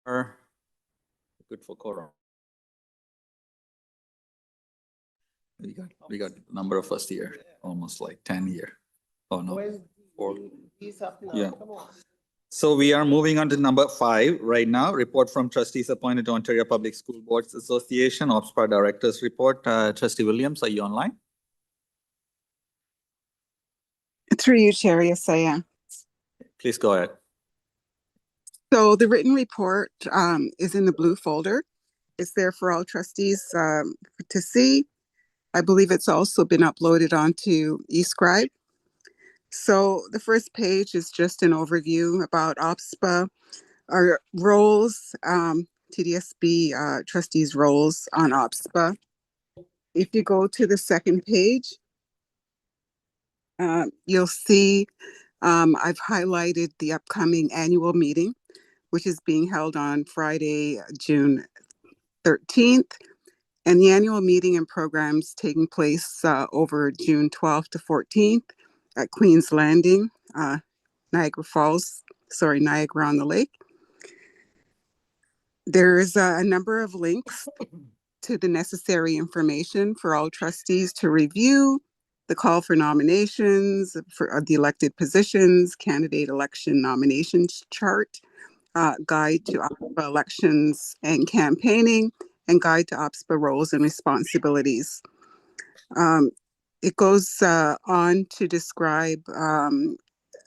are good for quorum. We got a number of us here, almost like 10 here. Oh no. Four. Yeah. So we are moving on to number 5 right now. Report from trustees appointed to Ontario Public School Boards Association, OPSPA Directors Report. Trustee Williams, are you online? Through you, Chair, yes, I am. Please go ahead. So the written report is in the blue folder. It's there for all trustees to see. I believe it's also been uploaded onto eScribe. So the first page is just an overview about OPSPA, our roles, TDSB trustees' roles on OPSPA. If you go to the second page, you'll see I've highlighted the upcoming annual meeting, which is being held on Friday, June 13th. And the annual meeting and programs taking place over June 12th to 14th at Queen's Landing, Niagara on the Lake. There's a number of links to the necessary information for all trustees to review: the call for nominations for the elected positions, candidate election nominations chart, guide to OPSPA elections and campaigning, and guide to OPSPA roles and responsibilities. It goes on to describe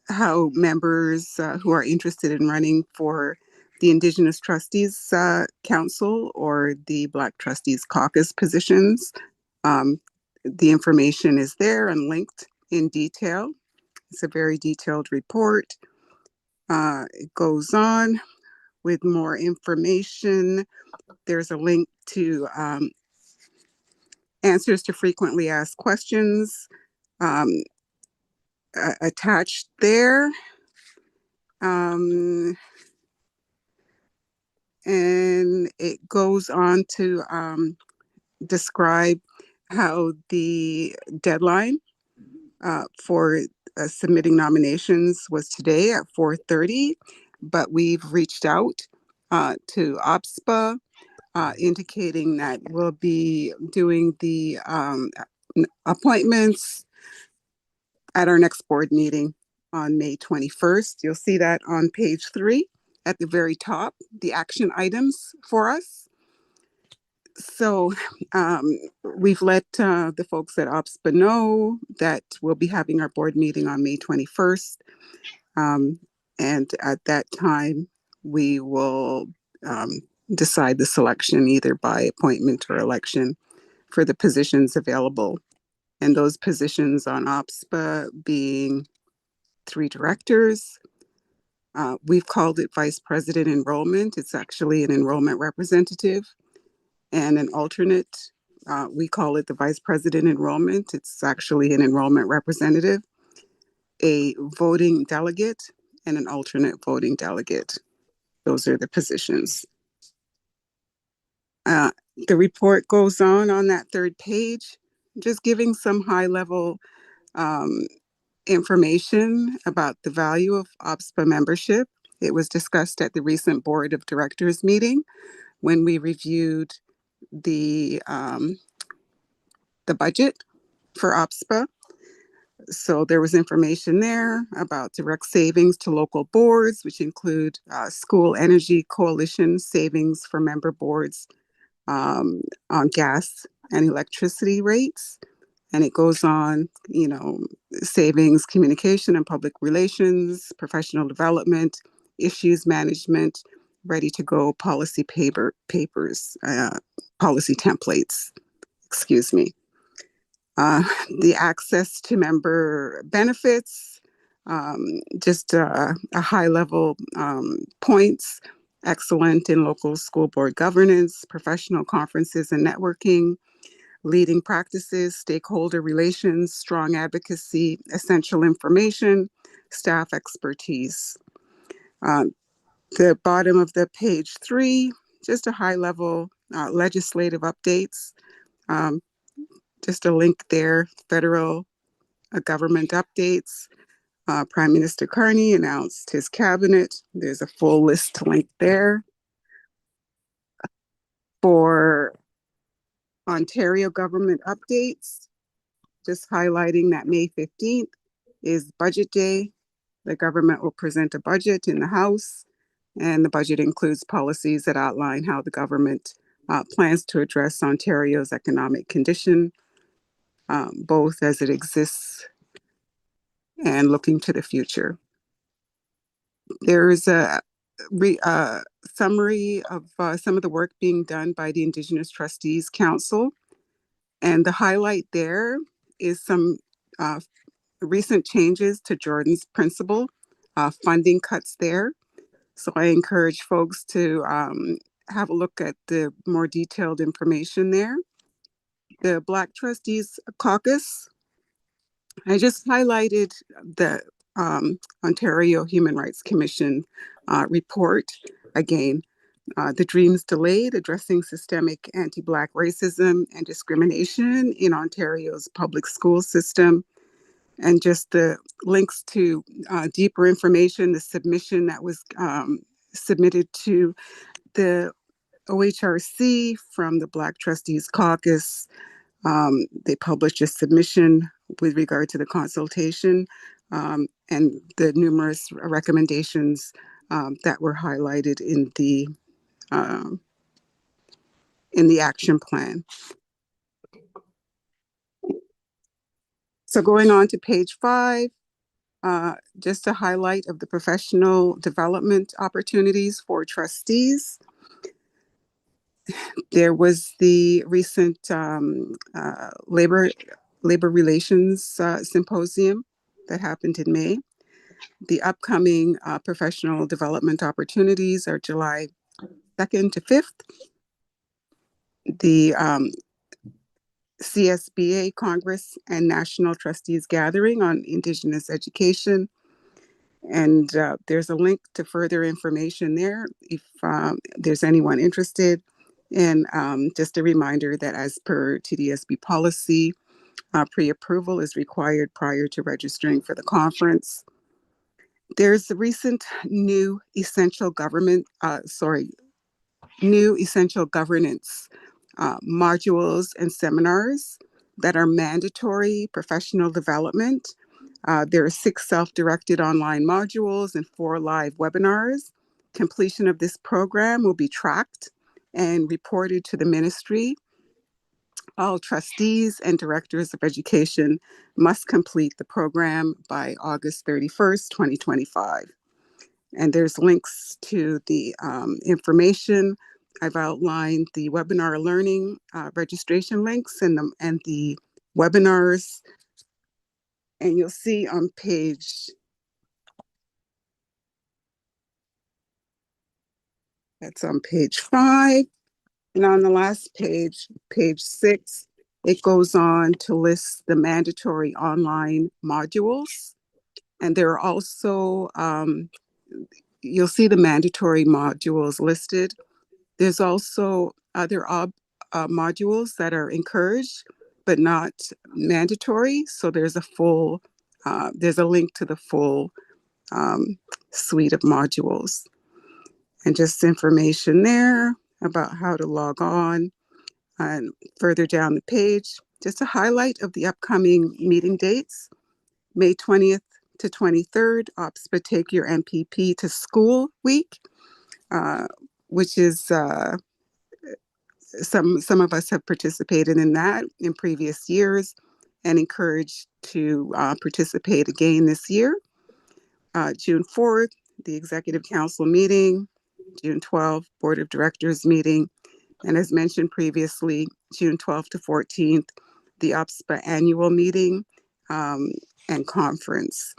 how members who are interested in running for the Indigenous Trustees Council or the Black Trustees Caucus positions. The information is there and linked in detail. It's a very detailed report. It goes on with more information. There's a link to answers to frequently asked questions attached there. And it goes on to describe how the deadline for submitting nominations was today at 4:30, but we've reached out to OPSPA, indicating that we'll be doing the appointments at our next board meeting on May 21st. You'll see that on page 3 at the very top, the action items for us. So we've let the folks at OPSPA know that we'll be having our board meeting on May 21st. And at that time, we will decide the selection either by appointment or election for the positions available. And those positions on OPSPA being 3 directors. We've called it Vice President Enrollment. It's actually an enrollment representative. And an alternate, we call it the Vice President Enrollment. It's actually an enrollment representative, a voting delegate, and an alternate voting delegate. Those are the positions. The report goes on that third page, just giving some high-level information about the value of OPSPA membership. It was discussed at the recent Board of Directors meeting when we reviewed the budget for OPSPA. So there was information there about direct savings to local boards, which include school energy coalition savings for member boards on gas and electricity rates. And it goes on, savings, communication and public relations, professional development, issues management, ready to go policy papers, policy templates, excuse me. The access to member benefits, just a high level points, excellent in local school board governance, professional conferences and networking, leading practices, stakeholder relations, strong advocacy, essential information, staff expertise. The bottom of the page 3, just a high level legislative updates. Just a link there, federal government updates. Prime Minister Carney announced his cabinet. There's a full list link there. For Ontario government updates, just highlighting that May 15th is Budget Day. The government will present a budget in the House, and the budget includes policies that outline how the government plans to address Ontario's economic condition, both as it exists and looking to the future. There is a summary of some of the work being done by the Indigenous Trustees Council. And the highlight there is some recent changes to Jordan's principle, funding cuts there. So I encourage folks to have a look at the more detailed information there. The Black Trustees Caucus, I just highlighted the Ontario Human Rights Commission report again. The Dreams Delayed, Addressing Systemic Anti-Black Racism and Discrimination in Ontario's Public School System, and just the links to deeper information, the submission that was submitted to the OHRC from the Black Trustees Caucus. They published a submission with regard to the consultation and the numerous recommendations that were highlighted in the action plan. So going on to page 5, just a highlight of the professional development opportunities for trustees. There was the recent labor relations symposium that happened in May. The upcoming professional development opportunities are July 2nd to 5th. The CSBA Congress and National Trustees Gathering on Indigenous Education. And there's a link to further information there if there's anyone interested. And just a reminder that as per TDSB policy, pre-approval is required prior to registering for the conference. There's the recent new essential governance modules and seminars that are mandatory professional development. There are 6 self-directed online modules and 4 live webinars. Completion of this program will be tracked and reported to the ministry. All trustees and directors of education must complete the program by August 31st, 2025. And there's links to the information. I've outlined the webinar learning registration links and the webinars. And you'll see on page, that's on page 5. And on the last page, page 6, it goes on to list the mandatory online modules. And there are also, you'll see the mandatory modules listed. There's also other modules that are encouraged, but not mandatory. So there's a link to the full suite of modules. And just information there about how to log on. And further down the page, just a highlight of the upcoming meeting dates. May 20th to 23rd, OPSPA Take Your MPP to School Week, which is some of us have participated in that in previous years and encouraged to participate again this year. June 4th, the Executive Council meeting. June 12th, Board of Directors meeting. And as mentioned previously, June 12th to 14th, the OPSPA annual meeting and conference.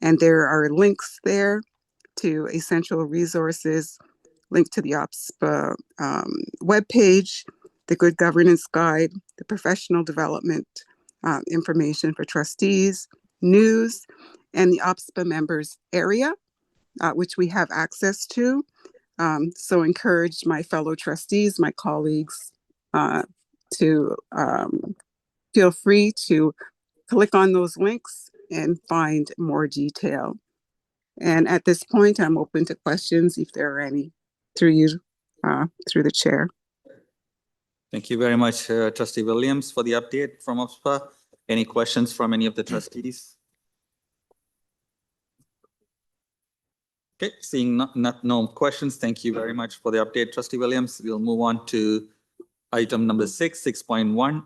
And there are links there to essential resources, link to the OPSPA webpage, the Good Governance Guide, the professional development information for trustees, news, and the OPSPA members area, which we have access to. So encourage my fellow trustees, my colleagues, to feel free to click on those links and find more detail. And at this point, I'm open to questions if there are any through you, through the chair. Thank you very much, Trustee Williams, for the update from OPSPA. Any questions from any of the trustees? Okay, seeing no questions, thank you very much for the update, Trustee Williams. We'll move on to item number 6.1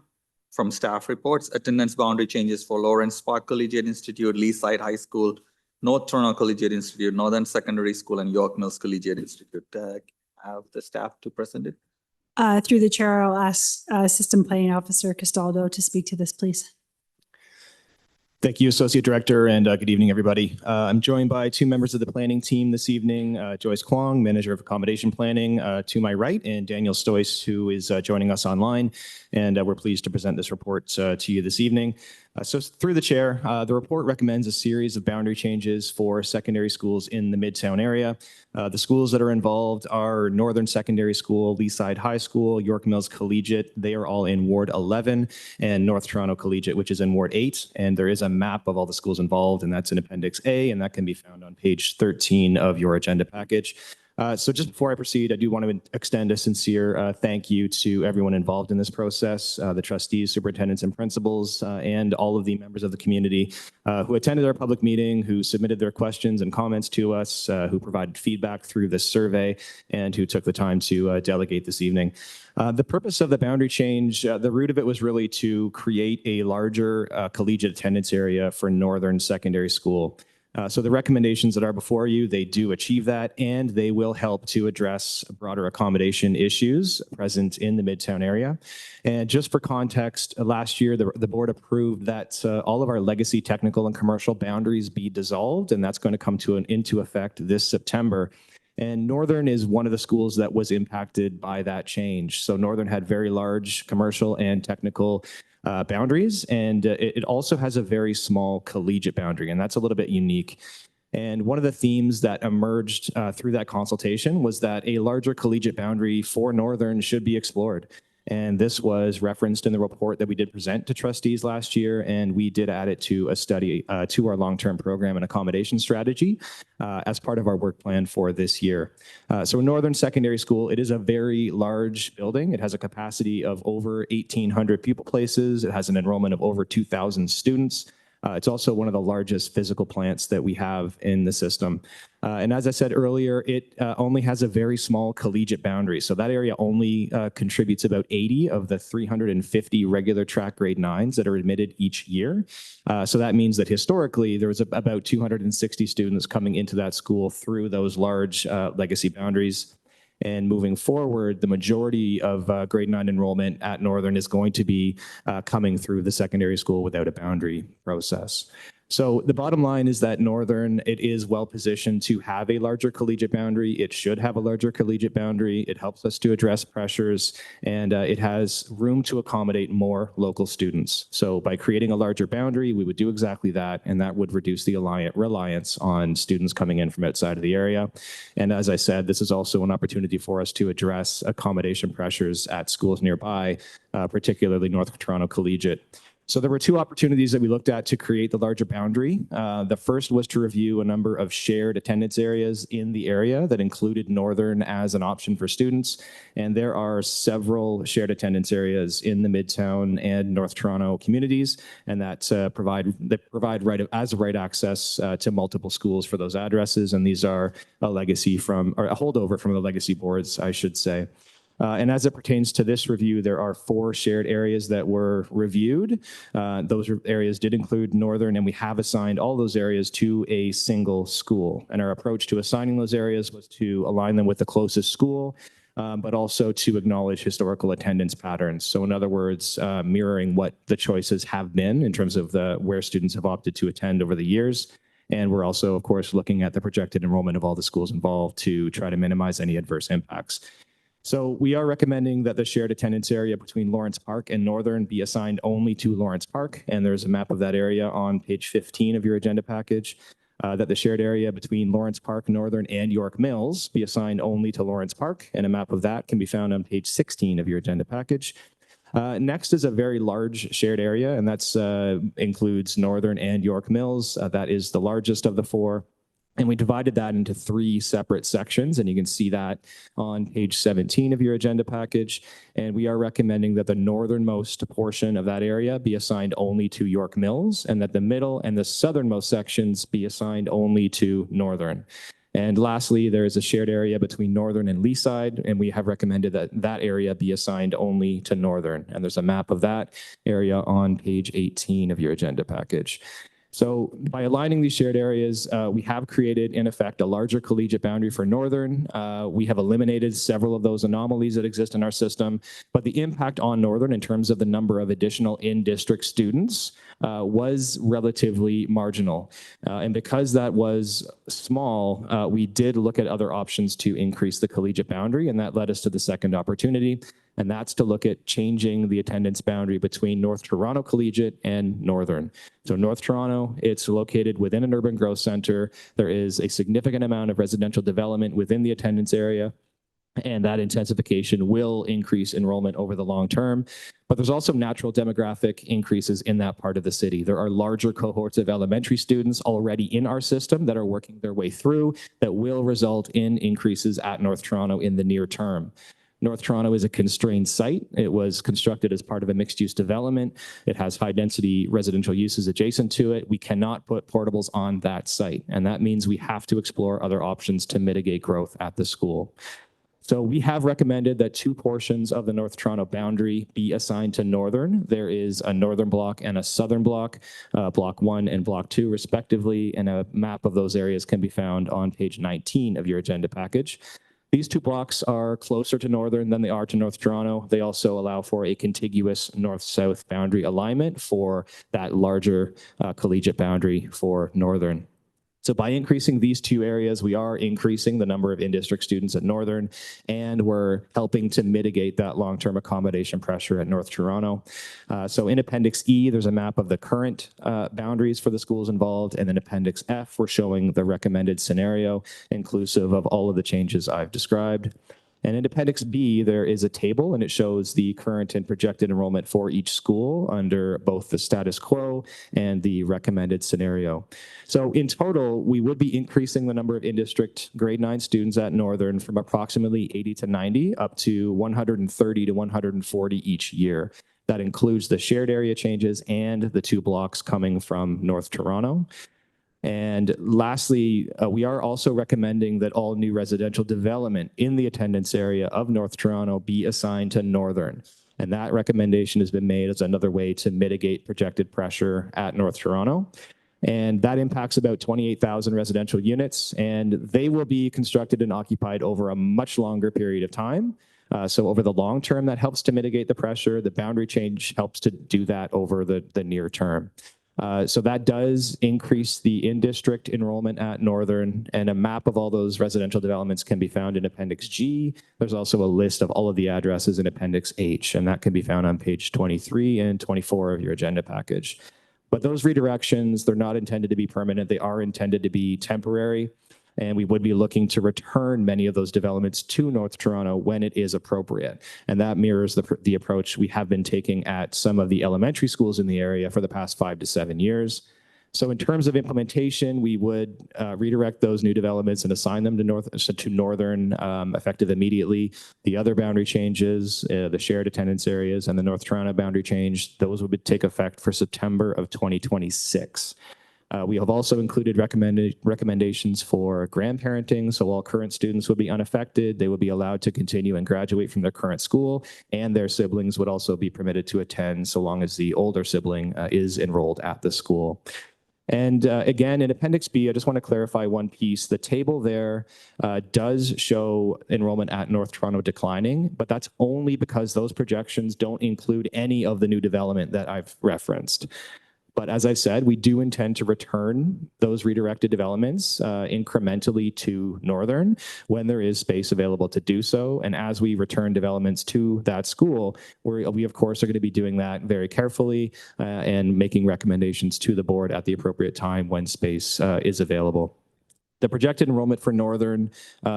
from staff reports, attendance boundary changes for Lawrence Park Collegiate Institute, Leaside High School, North Toronto Collegiate Institute, Northern Secondary School, and York Mills Collegiate Institute. Have the staff to present it. Through the chair, I'll ask Assistant Planning Officer Castaldo to speak to this, please. Thank you, Associate Director, and good evening, everybody. I'm joined by two members of the planning team this evening, Joyce Kwong, Manager of Accommodation Planning to my right, and Daniel Stoice, who is joining us online. And we're pleased to present this report to you this evening. So through the chair, the report recommends a series of boundary changes for secondary schools in the Midtown area. The schools that are involved are Northern Secondary School, Leaside High School, York Mills Collegiate. They are all in Ward 11, and North Toronto Collegiate, which is in Ward 8. And there is a map of all the schools involved, and that's in Appendix A, and that can be found on page 13 of your agenda package. So just before I proceed, I do want to extend a sincere thank you to everyone involved in this process, the trustees, superintendents, and principals, and all of the members of the community who attended our public meeting, who submitted their questions and comments to us, who provided feedback through this survey, and who took the time to delegate this evening. The purpose of the boundary change, the root of it was really to create a larger collegiate attendance area for Northern Secondary School. So the recommendations that are before you, they do achieve that, and they will help to address broader accommodation issues present in the Midtown area. And just for context, last year, the board approved that all of our legacy technical and commercial boundaries be dissolved, and that's going to come into effect this September. And Northern is one of the schools that was impacted by that change. So Northern had very large commercial and technical boundaries, and it also has a very small collegiate boundary, and that's a little bit unique. And one of the themes that emerged through that consultation was that a larger collegiate boundary for Northern should be explored. And this was referenced in the report that we did present to trustees last year, and we did add it to a study to our long-term program and accommodation strategy as part of our work plan for this year. So Northern Secondary School, it is a very large building. It has a capacity of over 1,800 pupil places. It has an enrollment of over 2,000 students. It's also one of the largest physical plants that we have in the system. And as I said earlier, it only has a very small collegiate boundary. So that area only contributes about 80 of the 350 regular track grade 9s that are admitted each year. So that means that historically there was about 260 students coming into that school through those large legacy boundaries. And moving forward, the majority of grade 9 enrollment at Northern is going to be coming through the secondary school without a boundary process. So the bottom line is that Northern, it is well positioned to have a larger collegiate boundary. It should have a larger collegiate boundary. It helps us to address pressures, and it has room to accommodate more local students. So by creating a larger boundary, we would do exactly that, and that would reduce the reliance on students coming in from outside of the area. And as I said, this is also an opportunity for us to address accommodation pressures at schools nearby, particularly North Toronto Collegiate. So there were two opportunities that we looked at to create the larger boundary. The first was to review a number of shared attendance areas in the area that included Northern as an option for students. And there are several shared attendance areas in the Midtown and North Toronto communities, and that provide right access to multiple schools for those addresses. And these are a legacy from, or a holdover from the legacy boards, I should say. And as it pertains to this review, there are 4 shared areas that were reviewed. Those areas did include Northern, and we have assigned all those areas to a single school. And our approach to assigning those areas was to align them with the closest school, but also to acknowledge historical attendance patterns. So in other words, mirroring what the choices have been in terms of where students have opted to attend over the years. And we're also, of course, looking at the projected enrollment of all the schools involved to try to minimize any adverse impacts. So we are recommending that the shared attendance area between Lawrence Park and Northern be assigned only to Lawrence Park. And there's a map of that area on page 15 of your agenda package. That the shared area between Lawrence Park, Northern, and York Mills be assigned only to Lawrence Park. And a map of that can be found on page 16 of your agenda package. Next is a very large shared area, and that's includes Northern and York Mills. That is the largest of the 4. And we divided that into 3 separate sections, and you can see that on page 17 of your agenda package. And we are recommending that the northernmost portion of that area be assigned only to York Mills, and that the middle and the southernmost sections be assigned only to Northern. And lastly, there is a shared area between Northern and Leaside, and we have recommended that that area be assigned only to Northern. And there's a map of that area on page 18 of your agenda package. So by aligning these shared areas, we have created, in effect, a larger collegiate boundary for Northern. We have eliminated several of those anomalies that exist in our system, but the impact on Northern in terms of the number of additional in-district students was relatively marginal. And because that was small, we did look at other options to increase the collegiate boundary, and that led us to the second opportunity. And that's to look at changing the attendance boundary between North Toronto Collegiate and Northern. So North Toronto, it's located within an urban growth center. There is a significant amount of residential development within the attendance area, and that intensification will increase enrollment over the long term. But there's also natural demographic increases in that part of the city. There are larger cohorts of elementary students already in our system that are working their way through that will result in increases at North Toronto in the near term. North Toronto is a constrained site. It was constructed as part of a mixed-use development. It has high-density residential uses adjacent to it. We cannot put portables on that site, and that means we have to explore other options to mitigate growth at the school. So we have recommended that 2 portions of the North Toronto boundary be assigned to Northern. There is a northern block and a southern block, block 1 and block 2 respectively, and a map of those areas can be found on page 19 of your agenda package. These 2 blocks are closer to Northern than they are to North Toronto. They also allow for a contiguous north-south boundary alignment for that larger collegiate boundary for Northern. So by increasing these 2 areas, we are increasing the number of in-district students at Northern, and we're helping to mitigate that long-term accommodation pressure at North Toronto. So in Appendix E, there's a map of the current boundaries for the schools involved, and in Appendix F, we're showing the recommended scenario, inclusive of all of the changes I've described. And in Appendix B, there is a table, and it shows the current and projected enrollment for each school under both the status quo and the recommended scenario. So in total, we would be increasing the number of in-district grade 9 students at Northern from approximately 80 to 90 up to 130 to 140 each year. That includes the shared area changes and the 2 blocks coming from North Toronto. And lastly, we are also recommending that all new residential development in the attendance area of North Toronto be assigned to Northern. And that recommendation has been made as another way to mitigate projected pressure at North Toronto. And that impacts about 28,000 residential units, and they will be constructed and occupied over a much longer period of time. So over the long term, that helps to mitigate the pressure. The boundary change helps to do that over the near term. So that does increase the in-district enrollment at Northern, and a map of all those residential developments can be found in Appendix G. There's also a list of all of the addresses in Appendix H, and that can be found on page 23 and 24 of your agenda package. But those redirections, they're not intended to be permanent. They are intended to be temporary. And we would be looking to return many of those developments to North Toronto when it is appropriate. And that mirrors the approach we have been taking at some of the elementary schools in the area for the past 5 to 7 years. So in terms of implementation, we would redirect those new developments and assign them to Northern effective immediately. The other boundary changes, the shared attendance areas and the North Toronto boundary change, those would take effect for September of 2026. We have also included recommendations for grandparenting, so all current students would be unaffected. They would be allowed to continue and graduate from their current school, and their siblings would also be permitted to attend so long as the older sibling is enrolled at the school. And again, in Appendix B, I just want to clarify one piece. The table there does show enrollment at North Toronto declining, but that's only because those projections don't include any of the new development that I've referenced. But as I said, we do intend to return those redirected developments incrementally to Northern when there is space available to do so. And as we return developments to that school, we of course are going to be doing that very carefully and making recommendations to the board at the appropriate time when space is available. The projected enrollment for Northern,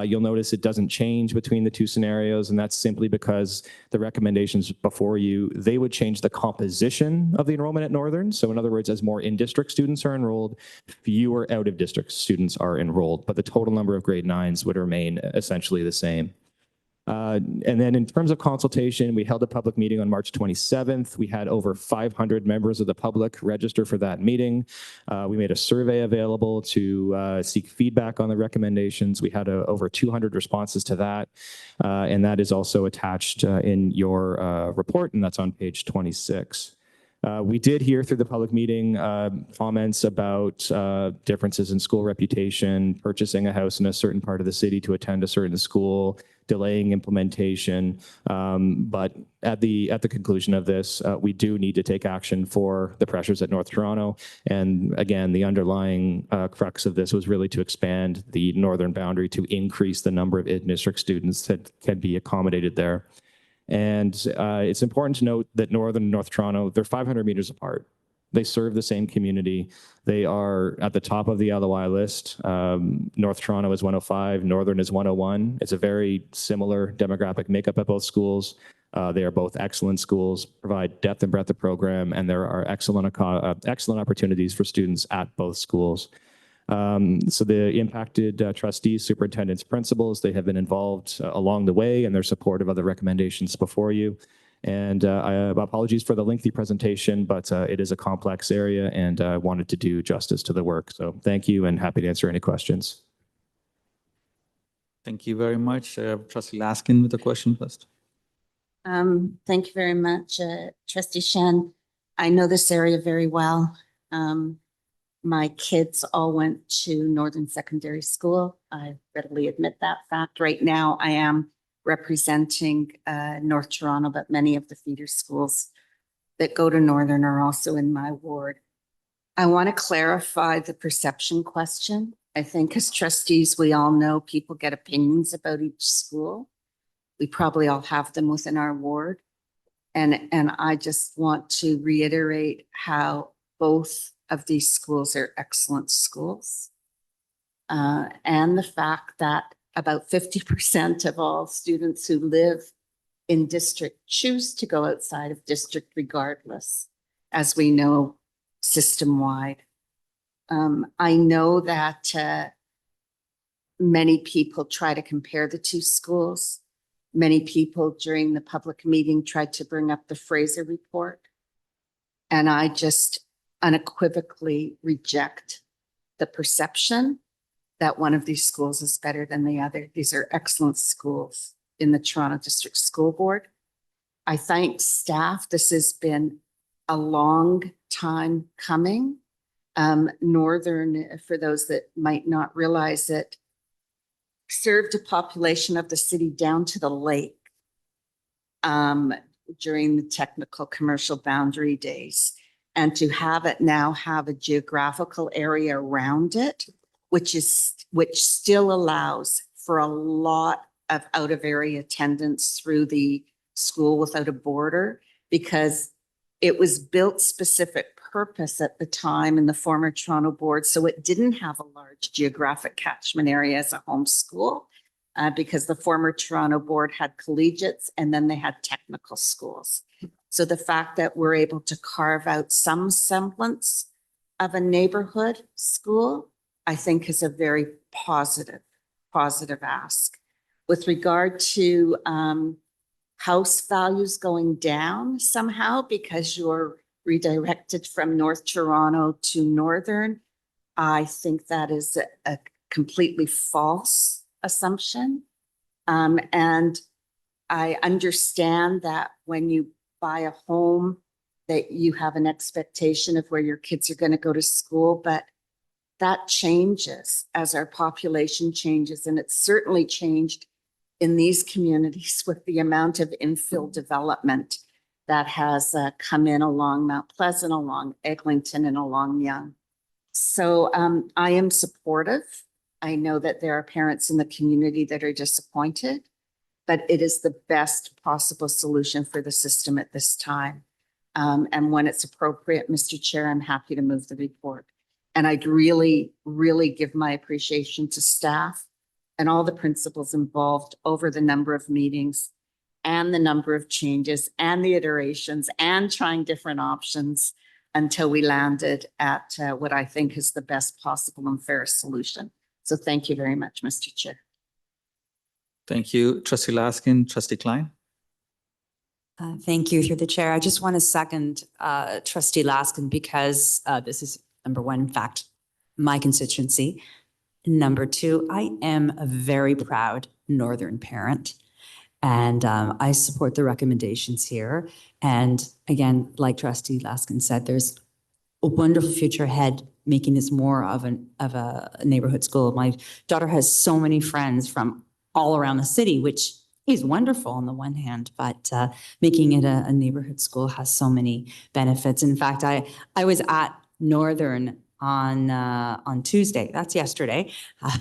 you'll notice it doesn't change between the two scenarios, and that's simply because the recommendations before you, they would change the composition of the enrollment at Northern. So in other words, as more in-district students are enrolled, fewer out-of-district students are enrolled, but the total number of grade 9s would remain essentially the same. And then in terms of consultation, we held a public meeting on March 27th. We had over 500 members of the public register for that meeting. We made a survey available to seek feedback on the recommendations. We had over 200 responses to that. And that is also attached in your report, and that's on page 26. We did hear through the public meeting comments about differences in school reputation, purchasing a house in a certain part of the city to attend a certain school, delaying implementation. But at the conclusion of this, we do need to take action for the pressures at North Toronto. And again, the underlying crux of this was really to expand the northern boundary to increase the number of in-district students that can be accommodated there. And it's important to note that Northern and North Toronto, they're 500 meters apart. They serve the same community. They are at the top of the LOI list. North Toronto is 105, Northern is 101. It's a very similar demographic makeup at both schools. They are both excellent schools, provide depth and breadth of program, and there are excellent opportunities for students at both schools. So the impacted trustees, superintendents, principals, they have been involved along the way, and they're supportive of the recommendations before you. And apologies for the lengthy presentation, but it is a complex area, and I wanted to do justice to the work. So thank you, and happy to answer any questions. Thank you very much. Trustee Laskin with a question first. Thank you very much, Trustee Shen. I know this area very well. My kids all went to Northern Secondary School. I readily admit that fact. Right now, I am representing North Toronto, but many of the feeder schools that go to Northern are also in my ward. I want to clarify the perception question. I think as trustees, we all know people get opinions about each school. We probably all have them within our ward. And I just want to reiterate how both of these schools are excellent schools. And the fact that about 50% of all students who live in district choose to go outside of district regardless, as we know, system-wide. I know that many people try to compare the two schools. Many people during the public meeting tried to bring up the Fraser report. And I just unequivocally reject the perception that one of these schools is better than the other. These are excellent schools in the Toronto District School Board. I thank staff. This has been a long time coming. Northern, for those that might not realize it, served a population of the city down to the lake during the technical commercial boundary days. And to have it now have a geographical area around it, which still allows for a lot of out of area attendance through the school without a border, because it was built specific purpose at the time in the former Toronto board. So it didn't have a large geographic catchment area as a home school because the former Toronto board had collegiates and then they had technical schools. So the fact that we're able to carve out some semblance of a neighborhood school, I think is a very positive ask. With regard to house values going down somehow because you're redirected from North Toronto to Northern, I think that is a completely false assumption. And I understand that when you buy a home that you have an expectation of where your kids are going to go to school, but that changes as our population changes. And it's certainly changed in these communities with the amount of infill development that has come in along Mount Pleasant, along Eglinton, and along Yonge. So I am supportive. I know that there are parents in the community that are disappointed, but it is the best possible solution for the system at this time. And when it's appropriate, Mr. Chair, I'm happy to move the report. And I'd really, really give my appreciation to staff and all the principals involved over the number of meetings and the number of changes and the iterations and trying different options until we landed at what I think is the best possible and fairest solution. So thank you very much, Mr. Chair. Thank you, Trustee Laskin. Trustee Klein? Thank you, through the chair. I just want to second Trustee Laskin because this is, number one, in fact, my constituency. Number two, I am a very proud Northern parent, and I support the recommendations here. And again, like Trustee Laskin said, there's a wonderful future ahead, making this more of a neighborhood school. My daughter has so many friends from all around the city, which is wonderful on the one hand, but making it a neighborhood school has so many benefits. In fact, I was at Northern on Tuesday. That's yesterday.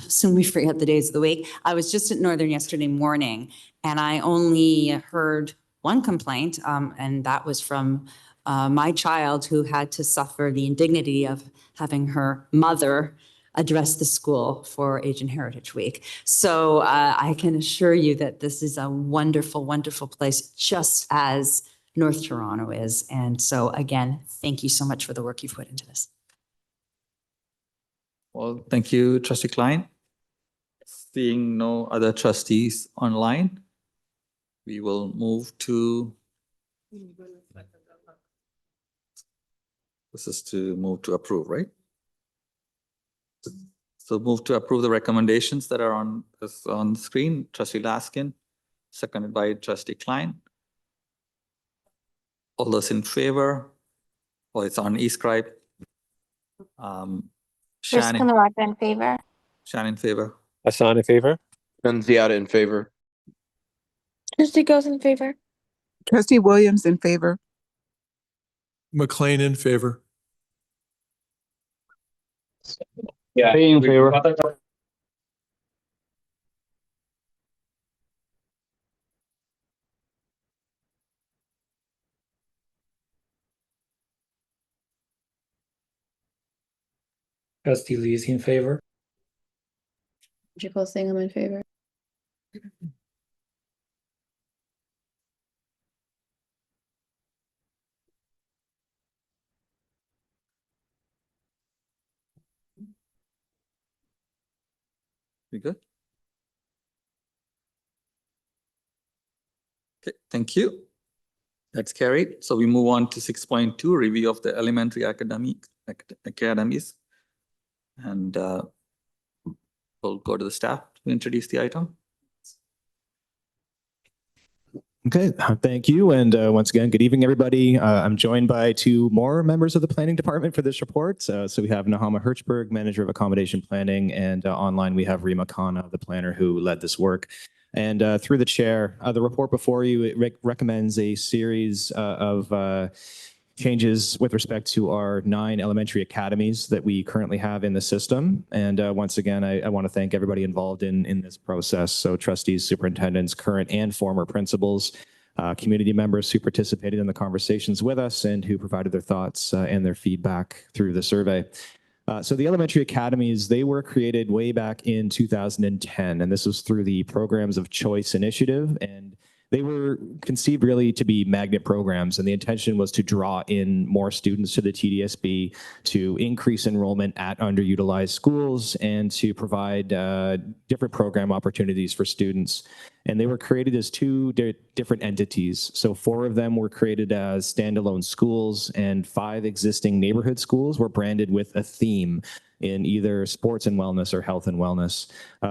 Soon we forget the days of the week. I was just at Northern yesterday morning, and I only heard one complaint, and that was from my child, who had to suffer the indignity of having her mother address the school for Asian Heritage Week. So I can assure you that this is a wonderful, wonderful place, just as North Toronto is. And so again, thank you so much for the work you've put into this. Well, thank you, Trustee Klein. Seeing no other trustees online, we will move to. This is to move to approve, right? So move to approve the recommendations that are on the screen. Trustee Laskin, seconded by Trustee Klein. All those in favor? Oh, it's on eScribe. Shannon, in favor. Shannon in favor. Hassan in favor. Nunziata in favor. Trustee goes in favor. Trustee Williams in favor. McLean in favor. Yeah. In favor. Trustee Lee's in favor. Jacobs Singham in favor. We good? Okay, thank you. That's carried. So we move on to 6.2, review of the elementary academies. And we'll go to the staff to introduce the item. Okay, thank you. And once again, good evening, everybody. I'm joined by two more members of the planning department for this report. So we have Nahama Hirschberg, manager of accommodation planning, and online we have Rima Khanna, the planner who led this work. And through the chair, the report before you, it recommends a series of changes with respect to our 9 elementary academies that we currently have in the system. And once again, I want to thank everybody involved in this process. So trustees, superintendents, current and former principals, community members who participated in the conversations with us and who provided their thoughts and their feedback through the survey. So the elementary academies, they were created way back in 2010, and this was through the Programs of Choice Initiative, and they were conceived really to be magnet programs, and the intention was to draw in more students to the TDSB, to increase enrollment at underutilized schools, and to provide different program opportunities for students. And they were created as 2 different entities. So 4 of them were created as standalone schools, and 5 existing neighborhood schools were branded with a theme in either sports and wellness or health and wellness.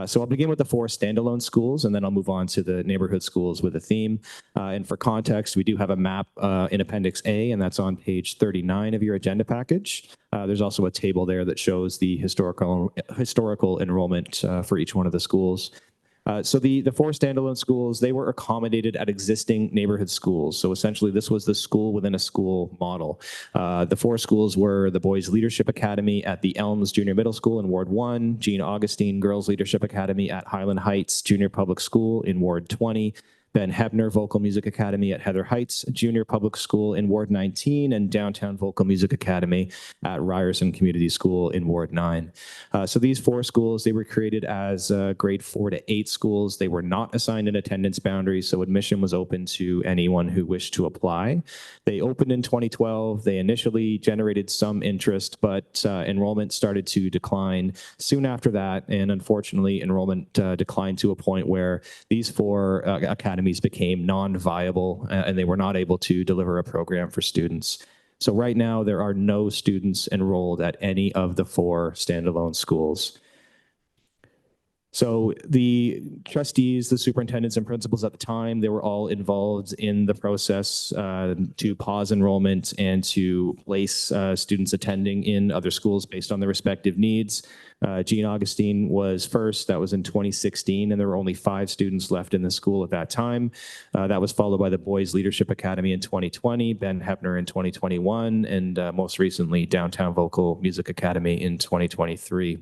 So I'll begin with the 4 standalone schools, and then I'll move on to the neighborhood schools with a theme. And for context, we do have a map in Appendix A, and that's on page 39 of your agenda package. There's also a table there that shows the historical enrollment for each one of the schools. So the 4 standalone schools, they were accommodated at existing neighborhood schools. So essentially, this was the school within a school model. The 4 schools were the Boys Leadership Academy at the Elms Junior Middle School in Ward 1, Jean Augustine Girls Leadership Academy at Highland Heights Junior Public School in Ward 20, Ben Hebner Vocal Music Academy at Heather Heights Junior Public School in Ward 19, and Downtown Vocal Music Academy at Ryerson Community School in Ward 9. So these 4 schools, they were created as grade 4 to 8 schools. They were not assigned an attendance boundary, so admission was open to anyone who wished to apply. They opened in 2012. They initially generated some interest, but enrollment started to decline soon after that, and unfortunately, enrollment declined to a point where these 4 academies became non-viable and they were not able to deliver a program for students. So right now, there are no students enrolled at any of the 4 standalone schools. So the trustees, the superintendents and principals at the time, they were all involved in the process to pause enrollment and to place students attending in other schools based on their respective needs. Jean Augustine was first. That was in 2016, and there were only 5 students left in the school at that time. That was followed by the Boys Leadership Academy in 2020, Ben Hebner in 2021, and most recently, Downtown Vocal Music Academy in 2023.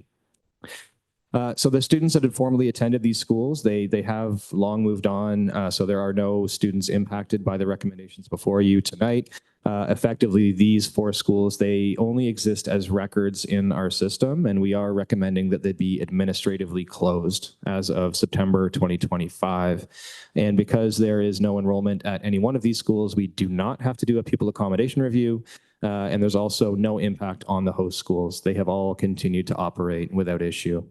So the students that had formerly attended these schools, they have long moved on. So there are no students impacted by the recommendations before you tonight. Effectively, these 4 schools, they only exist as records in our system, and we are recommending that they be administratively closed as of September 2025. And because there is no enrollment at any one of these schools, we do not have to do a pupil accommodation review. And there's also no impact on the host schools. They have all continued to operate without issue.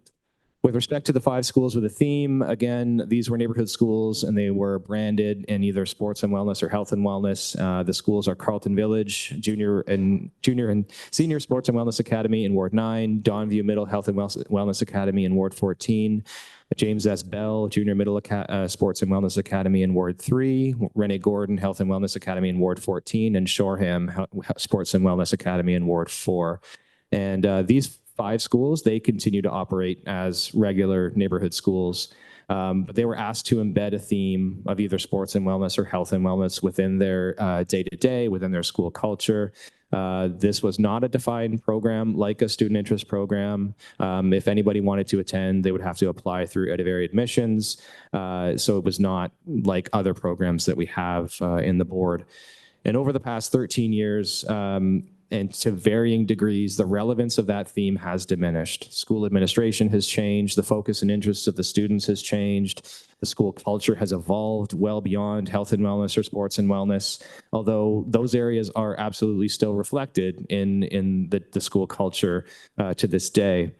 With respect to the 5 schools with a theme, again, these were neighborhood schools and they were branded in either sports and wellness or health and wellness. The schools are Carlton Village, Junior and Senior Sports and Wellness Academy in Ward 9, Dawnview Middle Health and Wellness Academy in Ward 14, James S. Bell Junior Middle Sports and Wellness Academy in Ward 3, Renee Gordon Health and Wellness Academy in Ward 14, and Shoreham Sports and Wellness Academy in Ward 4. And these 5 schools, they continue to operate as regular neighborhood schools, but they were asked to embed a theme of either sports and wellness or health and wellness within their day-to-day, within their school culture. This was not a defined program like a student interest program. If anybody wanted to attend, they would have to apply through Edivary admissions. So it was not like other programs that we have in the board. And over the past 13 years, and to varying degrees, the relevance of that theme has diminished. School administration has changed. The focus and interests of the students has changed. The school culture has evolved well beyond health and wellness or sports and wellness, although those areas are absolutely still reflected in the school culture to this day.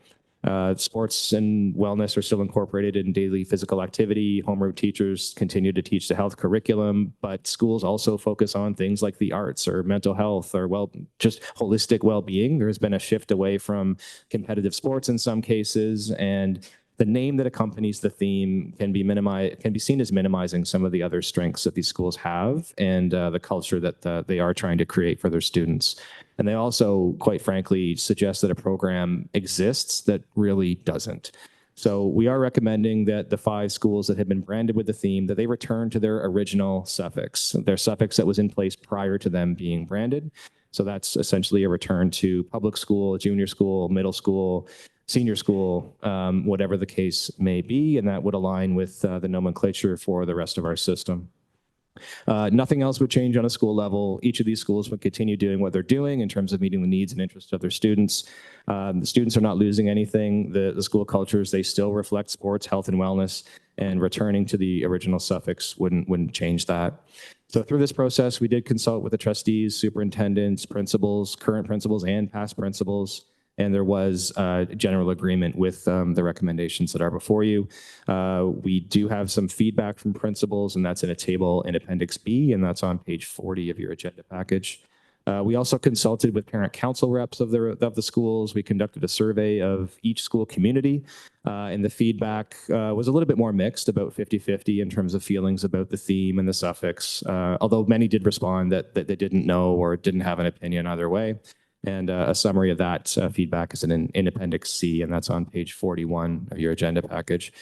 Sports and wellness are still incorporated in daily physical activity. Homeroom teachers continue to teach the health curriculum, but schools also focus on things like the arts or mental health or just holistic well-being. There has been a shift away from competitive sports in some cases, and the name that accompanies the theme can be seen as minimizing some of the other strengths that these schools have and the culture that they are trying to create for their students. And they also, quite frankly, suggest that a program exists that really doesn't. So we are recommending that the 5 schools that have been branded with the theme, that they return to their original suffix, their suffix that was in place prior to them being branded. So that's essentially a return to public school, junior school, middle school, senior school, whatever the case may be, and that would align with the nomenclature for the rest of our system. Nothing else would change on a school level. Each of these schools would continue doing what they're doing in terms of meeting the needs and interests of their students. The students are not losing anything. The school cultures, they still reflect sports, health, and wellness, and returning to the original suffix wouldn't change that. So through this process, we did consult with the trustees, superintendents, principals, current principals, and past principals. And there was general agreement with the recommendations that are before you. We do have some feedback from principals, and that's in a table in Appendix B, and that's on page 40 of your agenda package. We also consulted with parent council reps of the schools. We conducted a survey of each school community, and the feedback was a little bit more mixed, about 50-50 in terms of feelings about the theme and the suffix, although many did respond that they didn't know or didn't have an opinion either way. And a summary of that feedback is in Appendix C, and that's on page 41 of your agenda package.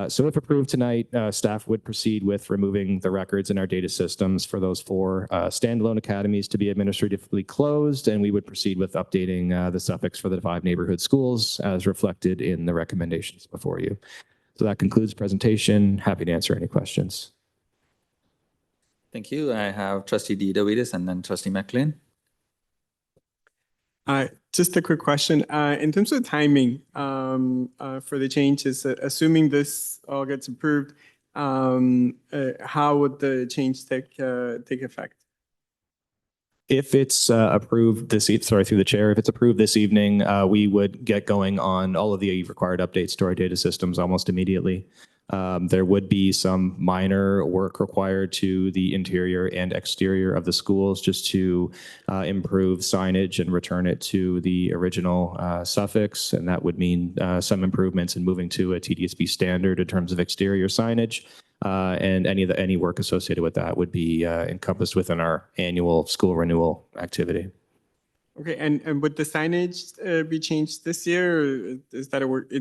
So if approved tonight, staff would proceed with removing the records in our data systems for those 4 standalone academies to be administratively closed, and we would proceed with updating the suffix for the 5 neighborhood schools as reflected in the recommendations before you. So that concludes the presentation. Happy to answer any questions. Thank you. I have trustee DeWitt and then trustee McLean. Just a quick question. In terms of timing, for the changes, assuming this all gets approved, how would the change take effect? If it's approved through the chair, if it's approved this evening, we would get going on all of the required updates to our data systems almost immediately. There would be some minor work required to the interior and exterior of the schools just to improve signage and return it to the original suffix. And that would mean some improvements in moving to a TDSB standard in terms of exterior signage. And any work associated with that would be encompassed within our annual school renewal activity. Okay, and would the signage be changed this year? Or is that a work?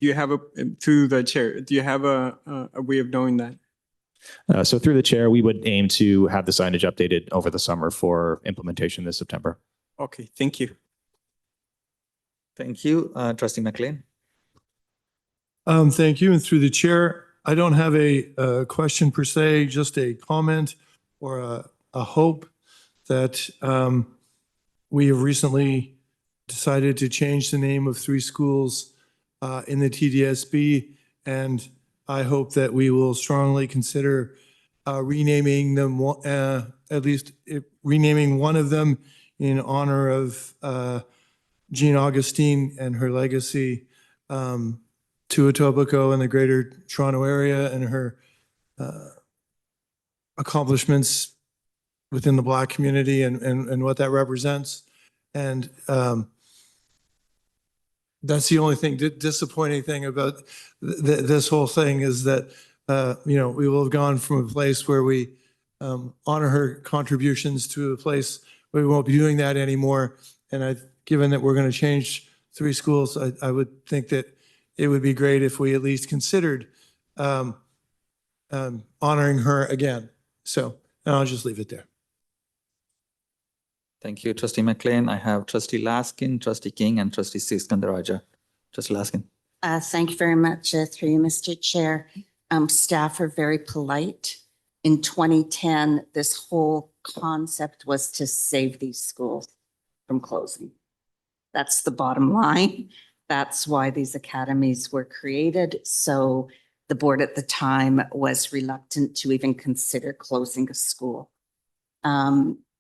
Do you have through the chair? Do you have a way of knowing that? So through the chair, we would aim to have the signage updated over the summer for implementation this September. Okay, thank you. Thank you, trustee McLean. Thank you. And through the chair, I don't have a question per se, just a comment or a hope that we have recently decided to change the name of 3 schools in the TDSB. And I hope that we will strongly consider renaming them, at least renaming one of them in honor of Jean Augustine and her legacy to Etobicoke and the greater Toronto area and her accomplishments within the Black community and what that represents. And that's the only thing, disappointing thing about this whole thing is that, we will have gone from a place where we honor her contributions to a place where we won't be doing that anymore. And given that we're going to change 3 schools, I would think that it would be great if we at least considered honoring her again. So I'll just leave it there. Thank you, trustee McLean. I have trustee Laskin, trustee King, and trustee Siskandaraja. Trustee Laskin. Thank you very much, through you, Mr. Chair. Staff are very polite. In 2010, this whole concept was to save these schools from closing. That's the bottom line. That's why these academies were created. So the board at the time was reluctant to even consider closing a school.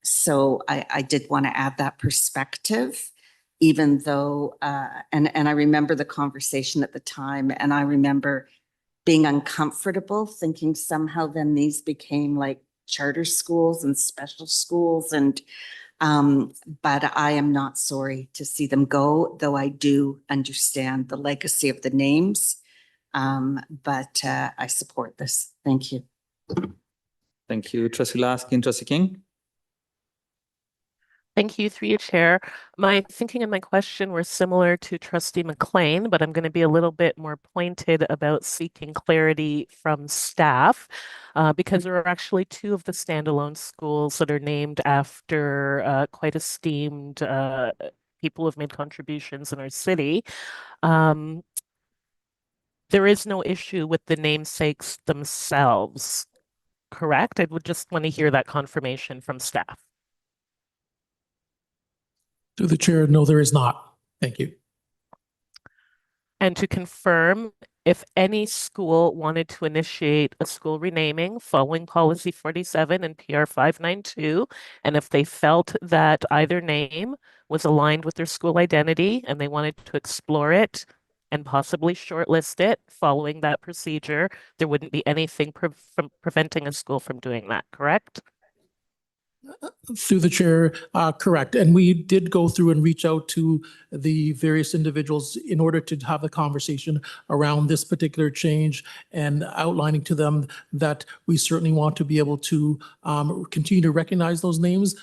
So I did want to add that perspective, even though, and I remember the conversation at the time, and I remember being uncomfortable, thinking somehow then these became like charter schools and special schools. And but I am not sorry to see them go, though I do understand the legacy of the names. But I support this. Thank you. Thank you, trustee Laskin, trustee King. Thank you, through you, Chair. My thinking and my question were similar to trustee McLean, but I'm going to be a little bit more pointed about seeking clarity from staff because there are actually 2 of the standalone schools that are named after quite esteemed people who have made contributions in our city. There is no issue with the namesakes themselves, correct? I would just want to hear that confirmation from staff. To the chair, no, there is not. Thank you. And to confirm, if any school wanted to initiate a school renaming following policy 47 and PR 592, and if they felt that either name was aligned with their school identity and they wanted to explore it and possibly shortlist it following that procedure, there wouldn't be anything preventing a school from doing that, correct? Through the chair, correct. And we did go through and reach out to the various individuals in order to have a conversation around this particular change and outlining to them that we certainly want to be able to continue to recognize those names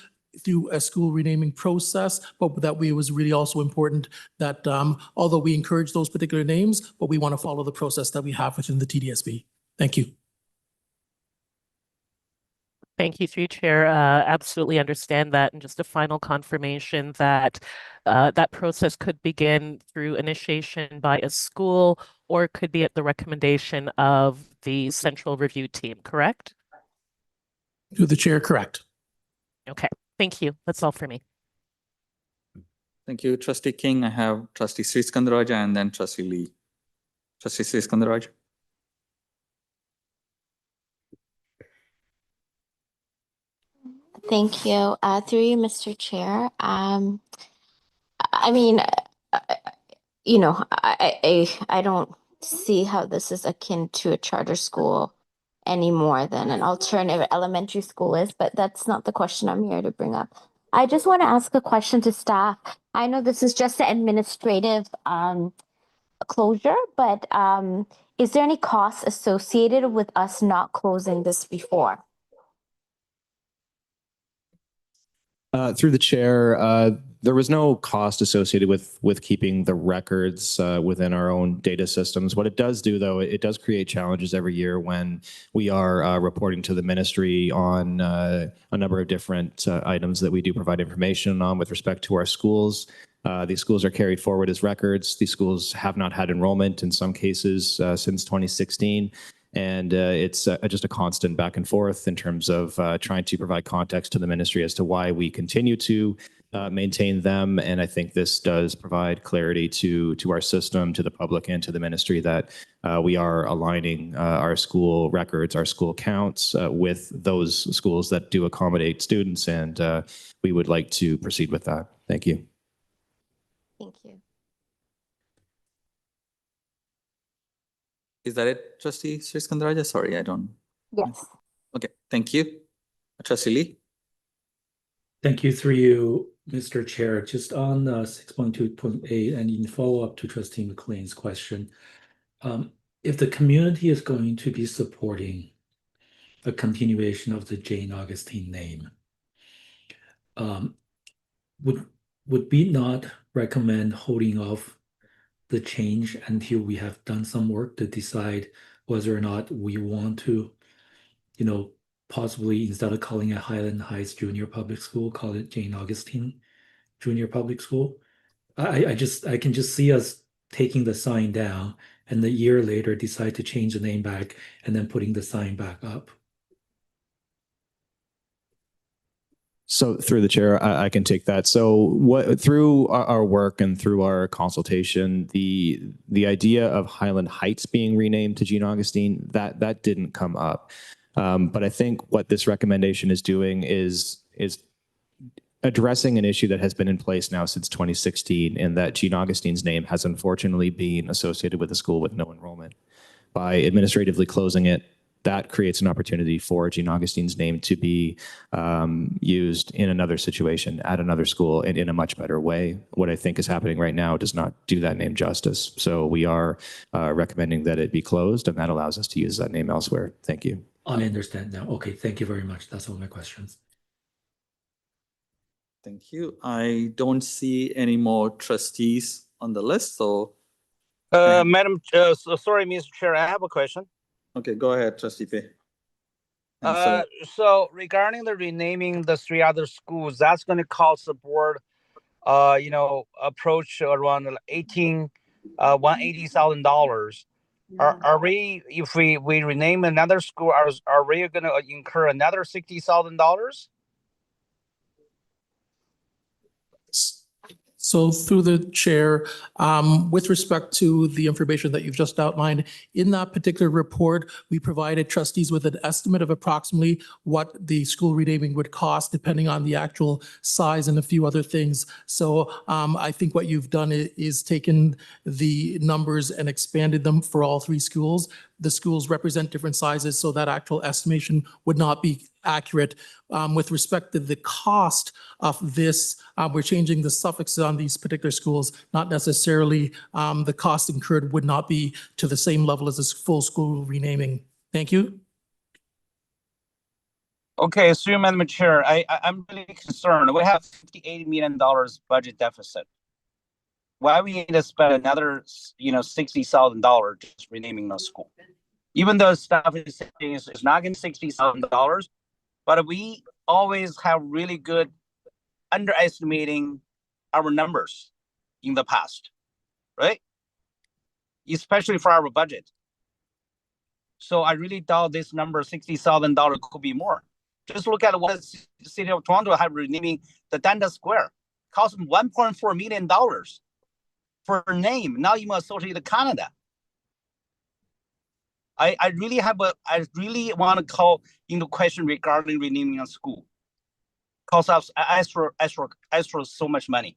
through a school renaming process, but that it was really also important that although we encourage those particular names, but we want to follow the process that we have within the TDSB. Thank you. Thank you, through Chair. Absolutely understand that. And just a final confirmation that that process could begin through initiation by a school or could be at the recommendation of the central review team, correct? Through the chair, correct. Okay, thank you. That's all for me. Thank you, Trustee King. I have Trustee Sriskandaraj and then Trustee Lee. Trustee Sriskandaraj. Thank you. Through you, Mr. Chair. I mean, I don't see how this is akin to a charter school any more than an alternative elementary school is, but that's not the question I'm here to bring up. I just want to ask a question to staff. I know this is just an administrative closure, but is there any costs associated with us not closing this before? Through the chair, there was no cost associated with keeping the records within our own data systems. What it does do, though, it does create challenges every year when we are reporting to the ministry on a number of different items that we do provide information on with respect to our schools. These schools are carried forward as records. These schools have not had enrollment in some cases since 2016. And it's just a constant back and forth in terms of trying to provide context to the ministry as to why we continue to maintain them. And I think this does provide clarity to our system, to the public, and to the ministry that we are aligning our school records, our school counts with those schools that do accommodate students. And we would like to proceed with that. Thank you. Thank you. Is that it, Trustee Sriskandaraj? Sorry, I don't. Yes. Okay, thank you. Trustee Lee. Thank you, through you, Mr. Chair. Just on 6.2.8 and in follow-up to Trustee McLean's question, if the community is going to be supporting a continuation of the Jane Augustine name, would we not recommend holding off the change until we have done some work to decide whether or not we want to, possibly instead of calling it Highland Heights Junior Public School, call it Jane Augustine Junior Public School? I can just see us taking the sign down and a year later decide to change the name back and then putting the sign back up. So through the chair, I can take that. So through our work and through our consultation, the idea of Highland Heights being renamed to Jane Augustine, that didn't come up. But I think what this recommendation is doing is addressing an issue that has been in place now since 2016, in that Jane Augustine's name has unfortunately been associated with a school with no enrollment. By administratively closing it, that creates an opportunity for Jane Augustine's name to be used in another situation at another school and in a much better way. What I think is happening right now does not do that name justice. So we are recommending that it be closed, and that allows us to use that name elsewhere. Thank you. I understand now. Okay, thank you very much. That's all my questions. Thank you. I don't see any more trustees on the list, so. Madam, sorry, Mr. Chair, I have a question. Okay, go ahead, Trustee Pei. So regarding the renaming the 3 other schools, that's going to cost the board, approach around $180,000. Are we, if we rename another school, are we going to incur another $60,000? So through the chair, with respect to the information that you've just outlined, in that particular report, we provided trustees with an estimate of approximately what the school renaming would cost, depending on the actual size and a few other things. So I think what you've done is taken the numbers and expanded them for all 3 schools. The schools represent different sizes, so that actual estimation would not be accurate. With respect to the cost of this, we're changing the suffixes on these particular schools, not necessarily the cost incurred would not be to the same level as a full school renaming. Thank you. Okay, so Madam Chair, I'm really concerned. We have $58 million budget deficit. Why we need to spend another, $60,000 just renaming the school? Even though staff is saying it's not getting $60,000, but we always have really good underestimating our numbers in the past, right? Especially for our budget. So I really doubt this number, $60,000, could be more. Just look at what the city of Toronto have renaming the Dundas Square. Cost them $1.4 million for a name, not even associated with Canada. I really want to call into question regarding renaming a school. Cost us extra so much money.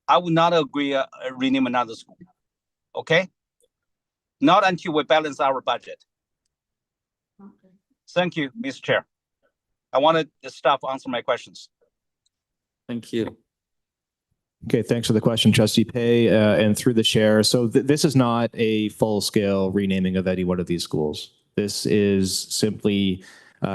I would not agree rename another school. Okay? Not until we balance our budget. Okay. Thank you, Mr. Chair. I wanted the staff to answer my questions. Thank you. Okay, thanks for the question, Trustee Pei, and through the chair. So this is not a full-scale renaming of any one of these schools. This is simply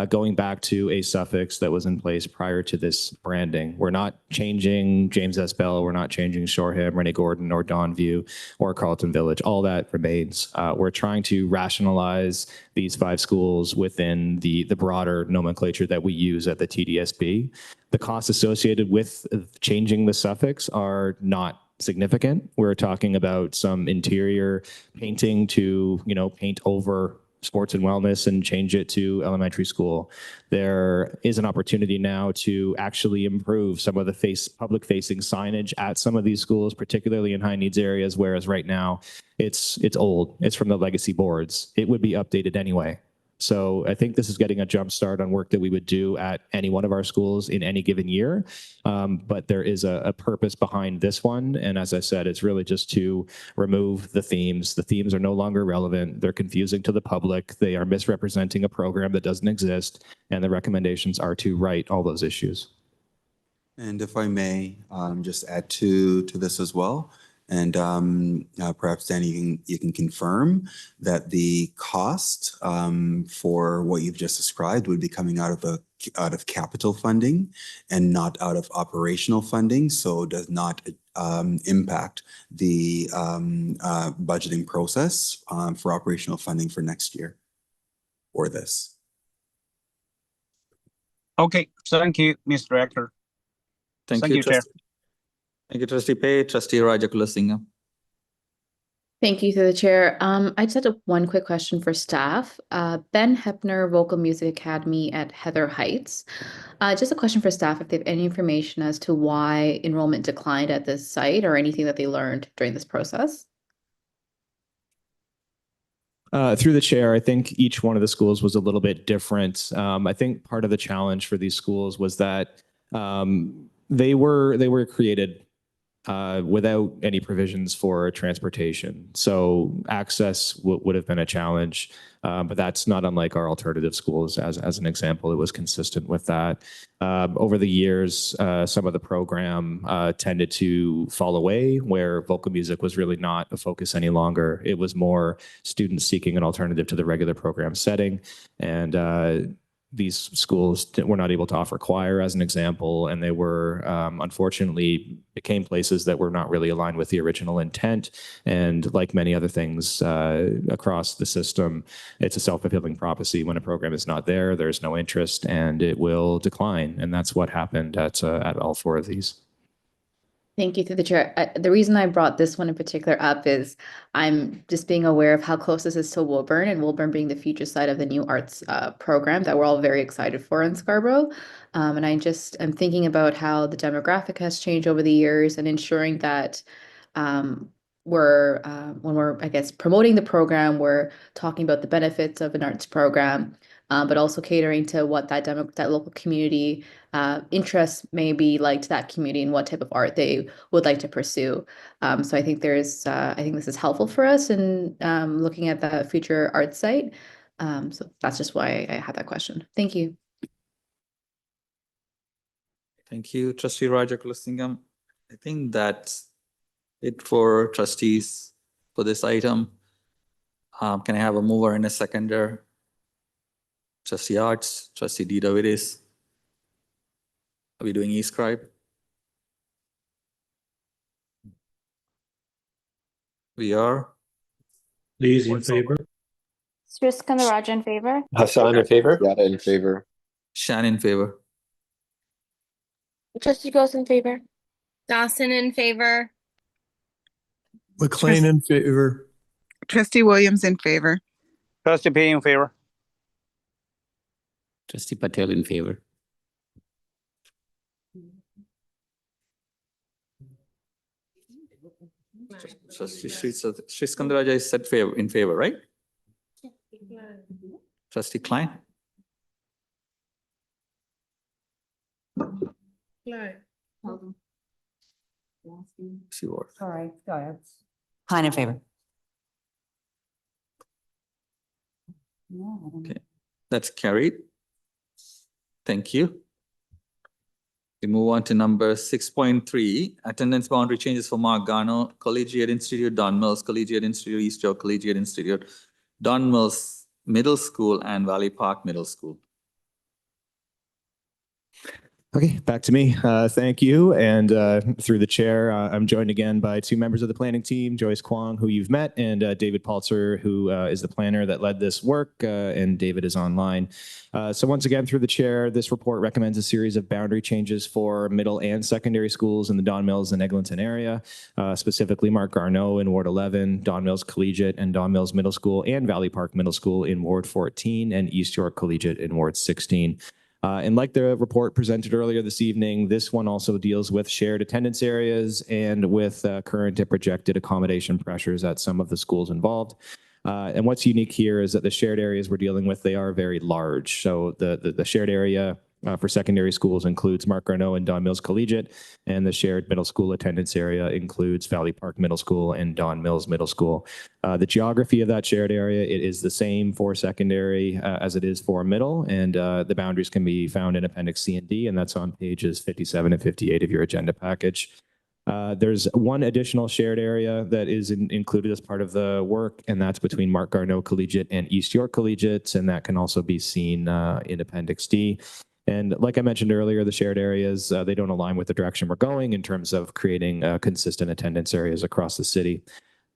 going back to a suffix that was in place prior to this branding. We're not changing James S. Bell. We're not changing Shoreham, Rennie Gordon, or Dawnview, or Carlton Village. All that remains. We're trying to rationalize these 5 schools within the broader nomenclature that we use at the TDSB. The costs associated with changing the suffix are not significant. We're talking about some interior painting to, paint over sports and wellness and change it to elementary school. There is an opportunity now to actually improve some of the public facing signage at some of these schools, particularly in high needs areas, whereas right now it's old. It's from the legacy boards. It would be updated anyway. So I think this is getting a jump start on work that we would do at any one of our schools in any given year. But there is a purpose behind this one. And as I said, it's really just to remove the themes. The themes are no longer relevant. They're confusing to the public. They are misrepresenting a program that doesn't exist. And the recommendations are to right all those issues. And if I may just add to this as well. And perhaps Danny, you can confirm that the cost for what you've just described would be coming out of capital funding and not out of operational funding, so does not impact the budgeting process for operational funding for next year or this. Okay, thank you, Mr. Director. Thank you, Chair. Thank you, Trustee Pei. Trustee Rajakulasingam. Thank you, through the chair. I just had one quick question for staff. Ben Hepner Vocal Music Academy at Heather Heights. Just a question for staff, if they have any information as to why enrollment declined at this site or anything that they learned during this process. Through the chair, I think each one of the schools was a little bit different. I think part of the challenge for these schools was that they were created without any provisions for transportation. So access would have been a challenge, but that's not unlike our alternative schools. As an example, it was consistent with that. Over the years, some of the program tended to fall away, where vocal music was really not a focus any longer. It was more students seeking an alternative to the regular program setting. And these schools were not able to offer choir, as an example, and they were unfortunately became places that were not really aligned with the original intent. And like many other things across the system, it's a self-fulfilling prophecy. When a program is not there, there's no interest, and it will decline. And that's what happened at all 4 of these. Thank you, through the chair. The reason I brought this one in particular up is I'm just being aware of how close this is to Woburn, and Woburn being the future site of the new arts program that we're all very excited for in Scarborough. And I'm thinking about how the demographic has changed over the years and ensuring that when we're, I guess, promoting the program, we're talking about the benefits of an arts program, but also catering to what that local community interests may be like to that community and what type of art they would like to pursue. So I think I think this is helpful for us in looking at the future art site. So that's just why I had that question. Thank you. Thank you, Trustee Rajakulasingam. I think that's it for trustees for this item. Can I have a mover and a seconder? Trustee Arts, Trustee D. Davidis. Are we doing e-scribe? We are. Please in favor. Sriskandaraj in favor. Hassan in favor. Yada in favor. Shan in favor. Trustee Gross in favor. Dawson in favor. McLean in favor. Trustee Williams in favor. Trustee Pei in favor. Trustee Patel in favor. Trustee Sri Skandaraja is said in favor, right? Trustee Klein? See what? Sorry, go ahead. Klein in favor. Okay, that's carried. Thank you. We move on to number 6.3, attendance boundary changes for Mark Garneau Collegiate Institute, Don Mills Collegiate Institute, East York Collegiate Institute, Don Mills Middle School, and Valley Park Middle School. Okay, back to me. Thank you. And through the chair, I'm joined again by two members of the planning team, Joyce Kwong, who you've met, and David Paltzer, who is the planner that led this work, and David is online. So once again, through the chair, this report recommends a series of boundary changes for middle and secondary schools in the Don Mills and Eglinton area, specifically Mark Garneau in Ward 11, Don Mills Collegiate and Don Mills Middle School, and Valley Park Middle School in Ward 14, and East York Collegiate in Ward 16. And like the report presented earlier this evening, this one also deals with shared attendance areas and with current and projected accommodation pressures at some of the schools involved. And what's unique here is that the shared areas we're dealing with, they are very large. So the shared area for secondary schools includes Mark Garneau and Don Mills Collegiate, and the shared middle school attendance area includes Valley Park Middle School and Don Mills Middle School. The geography of that shared area, it is the same for secondary as it is for middle, and the boundaries can be found in Appendix C and D, and that's on pages 57 and 58 of your agenda package. There's one additional shared area that is included as part of the work, and that's between Mark Garneau Collegiate and East York Collegiate, and that can also be seen in Appendix D. And like I mentioned earlier, the shared areas, they don't align with the direction we're going in terms of creating consistent attendance areas across the city.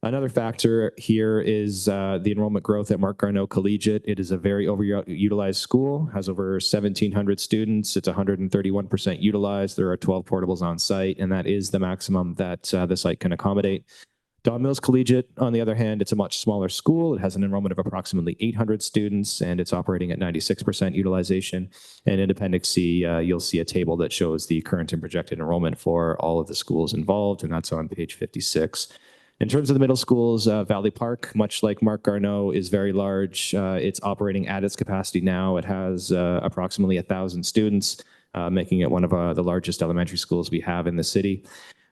Another factor here is the enrollment growth at Mark Garneau Collegiate. It is a very overutilized school, has over 1,700 students. It's 131% utilized. There are 12 portables on site, and that is the maximum that the site can accommodate. Don Mills Collegiate, on the other hand, it's a much smaller school. It has an enrollment of approximately 800 students, and it's operating at 96% utilization. And in Appendix C, you'll see a table that shows the current and projected enrollment for all of the schools involved, and that's on page 56. In terms of the middle schools, Valley Park, much like Mark Garneau, is very large. It's operating at its capacity now. It has approximately 1,000 students, making it one of the largest elementary schools we have in the city.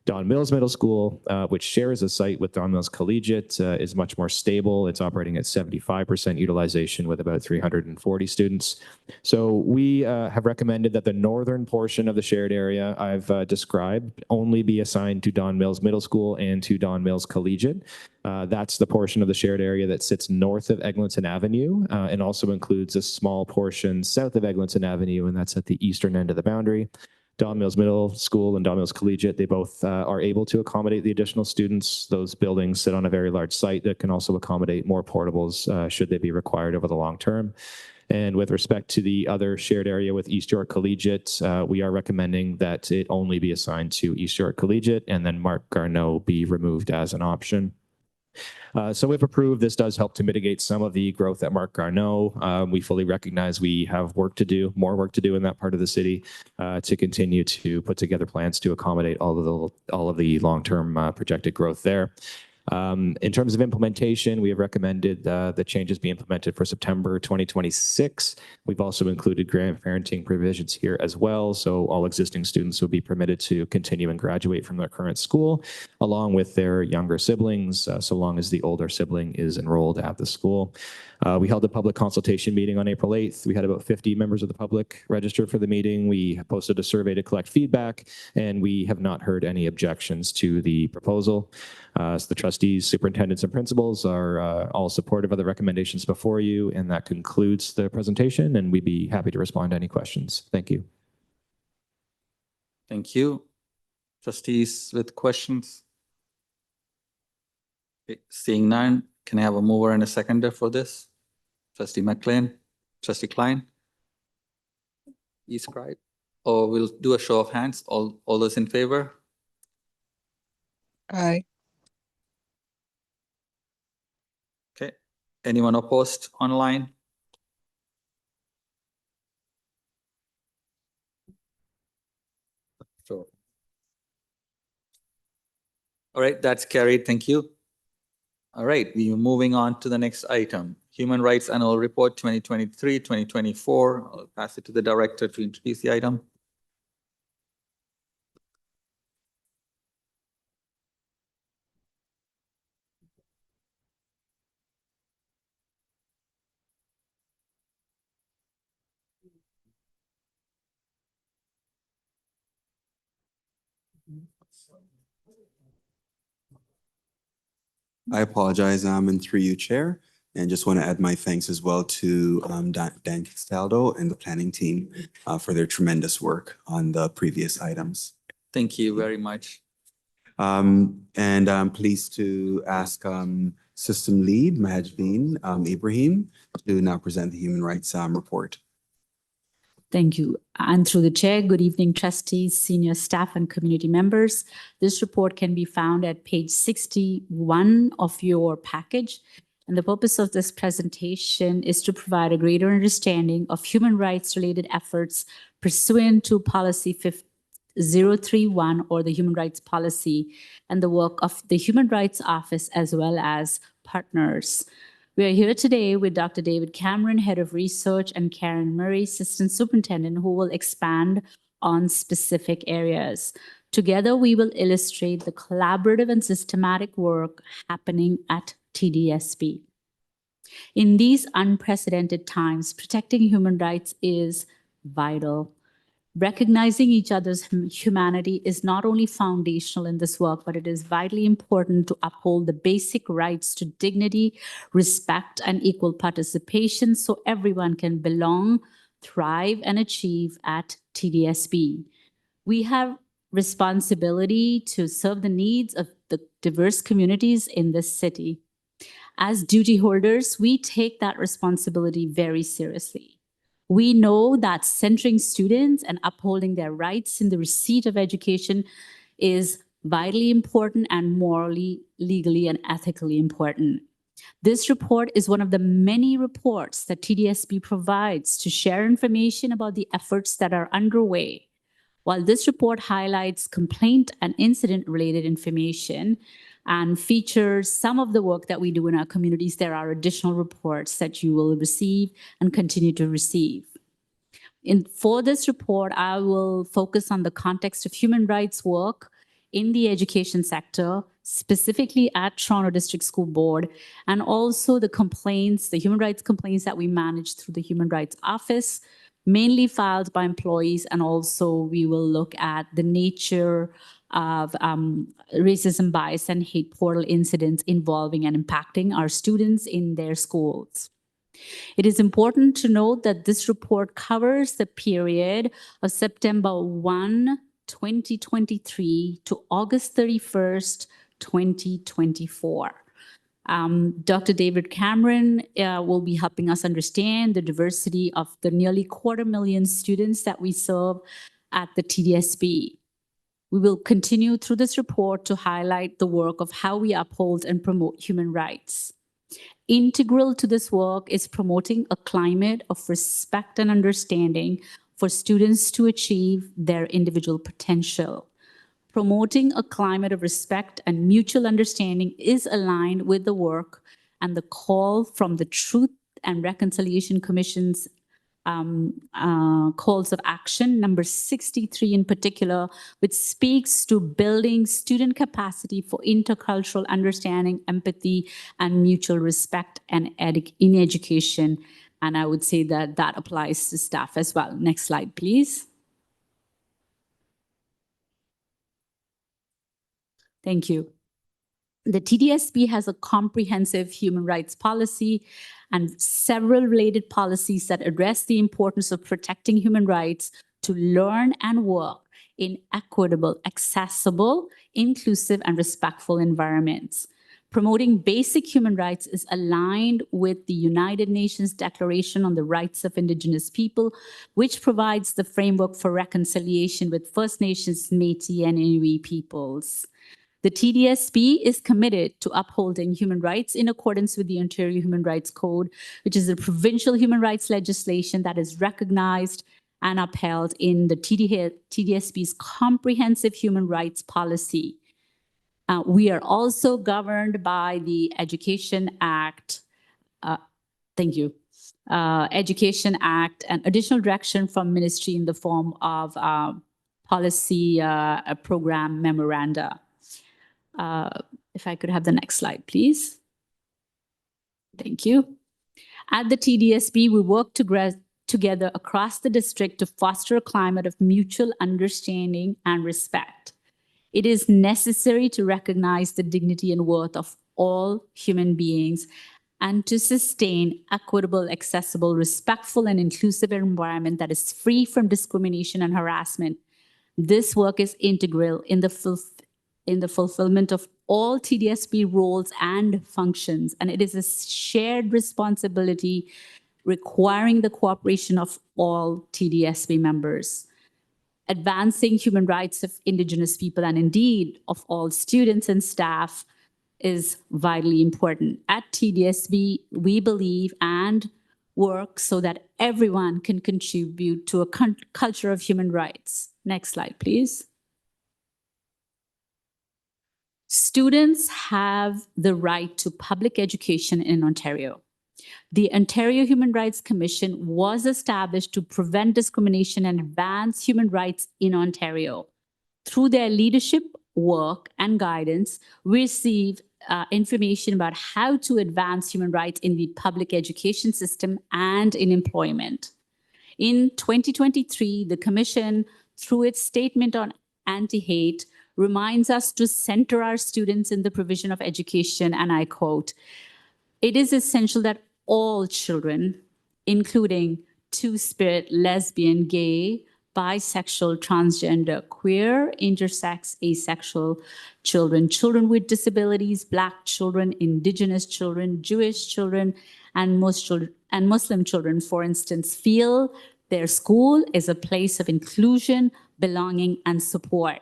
Don Mills Middle School, which shares a site with Don Mills Collegiate, is much more stable. It's operating at 75% utilization with about 340 students. So we have recommended that the northern portion of the shared area I've described only be assigned to Don Mills Middle School and to Don Mills Collegiate. That's the portion of the shared area that sits north of Eglinton Avenue and also includes a small portion south of Eglinton Avenue, and that's at the eastern end of the boundary. Don Mills Middle School and Don Mills Collegiate, they both are able to accommodate the additional students. Those buildings sit on a very large site that can also accommodate more portables should they be required over the long term. And with respect to the other shared area with East York Collegiate, we are recommending that it only be assigned to East York Collegiate and then Mark Garneau be removed as an option. So if approved, this does help to mitigate some of the growth at Mark Garneau. We fully recognize we have work to do, more work to do in that part of the city to continue to put together plans to accommodate all of the long-term projected growth there. In terms of implementation, we have recommended the changes be implemented for September 2026. We've also included grandparenting provisions here as well. So all existing students will be permitted to continue and graduate from their current school, along with their younger siblings, so long as the older sibling is enrolled at the school. We held a public consultation meeting on April 8th. We had about 50 members of the public register for the meeting. We posted a survey to collect feedback, and we have not heard any objections to the proposal. So the trustees, superintendents, and principals are all supportive of the recommendations before you, and that concludes the presentation, and we'd be happy to respond to any questions. Thank you. Thank you. Trustees with questions? Okay, seeing none, can I have a mover and a seconder for this? Trustee McLean, Trustee Klein? You scribe? Or we'll do a show of hands. All those in favor? Aye. Okay. Anyone opposed online? All right, that's carried. Thank you. All right, we are moving on to the next item. Human Rights Annual Report 2023-2024. I'll pass it to the director to introduce the item. I apologize, and through you, Chair, and just want to add my thanks as well to Dan Castaldo and the planning team for their tremendous work on the previous items. Thank you very much. And I'm pleased to ask System Lead Majbeen Ibrahim to now present the Human Rights Report. Thank you. And through the chair, good evening, trustees, senior staff, and community members. This report can be found at page 61 of your package. And the purpose of this presentation is to provide a greater understanding of human rights related efforts pursuant to Policy 031 or the Human Rights Policy and the work of the Human Rights Office as well as partners. We are here today with Dr. David Cameron, Head of Research, and Karen Murray, Assistant Superintendent, who will expand on specific areas. Together, we will illustrate the collaborative and systematic work happening at TDSB. In these unprecedented times, protecting human rights is vital. Recognizing each other's humanity is not only foundational in this work, but it is vitally important to uphold the basic rights to dignity, respect, and equal participation so everyone can belong, thrive, and achieve at TDSB. We have responsibility to serve the needs of the diverse communities in this city. As duty holders, we take that responsibility very seriously. We know that centering students and upholding their rights in the receipt of education is vitally important and morally, legally, and ethically important. This report is one of the many reports that TDSB provides to share information about the efforts that are underway. While this report highlights complaint and incident-related information and features some of the work that we do in our communities, there are additional reports that you will receive and continue to receive. For this report, I will focus on the context of human rights work in the education sector, specifically at Toronto District School Board, and also the complaints, the human rights complaints that we manage through the Human Rights Office, mainly filed by employees, and also we will look at the nature of racism, bias, and hate portal incidents involving and impacting our students in their schools. It is important to note that this report covers the period of September 1, 2023 to August 31st, 2024. Dr. David Cameron will be helping us understand the diversity of the nearly 250,000 students that we serve at the TDSB. We will continue through this report to highlight the work of how we uphold and promote human rights. Integral to this work is promoting a climate of respect and understanding for students to achieve their individual potential. Promoting a climate of respect and mutual understanding is aligned with the work and the call from the Truth and Reconciliation Commission's calls of action, number 63 in particular, which speaks to building student capacity for intercultural understanding, empathy, and mutual respect and in education. And I would say that that applies to staff as well. Next slide, please. Thank you. The TDSB has a comprehensive human rights policy and several related policies that address the importance of protecting human rights to learn and work in equitable, accessible, inclusive, and respectful environments. Promoting basic human rights is aligned with the United Nations Declaration on the Rights of Indigenous People, which provides the framework for reconciliation with First Nations, Métis, and Inuit peoples. The TDSB is committed to upholding human rights in accordance with the Ontario Human Rights Code, which is the provincial human rights legislation that is recognized and upheld in the TDSB's comprehensive human rights policy. We are also governed by the Education Act. Thank you. Education Act and additional direction from ministry in the form of policy program memoranda. If I could have the next slide, please. Thank you. At the TDSB, we work together across the district to foster a climate of mutual understanding and respect. It is necessary to recognize the dignity and worth of all human beings and to sustain equitable, accessible, respectful, and inclusive environment that is free from discrimination and harassment. This work is integral in the fulfillment of all TDSB roles and functions, and it is a shared responsibility requiring the cooperation of all TDSB members. Advancing human rights of Indigenous people and indeed of all students and staff is vitally important. At TDSB, we believe and work so that everyone can contribute to a culture of human rights. Next slide, please. Students have the right to public education in Ontario. The Ontario Human Rights Commission was established to prevent discrimination and advance human rights in Ontario. Through their leadership, work, and guidance, we receive information about how to advance human rights in the public education system and in employment. In 2023, the Commission, through its statement on anti-hate, reminds us to center our students in the provision of education, and I quote, "It is essential that all children, including two-spirit, lesbian, gay, bisexual, transgender, queer, intersex, asexual children, children with disabilities, Black children, Indigenous children, Jewish children, and Muslim children, for instance, feel their school is a place of inclusion, belonging, and support."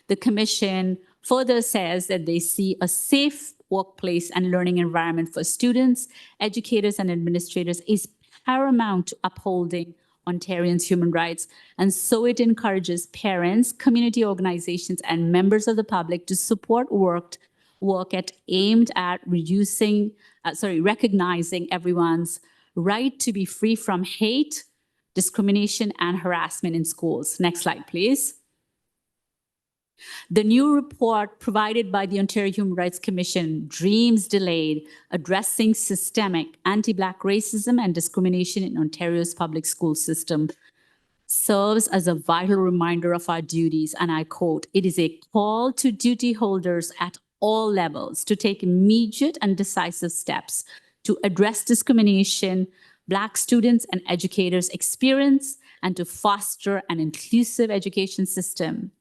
The Commission further says that they see a safe workplace and learning environment for students, educators, and administrators is paramount to upholding Ontarians' human rights. And so it encourages parents, community organizations, and members of the public to support work aimed at recognizing everyone's right to be free from hate, discrimination, and harassment in schools. Next slide, please. The new report provided by the Ontario Human Rights Commission, Dreams Delayed, Addressing Systemic Anti-Black Racism and Discrimination in Ontario's Public School System, serves as a vital reminder of our duties, and I quote, "It is a call to duty holders at all levels to take immediate and decisive steps to address discrimination Black students and educators experience and to foster an inclusive education system."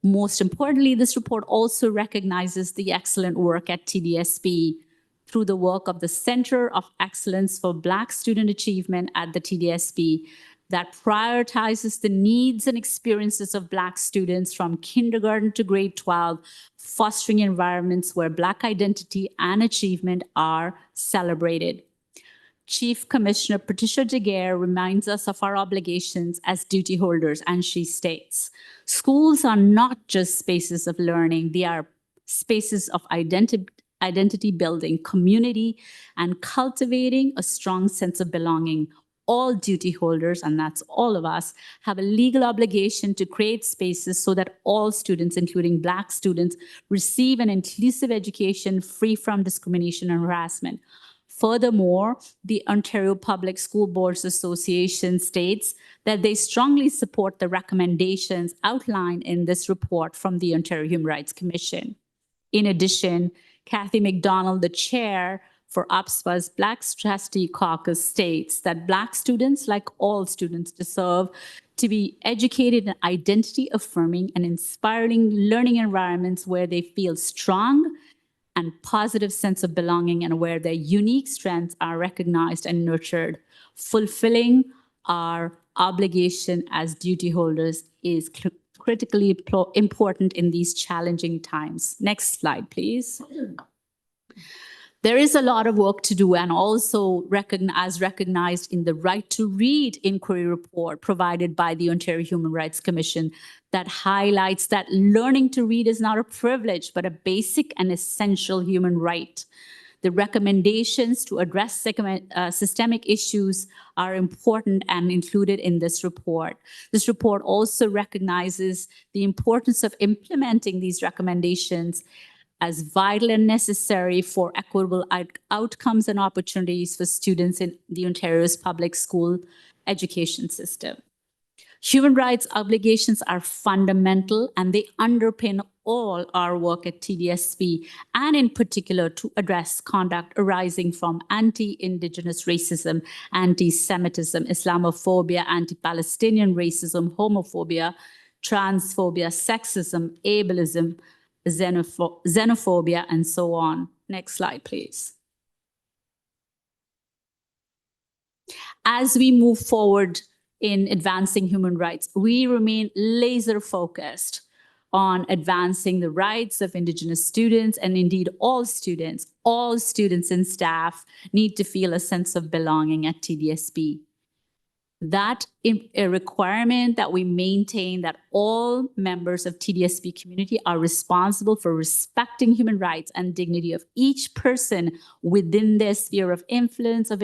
Most importantly, this report also recognizes the excellent work at TDSB through the work of the Center of Excellence for Black Student Achievement at the TDSB that prioritizes the needs and experiences of Black students from kindergarten to grade 12, fostering environments where Black identity and achievement are celebrated. Chief Commissioner Patricia Daguerre reminds us of our obligations as duty holders, and she states, "Schools are not just spaces of learning, they are spaces of identity building, community, and cultivating a strong sense of belonging. All duty holders, and that's all of us, have a legal obligation to create spaces so that all students, including Black students, receive an inclusive education free from discrimination and harassment." Furthermore, the Ontario Public School Boards Association states that they strongly support the recommendations outlined in this report from the Ontario Human Rights Commission. In addition, Kathy McDonald, the chair for OPSPA's Black Trustee Caucus, states that Black students, like all students, deserve to be educated in identity-affirming and inspiring learning environments where they feel strong and positive sense of belonging and where their unique strengths are recognized and nurtured. Fulfilling our obligation as duty holders is critically important in these challenging times. Next slide, please. There is a lot of work to do, and also as recognized in the Right to Read inquiry report provided by the Ontario Human Rights Commission that highlights that learning to read is not a privilege, but a basic and essential human right. The recommendations to address systemic issues are important and included in this report. This report also recognizes the importance of implementing these recommendations as vital and necessary for equitable outcomes and opportunities for students in the Ontario's public school education system. Human rights obligations are fundamental and they underpin all our work at TDSP, and in particular to address conduct arising from anti-Indigenous racism, anti-Semitism, Islamophobia, anti-Palestinian racism, homophobia, transphobia, sexism, ableism, xenophobia, and so on. Next slide, please. As we move forward in advancing human rights, we remain laser focused on advancing the rights of Indigenous students, and indeed all students and staff need to feel a sense of belonging at TDSP. That a requirement that we maintain that all members of TDSP community are responsible for respecting human rights and dignity of each person within their sphere of influence, of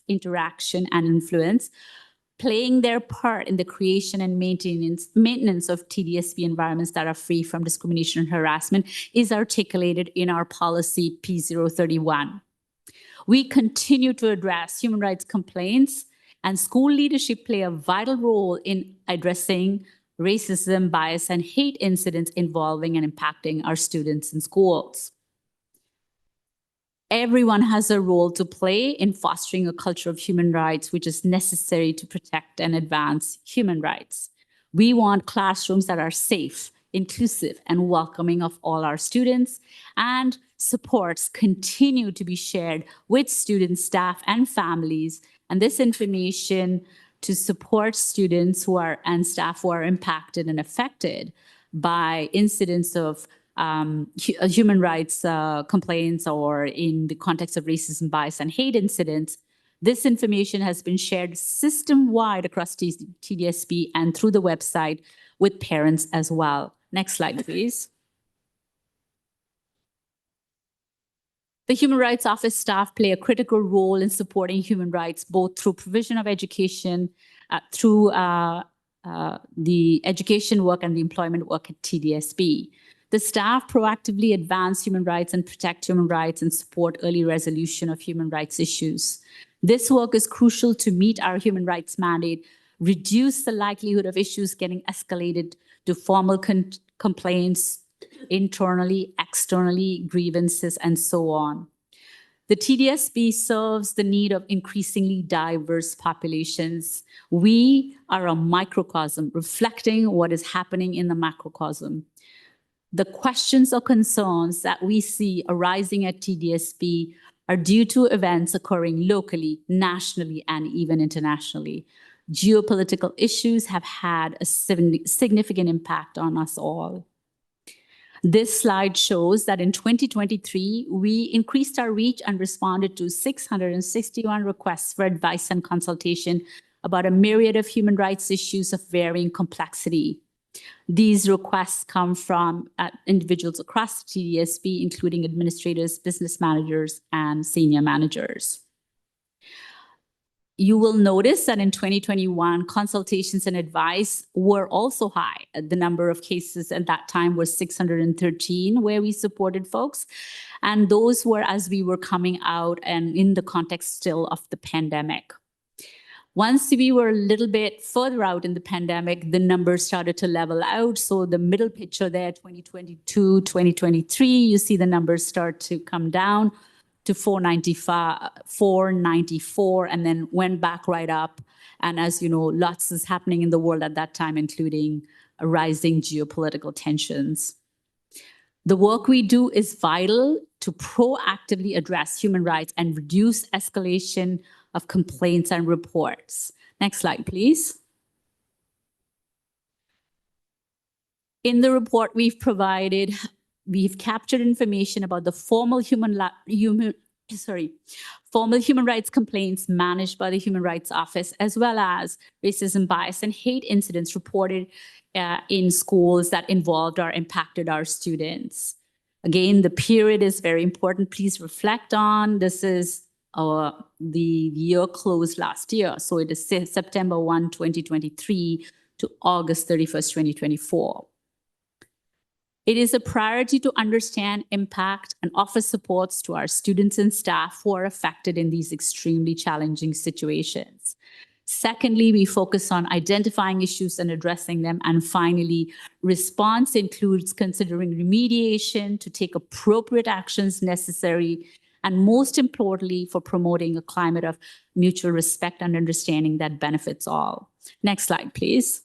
interaction and influence, playing their part in the creation and maintenance of TDSP environments that are free from discrimination and harassment is articulated in our policy P031. We continue to address human rights complaints, and school leadership play a vital role in addressing racism, bias, and hate incidents involving and impacting our students in schools. Everyone has a role to play in fostering a culture of human rights, which is necessary to protect and advance human rights. We want classrooms that are safe, inclusive, and welcoming of all our students, and supports continue to be shared with students, staff, and families. And this information to support students and staff who are impacted and affected by incidents of human rights complaints, or in the context of racism, bias, and hate incidents. This information has been shared system-wide across TDSP and through the website with parents as well. Next slide, please. The Human Rights Office staff play a critical role in supporting human rights, both through provision of education, through the education work and the employment work at TDSP. The staff proactively advance human rights and protect human rights and support early resolution of human rights issues. This work is crucial to meet our human rights mandate, reduce the likelihood of issues getting escalated to formal complaints internally, externally, grievances, and so on. The TDSP serves the need of increasingly diverse populations. We are a microcosm reflecting what is happening in the macrocosm. The questions or concerns that we see arising at TDSP are due to events occurring locally, nationally, and even internationally. Geopolitical issues have had a significant impact on us all. This slide shows that in 2023, we increased our reach and responded to 661 requests for advice and consultation about a myriad of human rights issues of varying complexity. These requests come from individuals across the TDSP, including administrators, business managers, and senior managers. You will notice that in 2021, consultations and advice were also high. The number of cases at that time was 613 where we supported folks. And those were as we were coming out and in the context still of the pandemic. Once we were a little bit further out in the pandemic, the numbers started to level out. So the middle picture there, 2022, 2023, you see the numbers start to come down to 494, and then went back right up. And as you know, lots is happening in the world at that time, including rising geopolitical tensions. The work we do is vital to proactively address human rights and reduce escalation of complaints and reports. Next slide, please. In the report we've captured information about the formal human formal human rights complaints managed by the Human Rights Office, as well as racism, bias, and hate incidents reported in schools that involved or impacted our students. Again, the period is very important. Please reflect on, this is the year closed last year. So it is September 1, 2023 to August 31st, 2024. It is a priority to understand impact and offer supports to our students and staff who are affected in these extremely challenging situations. Secondly, we focus on identifying issues and addressing them. And finally, response includes considering remediation to take appropriate actions necessary, and most importantly, for promoting a climate of mutual respect and understanding that benefits all. Next slide, please.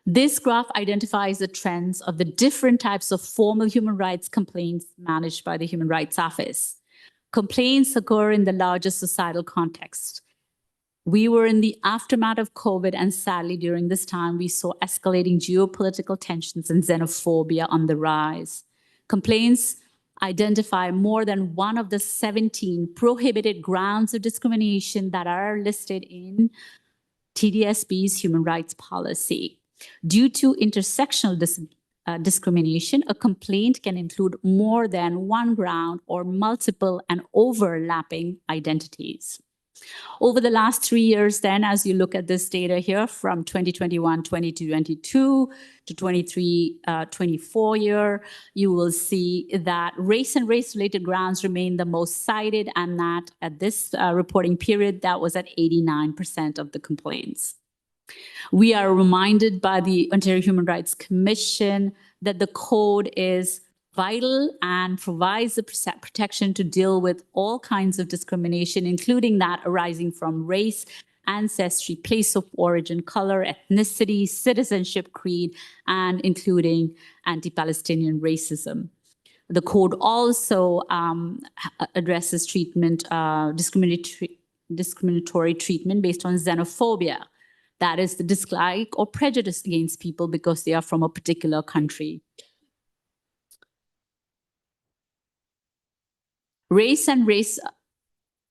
This graph identifies the trends of the different types of formal human rights complaints managed by the Human Rights Office. Complaints occur in the larger societal context. We were in the aftermath of COVID, and sadly, during this time, we saw escalating geopolitical tensions and xenophobia on the rise. Complaints identify more than one of the 17 prohibited grounds of discrimination that are listed in TDSB's human rights policy. Due to intersectional discrimination, a complaint can include more than one ground or multiple and overlapping identities. Over the last 3 years, then, as you look at this data here from 2021, 2022 to 23-24 year, you will see that race and race-related grounds remain the most cited, and that at this reporting period, that was at 89% of the complaints. We are reminded by the Ontario Human Rights Commission that the code is vital and provides the protection to deal with all kinds of discrimination, including that arising from race, ancestry, place of origin, color, ethnicity, citizenship, creed, and including anti-Palestinian racism. The code also addresses treatment, discriminatory treatment based on xenophobia. That is the dislike or prejudice against people because they are from a particular country. Race and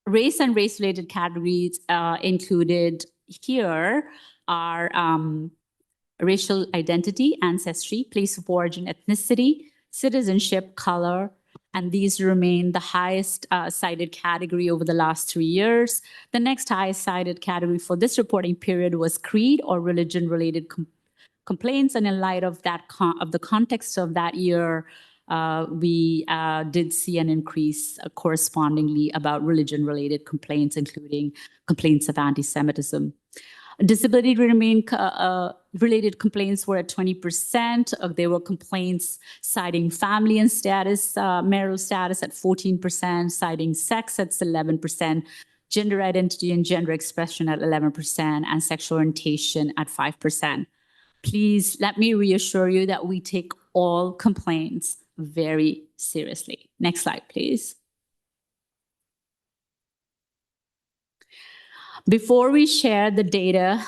race-related categories included here are racial identity, ancestry, place of origin, ethnicity, citizenship, color, and these remain the highest cited category over the last 3 years. The next highest cited category for this reporting period was creed or religion-related complaints, and in light of that of the context of that year, we did see an increase correspondingly about religion-related complaints, including complaints of anti-Semitism. Disability-related complaints were at 20%. There were complaints citing family and status, marital status at 14%, citing sex at 11%, gender identity and gender expression at 11%, and sexual orientation at 5%. Please let me reassure you that we take all complaints very seriously. Next slide, please. Before we share the data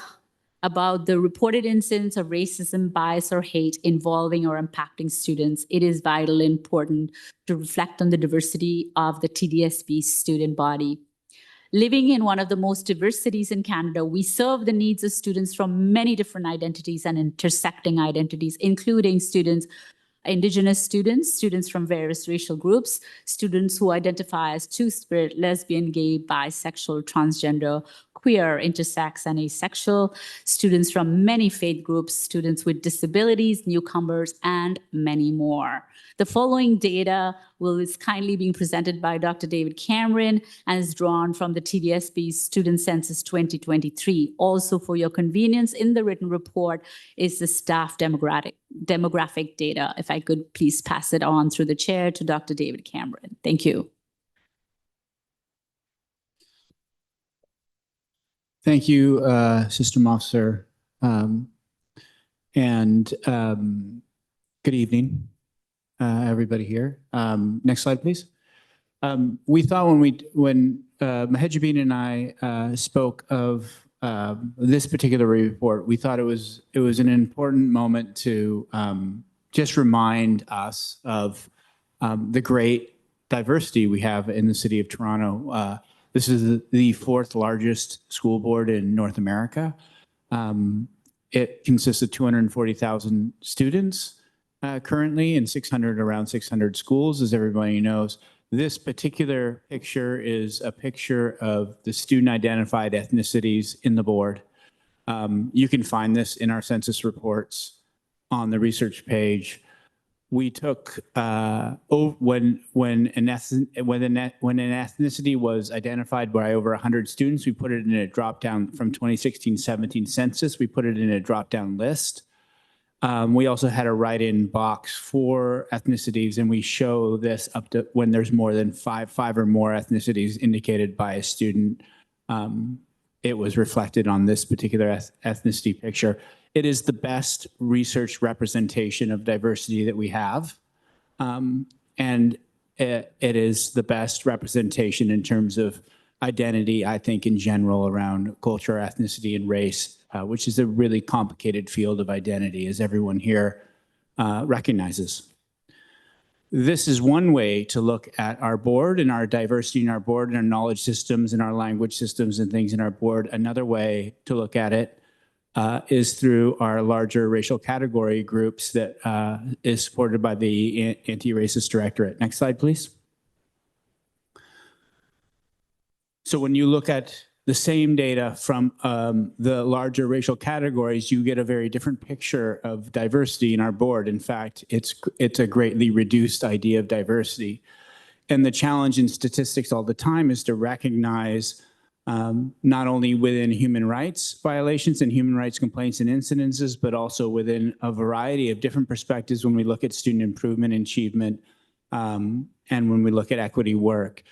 about the reported incidents of racism, bias, or hate involving or impacting students, it is vitally important to reflect on the diversity of the TDSB student body. Living in one of the most diverse cities in Canada, we serve the needs of students from many different identities and intersecting identities, including Indigenous students, students from various racial groups, students who identify as two-spirit, lesbian, gay, bisexual, transgender, queer, intersex, and asexual, students from many faith groups, students with disabilities, newcomers, and many more. The following data is kindly being presented by Dr. David Cameron and is drawn from the TDSB Student Census 2023. Also, for your convenience, in the written report is the staff demographic data. If I could please pass it on through the chair to Dr. David Cameron. Thank you. Thank you, System Officer. Good evening, everybody here. Next slide, please. We thought when Mahejabeen and I spoke of this particular report, we thought it was an important moment to just remind us of the great diversity we have in the city of Toronto. This is the fourth largest school board in North America. It consists of 240,000 students currently and around 600 schools, as everybody knows. This particular picture is a picture of the student identified ethnicities in the board. You can find this in our census reports on the research page. We took when an ethnicity was identified by over 100 students, we put it in a drop down from 2016-17 census. We put it in a drop down list. We also had a write-in box for ethnicities, and we show this up to when there's more than five or more ethnicities indicated by a student. It was reflected on this particular ethnicity picture. It is the best research representation of diversity that we have. And it is the best representation in terms of identity, I think, in general around culture, ethnicity, and race, which is a really complicated field of identity, as everyone here recognizes. This is one way to look at our board and our diversity in our board and our knowledge systems and our language systems and things in our board. Another way to look at it is through our larger racial category groups that is supported by the Anti-Racist Directorate. Next slide, please. So when you look at the same data from the larger racial categories, you get a very different picture of diversity in our board. In fact, it's a greatly reduced idea of diversity. And the challenge in statistics all the time is to recognize not only within human rights violations and human rights complaints and incidences, but also within a variety of different perspectives when we look at student improvement and achievement and when we look at equity work.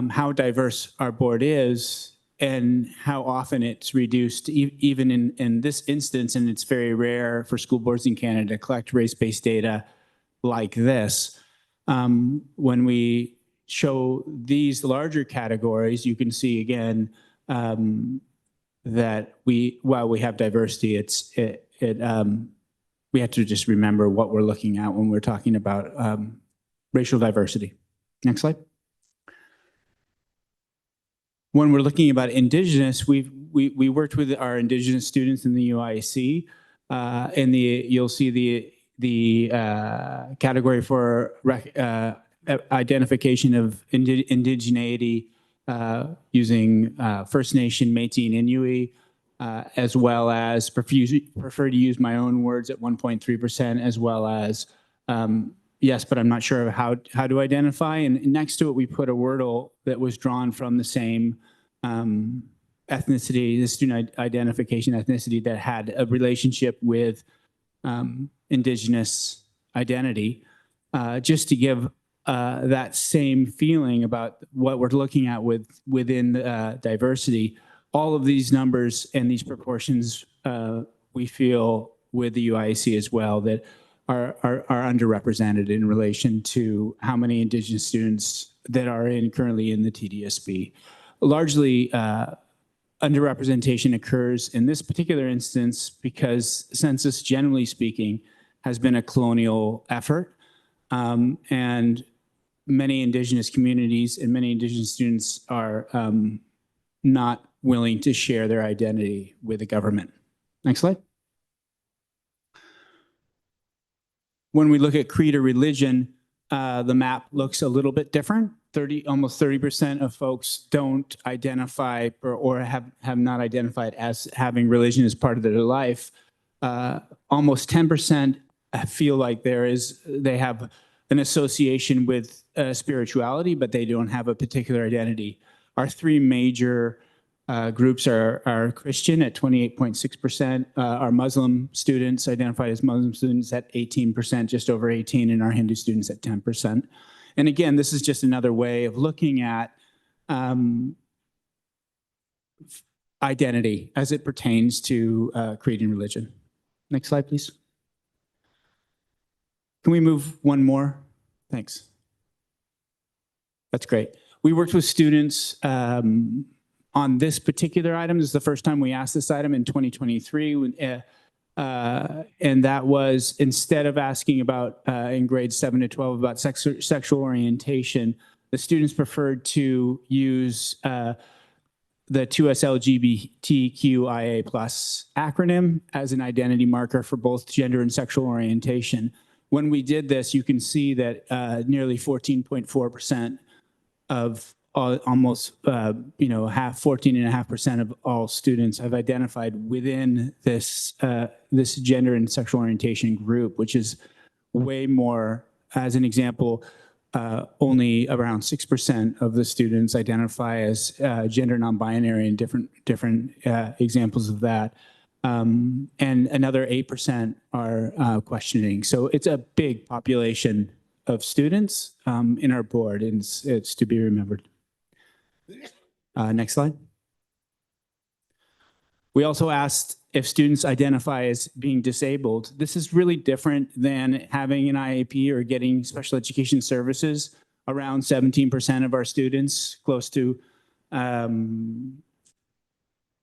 How diverse our board is and how often it's reduced, even in this instance, and it's very rare for school boards in Canada to collect race-based data like this. When we show these larger categories, you can see again that while we have diversity, we have to just remember what we're looking at when we're talking about racial diversity. Next slide. When we're looking about Indigenous, we worked with our Indigenous students in the UIC, and you'll see the category for identification of indigeneity using First Nation, Métis, and Inuit, as well as prefer to use my own words at 1.3%, as well as yes, but I'm not sure how to identify. And next to it, we put a wordle that was drawn from the same ethnicity, the student identification ethnicity that had a relationship with Indigenous identity, just to give that same feeling about what we're looking at within diversity. All of these numbers and these proportions, we feel with the UIC as well, that are underrepresented in relation to how many Indigenous students that are currently in the TDSB. Largely, underrepresentation occurs in this particular instance because census, generally speaking, has been a colonial effort, and many Indigenous communities and many Indigenous students are not willing to share their identity with the government. Next slide. When we look at creed or religion, the map looks a little bit different. Almost 30% of folks don't identify or have not identified as having religion as part of their life. Almost 10% feel like they have an association with spirituality, but they don't have a particular identity. Our three major groups are Christian at 28.6%, our Muslim students identified as Muslim students at 18%, just over 18%, and our Hindu students at 10%. And again, this is just another way of looking at identity as it pertains to creed and religion. Next slide, please. Can we move one more? Thanks. That's great. We worked with students on this particular item. This is the first time we asked this item in 2023. And that was, instead of asking about in grades 7 to 12 about sexual orientation, the students preferred to use the 2SLGBTQIA+ acronym as an identity marker for both gender and sexual orientation. When we did this, you can see that nearly 14.4% of almost, 14.5% of all students have identified within this gender and sexual orientation group, which is way more. As an example, only around 6% of the students identify as gender non-binary, and different examples of that. And another 8% are questioning. So it's a big population of students in our board, and it's to be remembered. Next slide. We also asked if students identify as being disabled. This is really different than having an IEP or getting special education services. Around 17% of our students, close to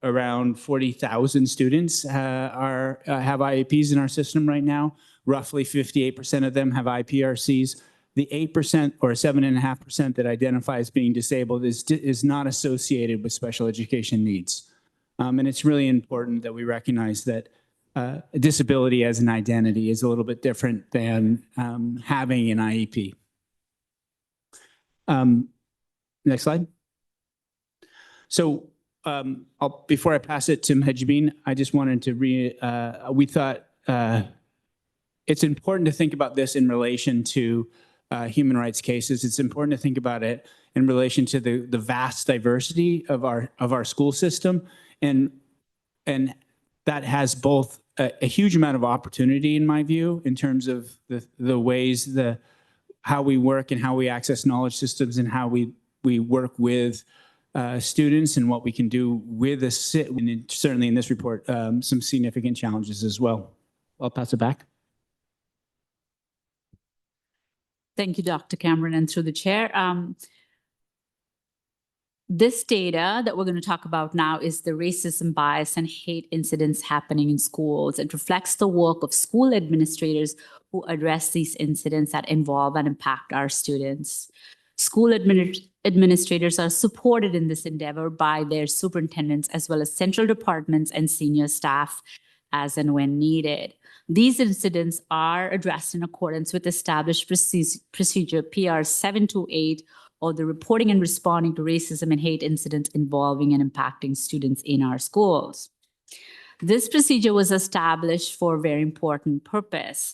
around 40,000 students have IEPs in our system right now. Roughly 58% of them have IPRCs. The 8% or 7.5% that identify as being disabled is not associated with special education needs. And it's really important that we recognize that disability as an identity is a little bit different than having an IEP. Next slide. So before I pass it to Mejibin, I just wanted to we thought it's important to think about this in relation to human rights cases. It's important to think about it in relation to the vast diversity of our school system. And that has both a huge amount of opportunity, in my view, in terms of the ways, how we work and how we access knowledge systems, and how we work with students, and what we can do with and certainly in this report, some significant challenges as well. I'll pass it back. Thank you, Dr. Cameron, and through the chair. This data that we're going to talk about now is the racism, bias, and hate incidents happening in schools. It reflects the work of school administrators who address these incidents that involve and impact our students. School administrators are supported in this endeavor by their superintendents, as well as central departments and senior staff as and when needed. These incidents are addressed in accordance with established procedure PR 728, or the reporting and responding to racism and hate incidents involving and impacting students in our schools. This procedure was established for a very important purpose.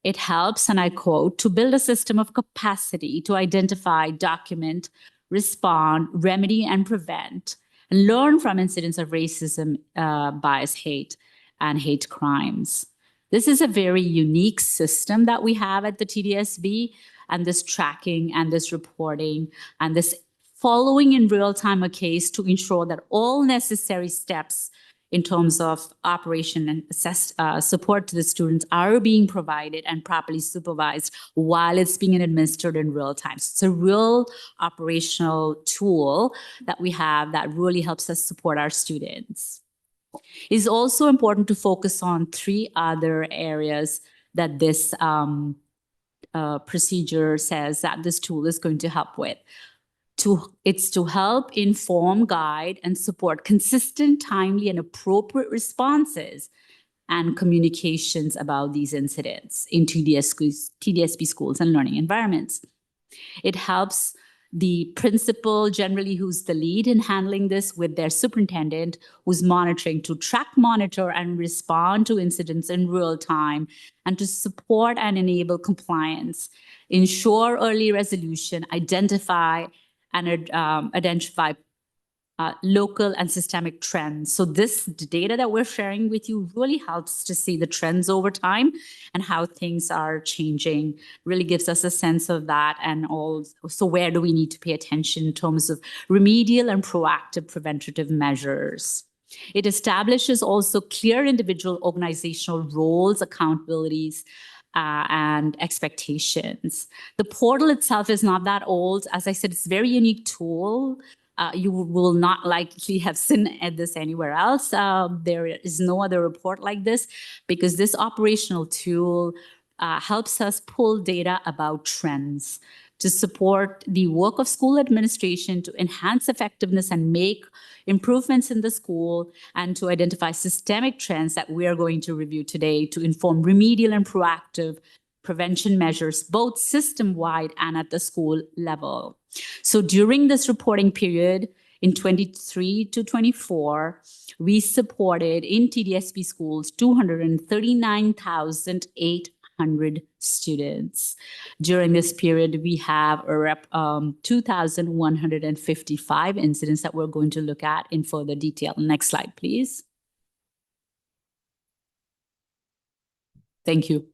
It helps, and I quote, to build a system of capacity to identify, document, respond, remedy, and prevent, and learn from incidents of racism, bias, hate, and hate crimes. This is a very unique system that we have at the TDSB, and this tracking and this reporting and this following in real time a case to ensure that all necessary steps in terms of operation and support to the students are being provided and properly supervised while it's being administered in real time. So it's a real operational tool that we have that really helps us support our students. It's also important to focus on 3 other areas that this procedure says that this tool is going to help with. It's to help inform, guide, and support consistent, timely, and appropriate responses and communications about these incidents in TDSB schools and learning environments. It helps the principal, generally who's the lead in handling this, with their superintendent, who's monitoring, to track, monitor, and respond to incidents in real time, and to support and enable compliance, ensure early resolution, identify local and systemic trends. So this data that we're sharing with you really helps to see the trends over time and how things are changing, really gives us a sense of that. And also, where do we need to pay attention in terms of remedial and proactive preventative measures? It establishes also clear individual organizational roles, accountabilities, and expectations. The portal itself is not that old. As I said, it's a very unique tool. You will not likely have seen this anywhere else. There is no other report like this because this operational tool helps us pull data about trends to support the work of school administration to enhance effectiveness and make improvements in the school and to identify systemic trends that we are going to review today to inform remedial and proactive prevention measures, both system-wide and at the school level. So during this reporting period in 23 to 24, we supported in TDSP schools 239,800 students. During this period, we have 2,155 incidents that we're going to look at in further detail. Next slide, please. Thank you.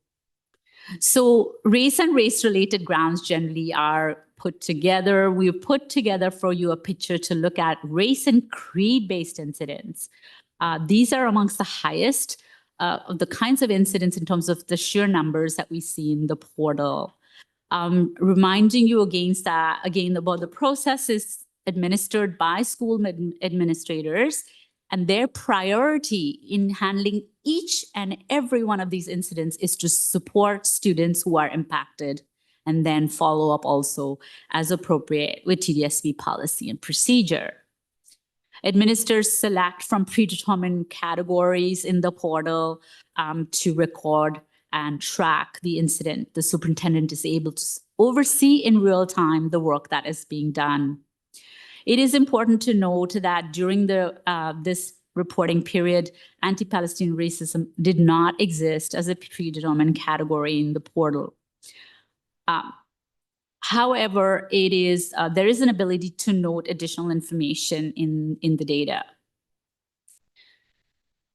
So race and race-related grounds generally are put together. We've put together for you a picture to look at race and creed-based incidents. These are amongst the highest of the kinds of incidents in terms of the sheer numbers that we see in the portal. Reminding you again about the process is administered by school administrators, and their priority in handling each and every one of these incidents is to support students who are impacted and then follow up also as appropriate with TDSP policy and procedure. Administrators select from predetermined categories in the portal to record and track the incident. The superintendent is able to oversee in real time the work that is being done. It is important to note that during this reporting period, anti-Palestinian racism did not exist as a predetermined category in the portal. However, there is an ability to note additional information in the data.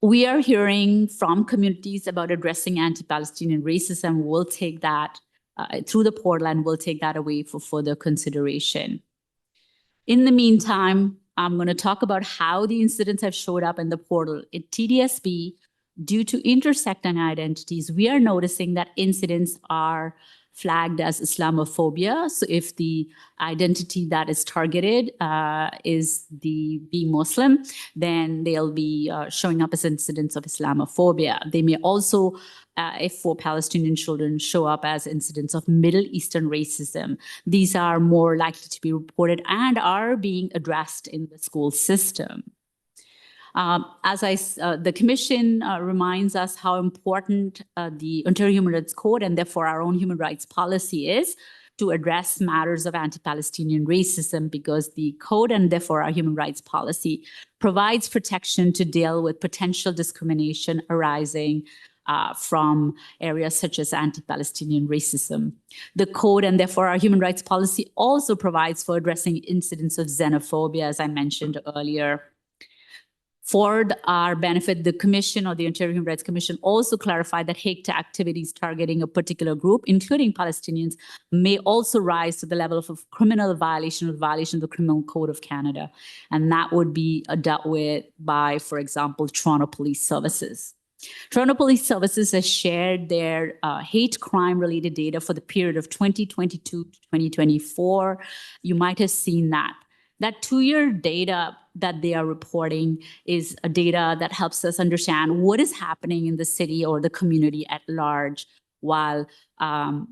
We are hearing from communities about addressing anti-Palestinian racism. We'll take that through the portal and we'll take that away for further consideration. In the meantime, I'm going to talk about how the incidents have showed up in the portal. At TDSB, due to intersecting identities, we are noticing that incidents are flagged as Islamophobia. So if the identity that is targeted is being Muslim, then they'll be showing up as incidents of Islamophobia. They may also, if for Palestinian children, show up as incidents of Middle Eastern racism. These are more likely to be reported and are being addressed in the school system. The Commission reminds us how important the Ontario Human Rights Code and therefore our own human rights policy is to address matters of anti-Palestinian racism, because the code and therefore our human rights policy provides protection to deal with potential discrimination arising from areas such as anti-Palestinian racism. The code and therefore our human rights policy also provides for addressing incidents of xenophobia, as I mentioned earlier. For our benefit, the Commission or the Ontario Human Rights Commission also clarified that hate activities targeting a particular group, including Palestinians, may also rise to the level of a criminal violation or violation of the Criminal Code of Canada. And that would be dealt with by, for example, Toronto Police Services. Toronto Police Services has shared their hate crime related data for the period of 2022 to 2024. You might have seen that. That 2-year data that they are reporting is a data that helps us understand what is happening in the city or the community at large, while and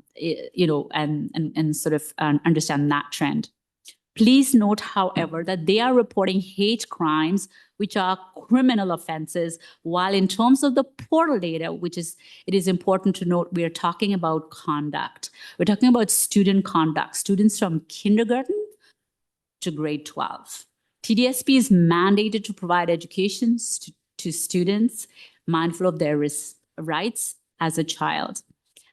sort of understand that trend. Please note, however, that they are reporting hate crimes, which are criminal offenses, while in terms of the portal data, it is important to note, we are talking about conduct. We're talking about student conduct, students from kindergarten to grade 12. TDSP is mandated to provide education to students mindful of their rights as a child.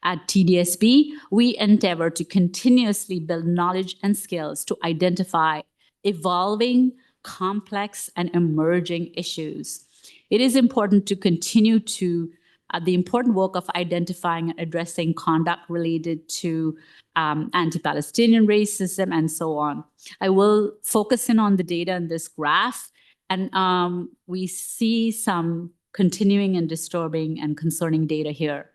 At TDSB, we endeavor to continuously build knowledge and skills to identify evolving, complex, and emerging issues. It is important to continue to the important work of identifying and addressing conduct related to anti-Palestinian racism and so on. I will focus in on the data in this graph, and we see some continuing and disturbing and concerning data here.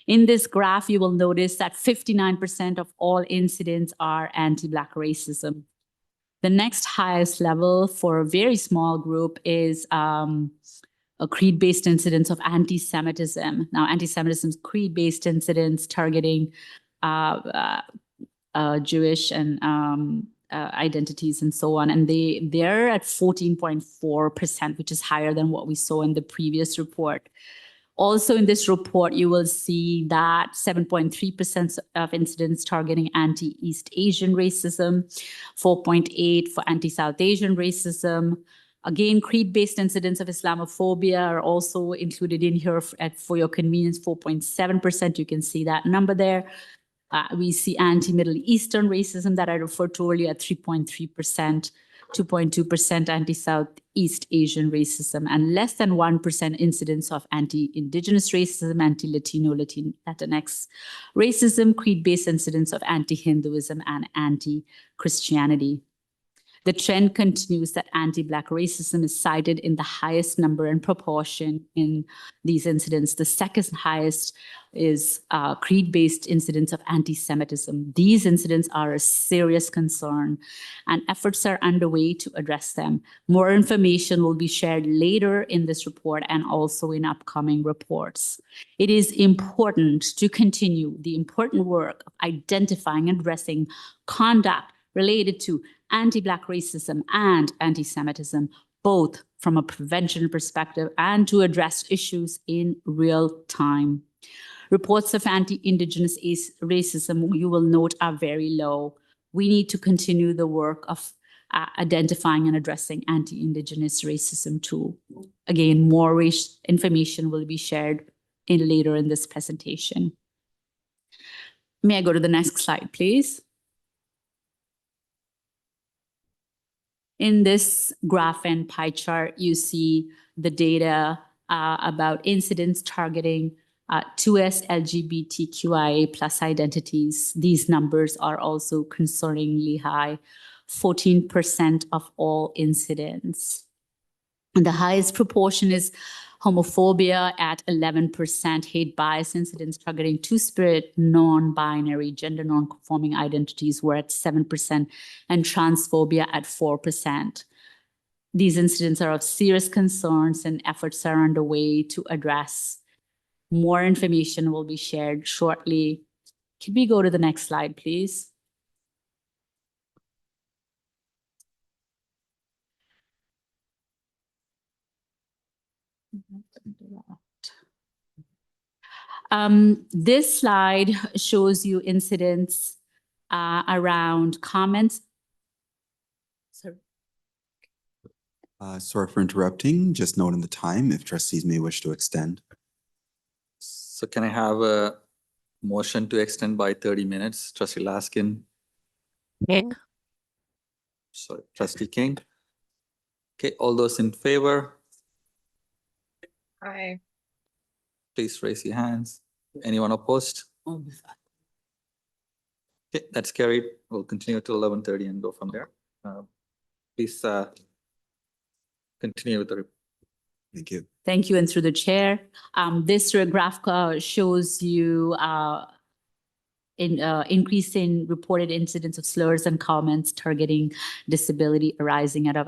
In this graph, you will notice that 59% of all incidents are anti-Black racism. The next highest level for a very small group is a creed-based incidence of anti-Semitism. Now, anti-Semitism is creed-based incidents targeting Jewish and identities and so on. And they're at 14.4%, which is higher than what we saw in the previous report. Also in this report, you will see that 7.3% of incidents targeting anti-East Asian racism, 4.8% for anti-South Asian racism. Again, creed-based incidents of Islamophobia are also included in here for your convenience, 4.7%. You can see that number there. We see anti-Middle Eastern racism that I referred to earlier at 3.3%, 2.2% anti-Southeast Asian racism, and less than 1% incidence of anti-Indigenous racism, anti-Latino, Latinx racism, creed-based incidents of anti-Hinduism and anti-Christianity. The trend continues that anti-Black racism is cited in the highest number and proportion in these incidents. The second highest is creed-based incidents of anti-Semitism. These incidents are a serious concern, and efforts are underway to address them. More information will be shared later in this report and also in upcoming reports. It is important to continue the important work of identifying and addressing conduct related to anti-Black racism and anti-Semitism, both from a prevention perspective and to address issues in real time. Reports of anti-Indigenous racism, you will note, are very low. We need to continue the work of identifying and addressing anti-Indigenous racism too. Again, more information will be shared later in this presentation. May I go to the next slide, please? In this graph and pie chart, you see the data about incidents targeting 2S LGBTQIA plus identities. These numbers are also concerningly high, 14% of all incidents. And the highest proportion is homophobia at 11%, hate bias incidents targeting two-spirit, non-binary, gender non-conforming identities were at 7%, and transphobia at 4%. These incidents are of serious concerns and efforts are underway to address. More information will be shared shortly. Can we go to the next slide, please? This slide shows you incidents around comments. Sorry for interrupting. Just noting the time if trustees may wish to extend. So can I have a motion to extend by 30 minutes? Trustee Laskin. King. Sorry, Trustee King. Okay, all those in favor, Aye. please raise your hands. Anyone opposed? Okay, that's carried. We'll continue till 11:30 and go from there. Please continue with the report. Thank you. Thank you, and through the chair. This graph shows you increase in reported incidents of slurs and comments targeting disability arising out of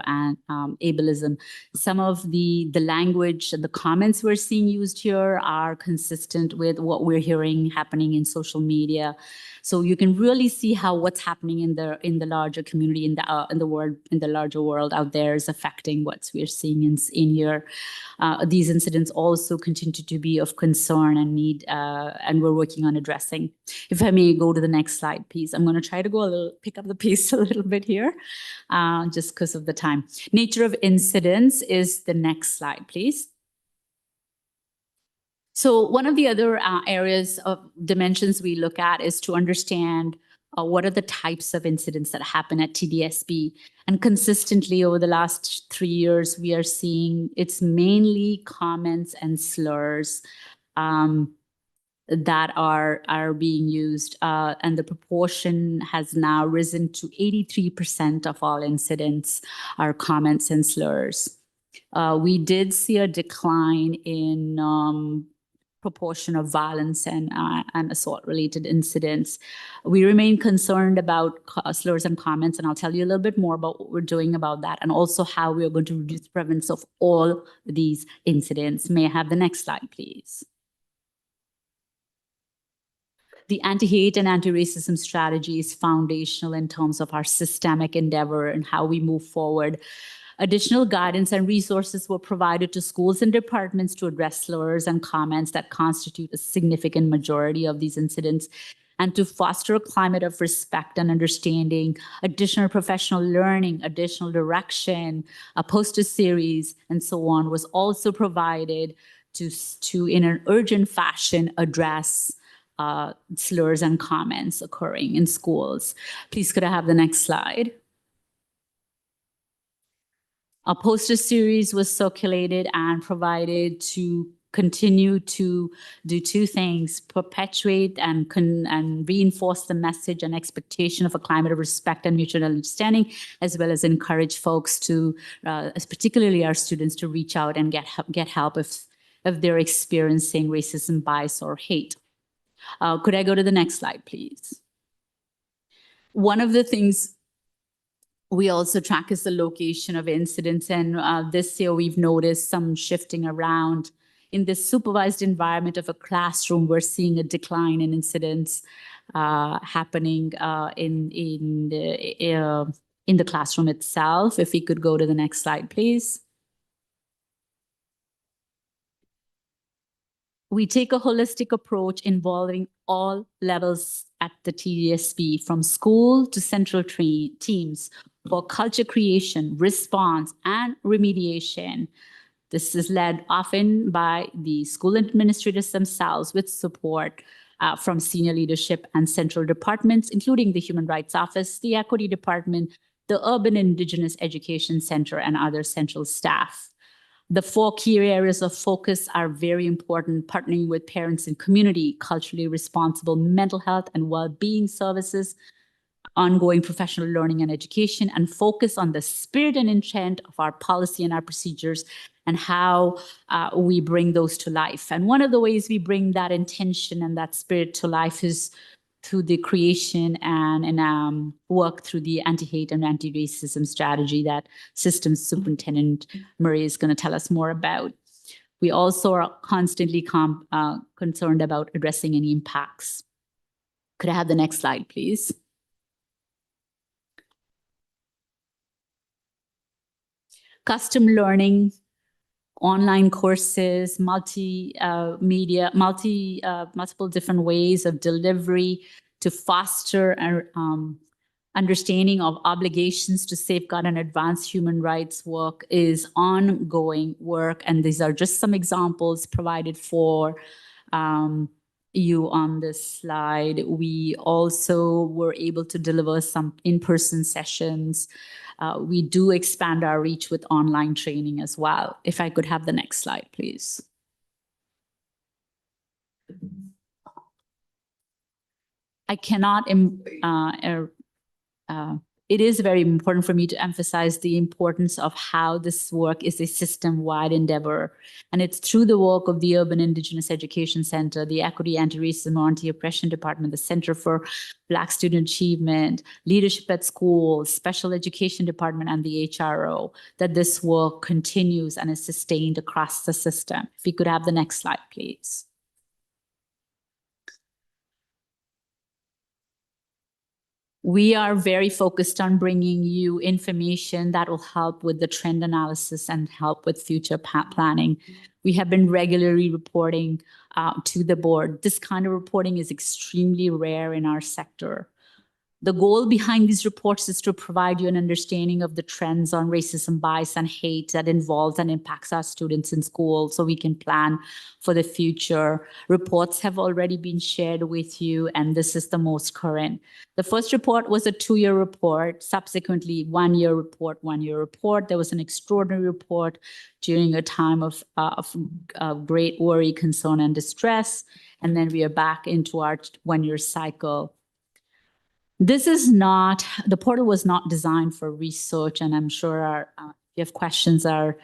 ableism. Some of the language and the comments we're seeing used here are consistent with what we're hearing happening in social media. So you can really see how what's happening in the larger community, in the world, in the larger world out there is affecting what we're seeing in here. These incidents also continue to be of concern and need, and we're working on addressing. If I may go to the next slide, please. I'm going to try to pick up the pace a little bit here, just because of the time. Nature of incidents is the next slide, please. So one of the other areas of dimensions we look at is to understand what are the types of incidents that happen at TDSB. And consistently over the last 3 years, we are seeing it's mainly comments and slurs that are being used. And the proportion has now risen to 83% of all incidents are comments and slurs. We did see a decline in proportion of violence and assault-related incidents. We remain concerned about slurs and comments, and I'll tell you a little bit more about what we're doing about that, and also how we are going to reduce the prevalence of all these incidents. May I have the next slide, please? The anti-hate and anti-racism strategy is foundational in terms of our systemic endeavor and how we move forward. Additional guidance and resources were provided to schools and departments to address slurs and comments that constitute a significant majority of these incidents, and to foster a climate of respect and understanding. Additional professional learning, additional direction, a poster series, and so on was also provided to in an urgent fashion, address slurs and comments occurring in schools. Please, could I have the next slide? A poster series was circulated and provided to continue to do two things: perpetuate and reinforce the message and expectation of a climate of respect and mutual understanding, as well as encourage folks to, particularly our students, to reach out and get help if they're experiencing racism, bias, or hate. Could I go to the next slide, please? One of the things we also track is the location of incidents, and this year we've noticed some shifting around. In this supervised environment of a classroom, we're seeing a decline in incidents happening in the classroom itself. If we could go to the next slide, please. We take a holistic approach involving all levels at the TDSB, from school to central teams, for culture creation, response, and remediation. This is led often by the school administrators themselves, with support from senior leadership and central departments, including the Human Rights Office, the Equity Department, the Urban Indigenous Education Center, and other central staff. The 4 key areas of focus are very important: partnering with parents and community, culturally responsible mental health and well-being services, ongoing professional learning and education, and focus on the spirit and intent of our policy and our procedures and how we bring those to life. And one of the ways we bring that intention and that spirit to life is through the creation and work through the anti-hate and anti-racism strategy that Systems Superintendent Murray is going to tell us more about. We also are constantly concerned about addressing any impacts. Could I have the next slide, please? Custom learning, online courses, multiple different ways of delivery to foster understanding of obligations to safeguard and advance human rights work is ongoing work. And these are just some examples provided for you on this slide. We also were able to deliver some in-person sessions. We do expand our reach with online training as well. If I could have the next slide, please. I cannot, it is very important for me to emphasize the importance of how this work is a system-wide endeavor. And it's through the work of the Urban Indigenous Education Center, the Equity, Anti-Racism, Anti-Oppression Department, the Center for Black Student Achievement, Leadership at Schools, Special Education Department, and the HRO, that this work continues and is sustained across the system. If we could have the next slide, please. We are very focused on bringing you information that will help with the trend analysis and help with future planning. We have been regularly reporting to the board. This kind of reporting is extremely rare in our sector. The goal behind these reports is to provide you an understanding of the trends on racism, bias, and hate that involves and impacts our students in school, so we can plan for the future. Reports have already been shared with you, and this is the most current. The first report was a 2-year report, subsequently 1-year report, 1-year report. There was an extraordinary report during a time of great worry, concern, and distress, and then we are back into our 1-year cycle. This is not, the portal was not designed for research, and I'm sure if you have questions, our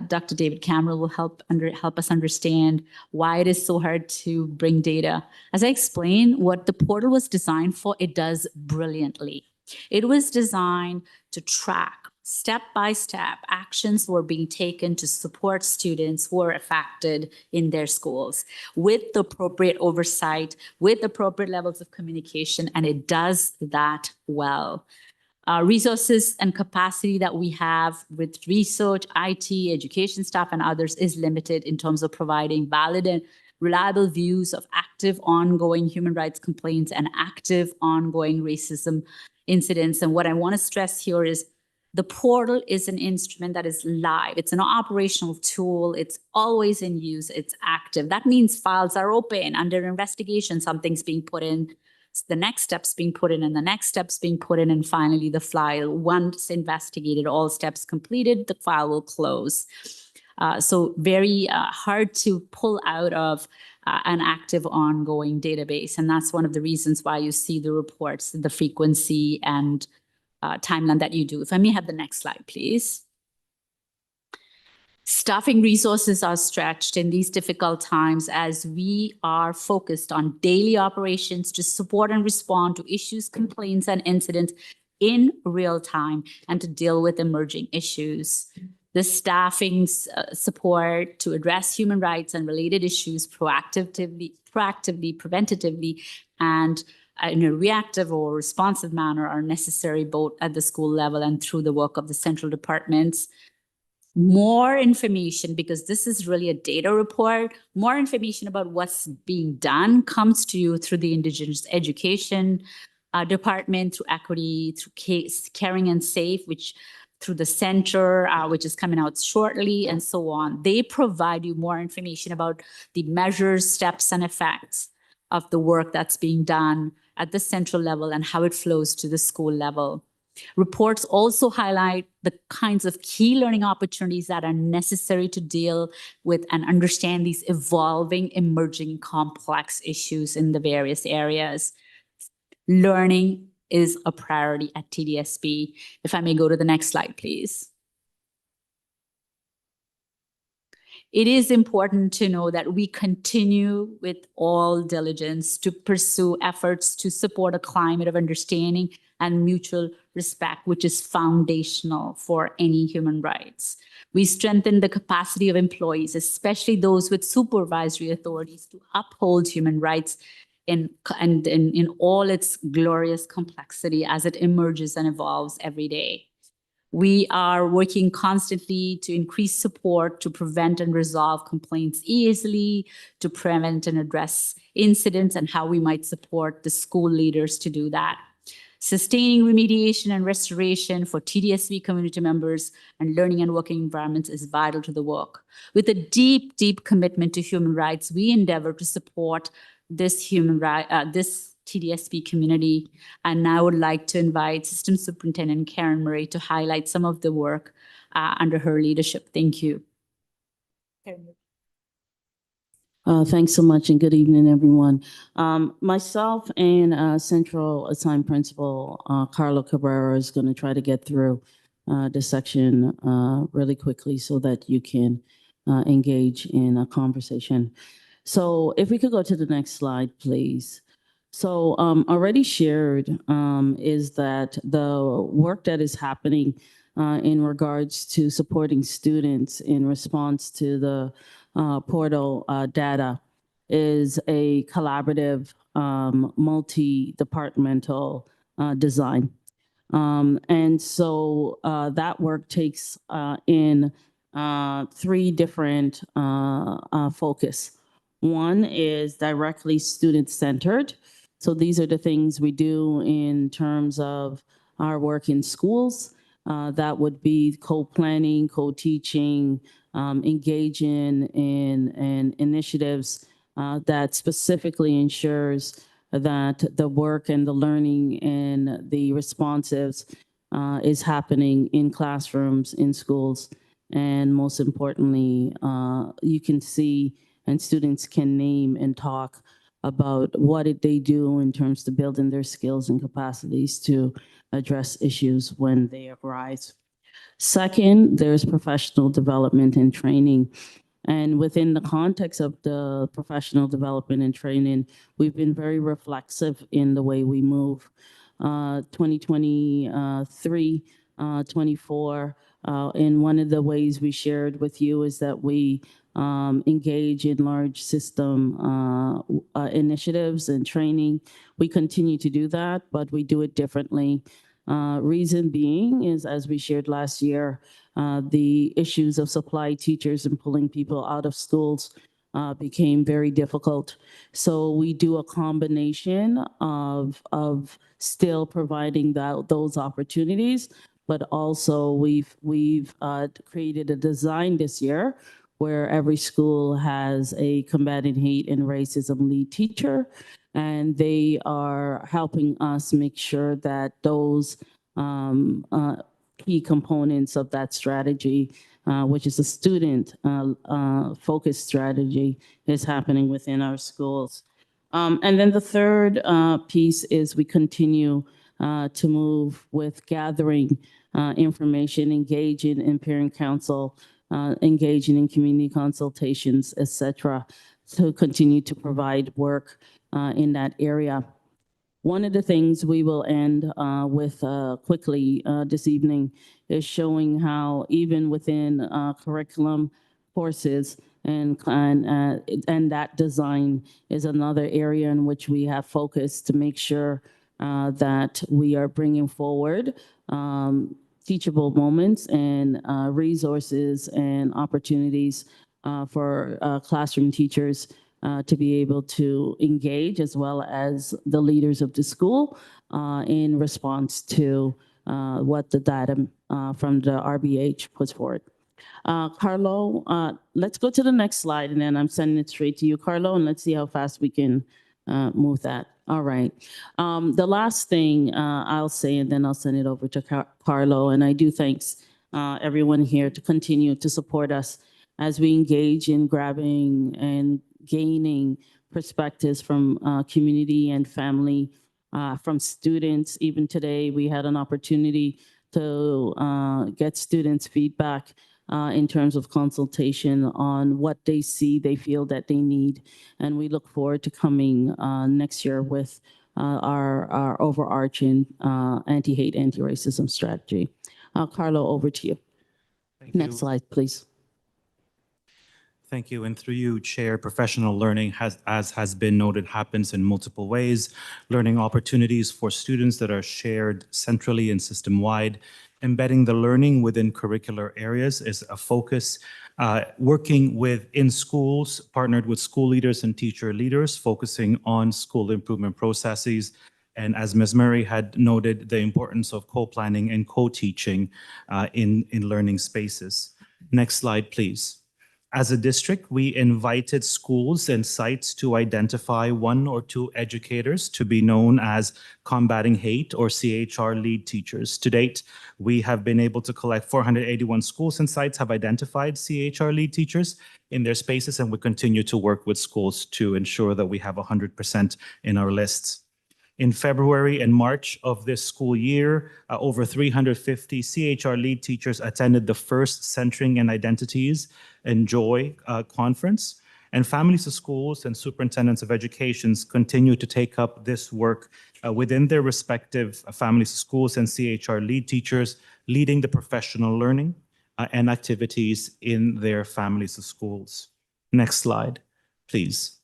Dr. David Cameron will help us understand why it is so hard to bring data. As I explained, what the portal was designed for, it does brilliantly. It was designed to track step-by-step actions were being taken to support students who are affected in their schools with the appropriate oversight, with appropriate levels of communication, and it does that well. Resources and capacity that we have with research, IT, education staff, and others is limited in terms of providing valid and reliable views of active ongoing human rights complaints and active ongoing racism incidents. And what I want to stress here is the portal is an instrument that is live. It's an operational tool. It's always in use. It's active. That means files are open under investigation. Something's being put in, the next steps being put in, and the next steps being put in, and finally the file, once investigated, all steps completed, the file will close. So very hard to pull out of an active ongoing database. And that's one of the reasons why you see the reports, the frequency and timeline that you do. If I may have the next slide, please. Staffing resources are stretched in these difficult times as we are focused on daily operations to support and respond to issues, complaints, and incidents in real time and to deal with emerging issues. The staffing support to address human rights and related issues proactively, preventatively, and in a reactive or responsive manner are necessary both at the school level and through the work of the central departments. More information, because this is really a data report, more information about what's being done comes to you through the Indigenous Education Department, through Equity, through Caring and Safe, which through the center, which is coming out shortly, and so on. They provide you more information about the measures, steps, and effects of the work that's being done at the central level and how it flows to the school level. Reports also highlight the kinds of key learning opportunities that are necessary to deal with and understand these evolving, emerging, complex issues in the various areas. Learning is a priority at TDSB. If I may go to the next slide, please. It is important to know that we continue with all diligence to pursue efforts to support a climate of understanding and mutual respect, which is foundational for any human rights. We strengthen the capacity of employees, especially those with supervisory authorities, to uphold human rights in all its glorious complexity as it emerges and evolves every day. We are working constantly to increase support to prevent and resolve complaints easily, to prevent and address incidents, and how we might support the school leaders to do that. Sustaining remediation and restoration for TDSB community members and learning and working environments is vital to the work. With a deep, deep commitment to human rights, we endeavor to support this this TDSB community. And now I would like to invite System Superintendent Karen Murray to highlight some of the work under her leadership. Thank you. Thanks so much and good evening, everyone. Myself and Central Assigned Principal Carlo Cabrera is going to try to get through this section really quickly so that you can engage in a conversation. So if we could go to the next slide, please. So already shared is that the work that is happening in regards to supporting students in response to the portal data is a collaborative multi-departmental design. And so that work takes in three different focus. One is directly student-centered. So these are the things we do in terms of our work in schools. That would be co-planning, co-teaching, engaging in initiatives that specifically ensures that the work and the learning and the responsives is happening in classrooms, in schools. And most importantly, you can see and students can name and talk about what did they do in terms of building their skills and capacities to address issues when they arise. Second, there's professional development and training. And within the context of the professional development and training, we've been very reflexive in the way we move. 2023, 24, and one of the ways we shared with you is that we engage in large system initiatives and training. We continue to do that, but we do it differently. Reason being is, as we shared last year, the issues of supply teachers and pulling people out of schools became very difficult. So we do a combination of still providing those opportunities, but also we've created a design this year where every school has a combating hate and racism lead teacher, and they are helping us make sure that those key components of that strategy, which is a student focused strategy, is happening within our schools. And then the third piece is we continue to move with gathering information, engaging in parent council, engaging in community consultations, et cetera, to continue to provide work in that area. One of the things we will end with quickly this evening is showing how even within curriculum courses and that design is another area in which we have focused to make sure that we are bringing forward teachable moments and resources and opportunities for classroom teachers to be able to engage, as well as the leaders of the school in response to what the data from the RBH puts forward. Carlo, let's go to the next slide, and then I'm sending it straight to you, Carlo, and let's see how fast we can move that. All right. The last thing I'll say, and then I'll send it over to Carlo, and I do thanks everyone here to continue to support us as we engage in grabbing and gaining perspectives from community and family, from students. Even today, we had an opportunity to get students' feedback in terms of consultation on what they see, they feel that they need. And we look forward to coming next year with our overarching anti-hate, anti-racism strategy. Carlo, over to you. Next slide, please. Thank you. And through you, Chair, professional learning, as has been noted, happens in multiple ways. Learning opportunities for students that are shared centrally and system-wide. Embedding the learning within curricular areas is a focus. Working in schools, partnered with school leaders and teacher leaders, focusing on school improvement processes. And as Ms. Murray had noted, the importance of co-planning and co-teaching in learning spaces. Next slide, please. As a district, we invited schools and sites to identify 1 or 2 educators to be known as Combating Hate or CHR lead teachers. To date, we have been able to collect 481 schools and sites have identified CHR lead teachers in their spaces, and we continue to work with schools to ensure that we have 100% in our lists. In February and March of this school year, over 350 CHR lead teachers attended the first Centering and Identities and Joy conference. And families of schools and superintendents of educations continue to take up this work within their respective families of schools and CHR lead teachers, leading the professional learning and activities in their families of schools. Next slide, please.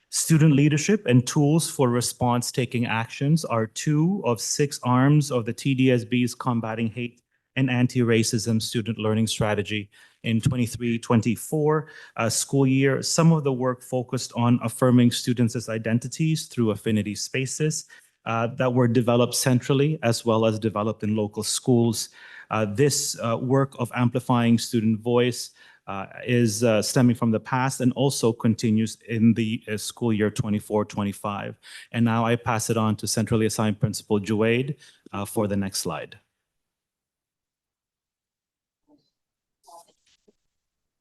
Student leadership and tools for response-taking actions are 2 of 6 arms of the TDSB's Combating Hate and Anti-Racism Student Learning Strategy. In 23-24 school year, some of the work focused on affirming students' identities through affinity spaces that were developed centrally as well as developed in local schools. This work of amplifying student voice is stemming from the past and also continues in the school year 24-25. And now I pass it on to centrally assigned Principal Juaid for the next slide.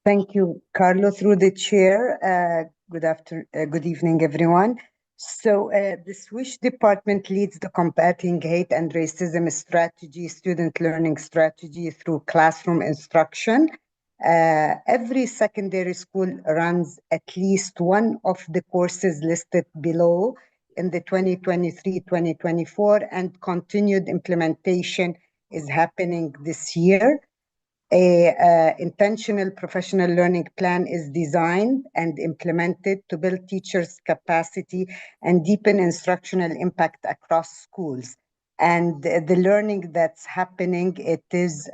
Thank you, Carlo. Through the chair, good evening, everyone. The Swish department leads the combating hate and racism strategy, student learning strategy through classroom instruction. Every secondary school runs at least one of the courses listed below in the 2023-2024, and continued implementation is happening this year. A intentional professional learning plan is designed and implemented to build teachers' capacity and deepen instructional impact across schools. And the learning that's happening, it is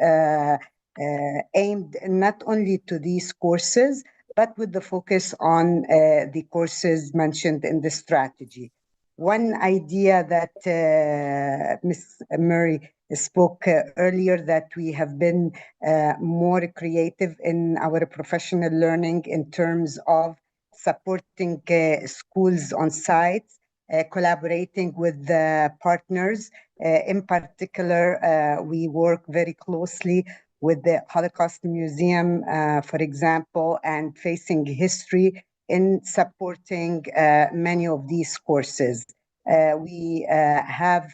aimed not only to these courses, but with the focus on the courses mentioned in the strategy. One idea that Ms. Murray spoke earlier, that we have been more creative in our professional learning in terms of supporting schools on site, collaborating with partners. In particular, we work very closely with the Holocaust Museum, for example, and Facing History in supporting many of these courses. We have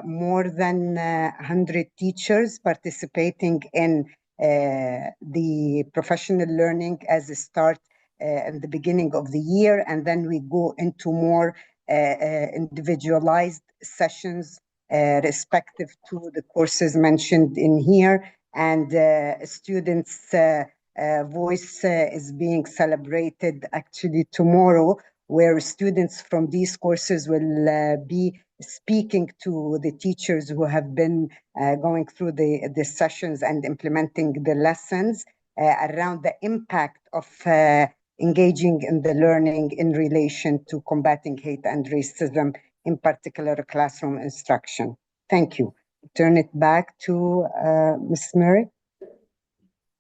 more than 100 teachers participating in the professional learning as a start in the beginning of the year, and then we go into more individualized sessions respective to the courses mentioned in here, and students' voice is being celebrated actually tomorrow, where students from these courses will be speaking to the teachers who have been going through the sessions and implementing the lessons around the impact of engaging in the learning in relation to combating hate and racism, in particular classroom instruction. Thank you. Turn it back to Ms. Murray.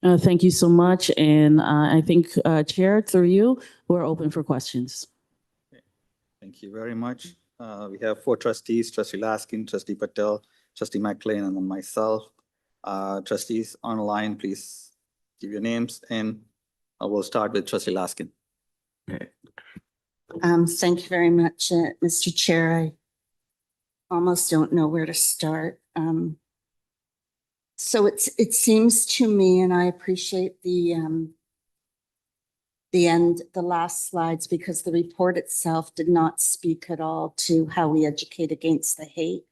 Thank you so much. And I think, Chair, through you, we're open for questions. Thank you very much. We have 4 trustees: Trustee Laskin, Trustee Patel, Trustee McLean, and then myself. Trustees online, please give your names, and we'll start with Trustee Laskin. Thank you very much, Mr. Chair. I almost don't know where to start. So it seems to me, and I appreciate the last slides, because the report itself did not speak at all to how we educate against the hate.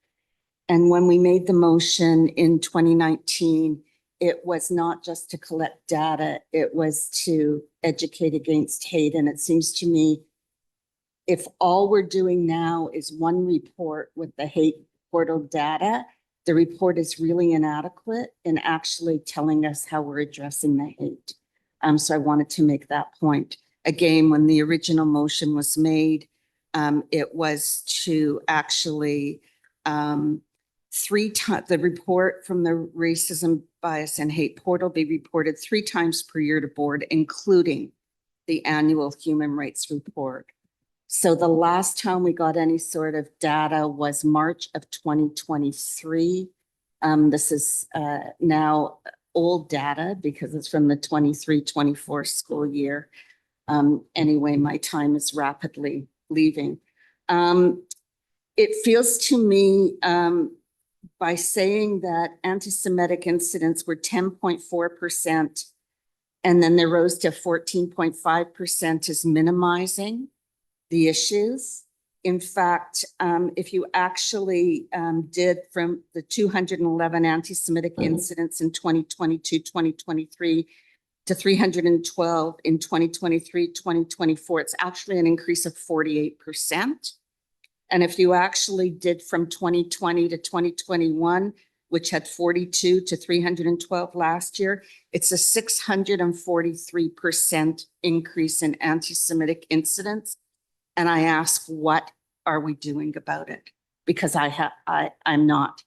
And when we made the motion in 2019, it was not just to collect data, it was to educate against hate. And it seems to me, if all we're doing now is one report with the hate portal data, the report is really inadequate in actually telling us how we're addressing the hate. So I wanted to make that point. Again, when the original motion was made, it was to actually the report from the Racism, Bias, and Hate portal be reported 3 times per year to board, including the annual human rights report. So the last time we got any sort of data was March of 2023. This is now old data because it's from the 23-24 school year. Anyway, my time is rapidly leaving. It feels to me, by saying that anti-Semitic incidents were 10.4%, and then they rose to 14.5%, is minimizing the issues. In fact, if you actually did from the 211 anti-Semitic incidents in 2022-2023 to 312 in 2023-2024, it's actually an increase of 48%. And if you actually did from 2020 to 2021, which had 42 to 312 last year, it's a 643% increase in anti-Semitic incidents. And I ask, what are we doing about it? Because I'm not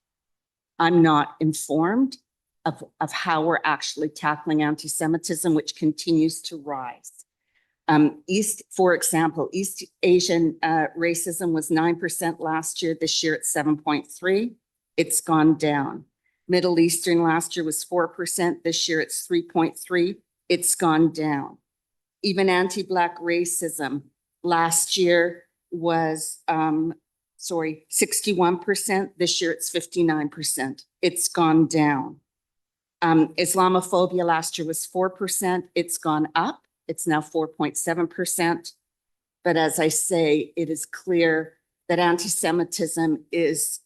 informed of how we're actually tackling anti-Semitism, which continues to rise. For example, East Asian racism was 9% last year. This year it's 7.3%. It's gone down. Middle Eastern last year was 4%. This year it's 3.3%. It's gone down. Even anti-Black racism last year was, 61%. This year it's 59%. It's gone down. Islamophobia last year was 4%. It's gone up. It's now 4.7%. But as I say, it is clear that anti-Semitism is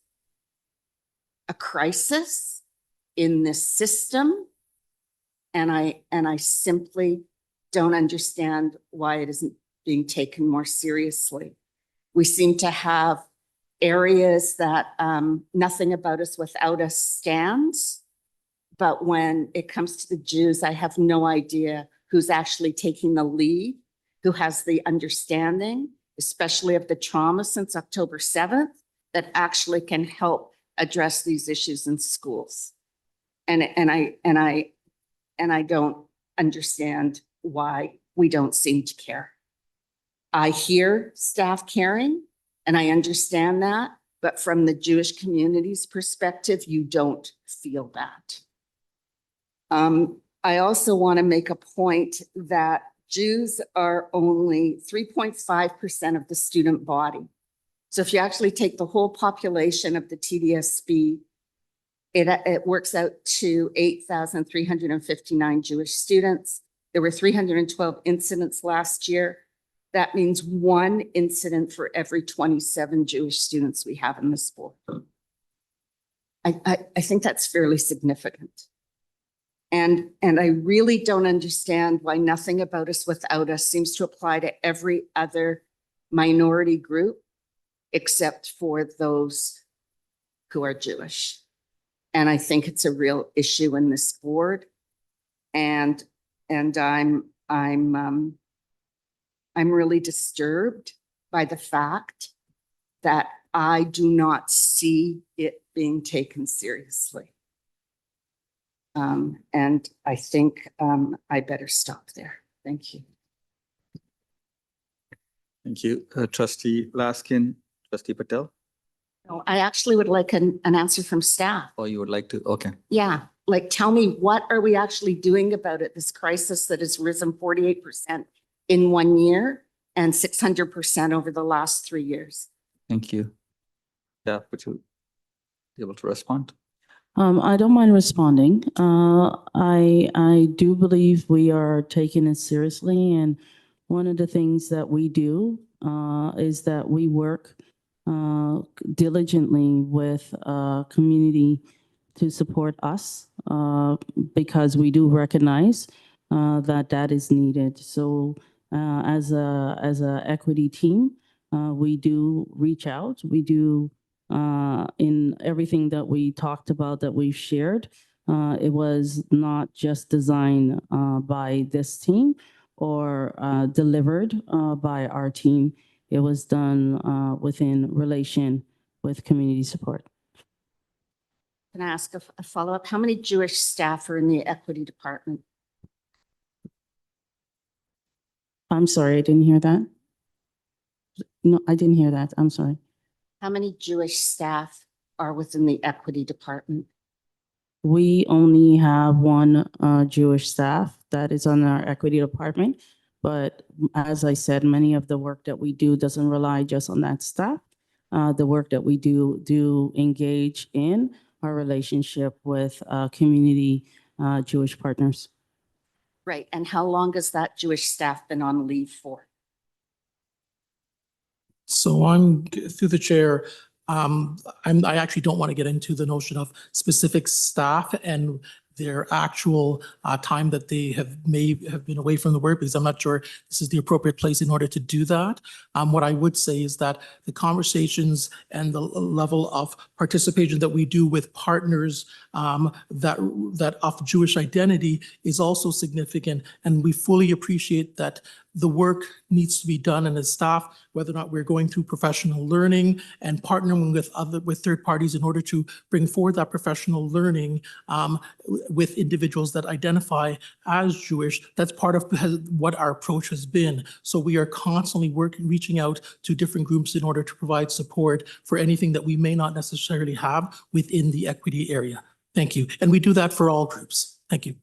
a crisis in this system. And I simply don't understand why it isn't being taken more seriously. We seem to have areas that nothing about us without us stands. But when it comes to the Jews, I have no idea who's actually taking the lead, who has the understanding, especially of the trauma since October 7th, that actually can help address these issues in schools. And I don't understand why we don't seem to care. I hear staff caring, and I understand that, but from the Jewish community's perspective, you don't feel that. I also want to make a point that Jews are only 3.5% of the student body. So if you actually take the whole population of the TDSB, it works out to 8,359 Jewish students. There were 312 incidents last year. That means 1 incident for every 27 Jewish students we have in the school. I think that's fairly significant. And I really don't understand why nothing about us without us seems to apply to every other minority group except for those who are Jewish. And I think it's a real issue in this board. And I'm really disturbed by the fact that I do not see it being taken seriously. And I think I better stop there. Thank you. Thank you. Trustee Laskin, Trustee Patel. No, I actually would like an answer from staff. Oh, you would like to? Okay. Yeah, like tell me, what are we actually doing about it? This crisis that has risen 48% in 1 year and 600% over the last 3 years. Thank you. Yeah, would you be able to respond? I don't mind responding. I do believe we are taking it seriously, and one of the things that we do is that we work diligently with community to support us because we do recognize that is needed. So as a equity team, we do reach out. We do in everything that we talked about that we've shared. It was not just designed by this team or delivered by our team. It was done within relation with community support. Can I ask a follow-up? How many Jewish staff are in the equity department? I'm sorry, I didn't hear that. No, I didn't hear that. I'm sorry. How many Jewish staff are within the equity department? We only have 1 Jewish staff that is on our equity department. But as I said, many of the work that we do doesn't rely just on that staff. The work that we do engage in our relationship with community Jewish partners. Right. And how long has that Jewish staff been on leave for? So I'm through the chair. I actually don't want to get into the notion of specific staff and their actual time that they may have been away from the work, because I'm not sure this is the appropriate place in order to do that. What I would say is that the conversations and the level of participation that we do with partners that of Jewish identity is also significant, and we fully appreciate that the work needs to be done, and as staff, whether or not we're going through professional learning and partnering with third parties in order to bring forward that professional learning with individuals that identify as Jewish. That's part of what our approach has been. So we are constantly reaching out to different groups in order to provide support for anything that we may not necessarily have within the equity area. Thank you. And we do that for all groups. Thank you.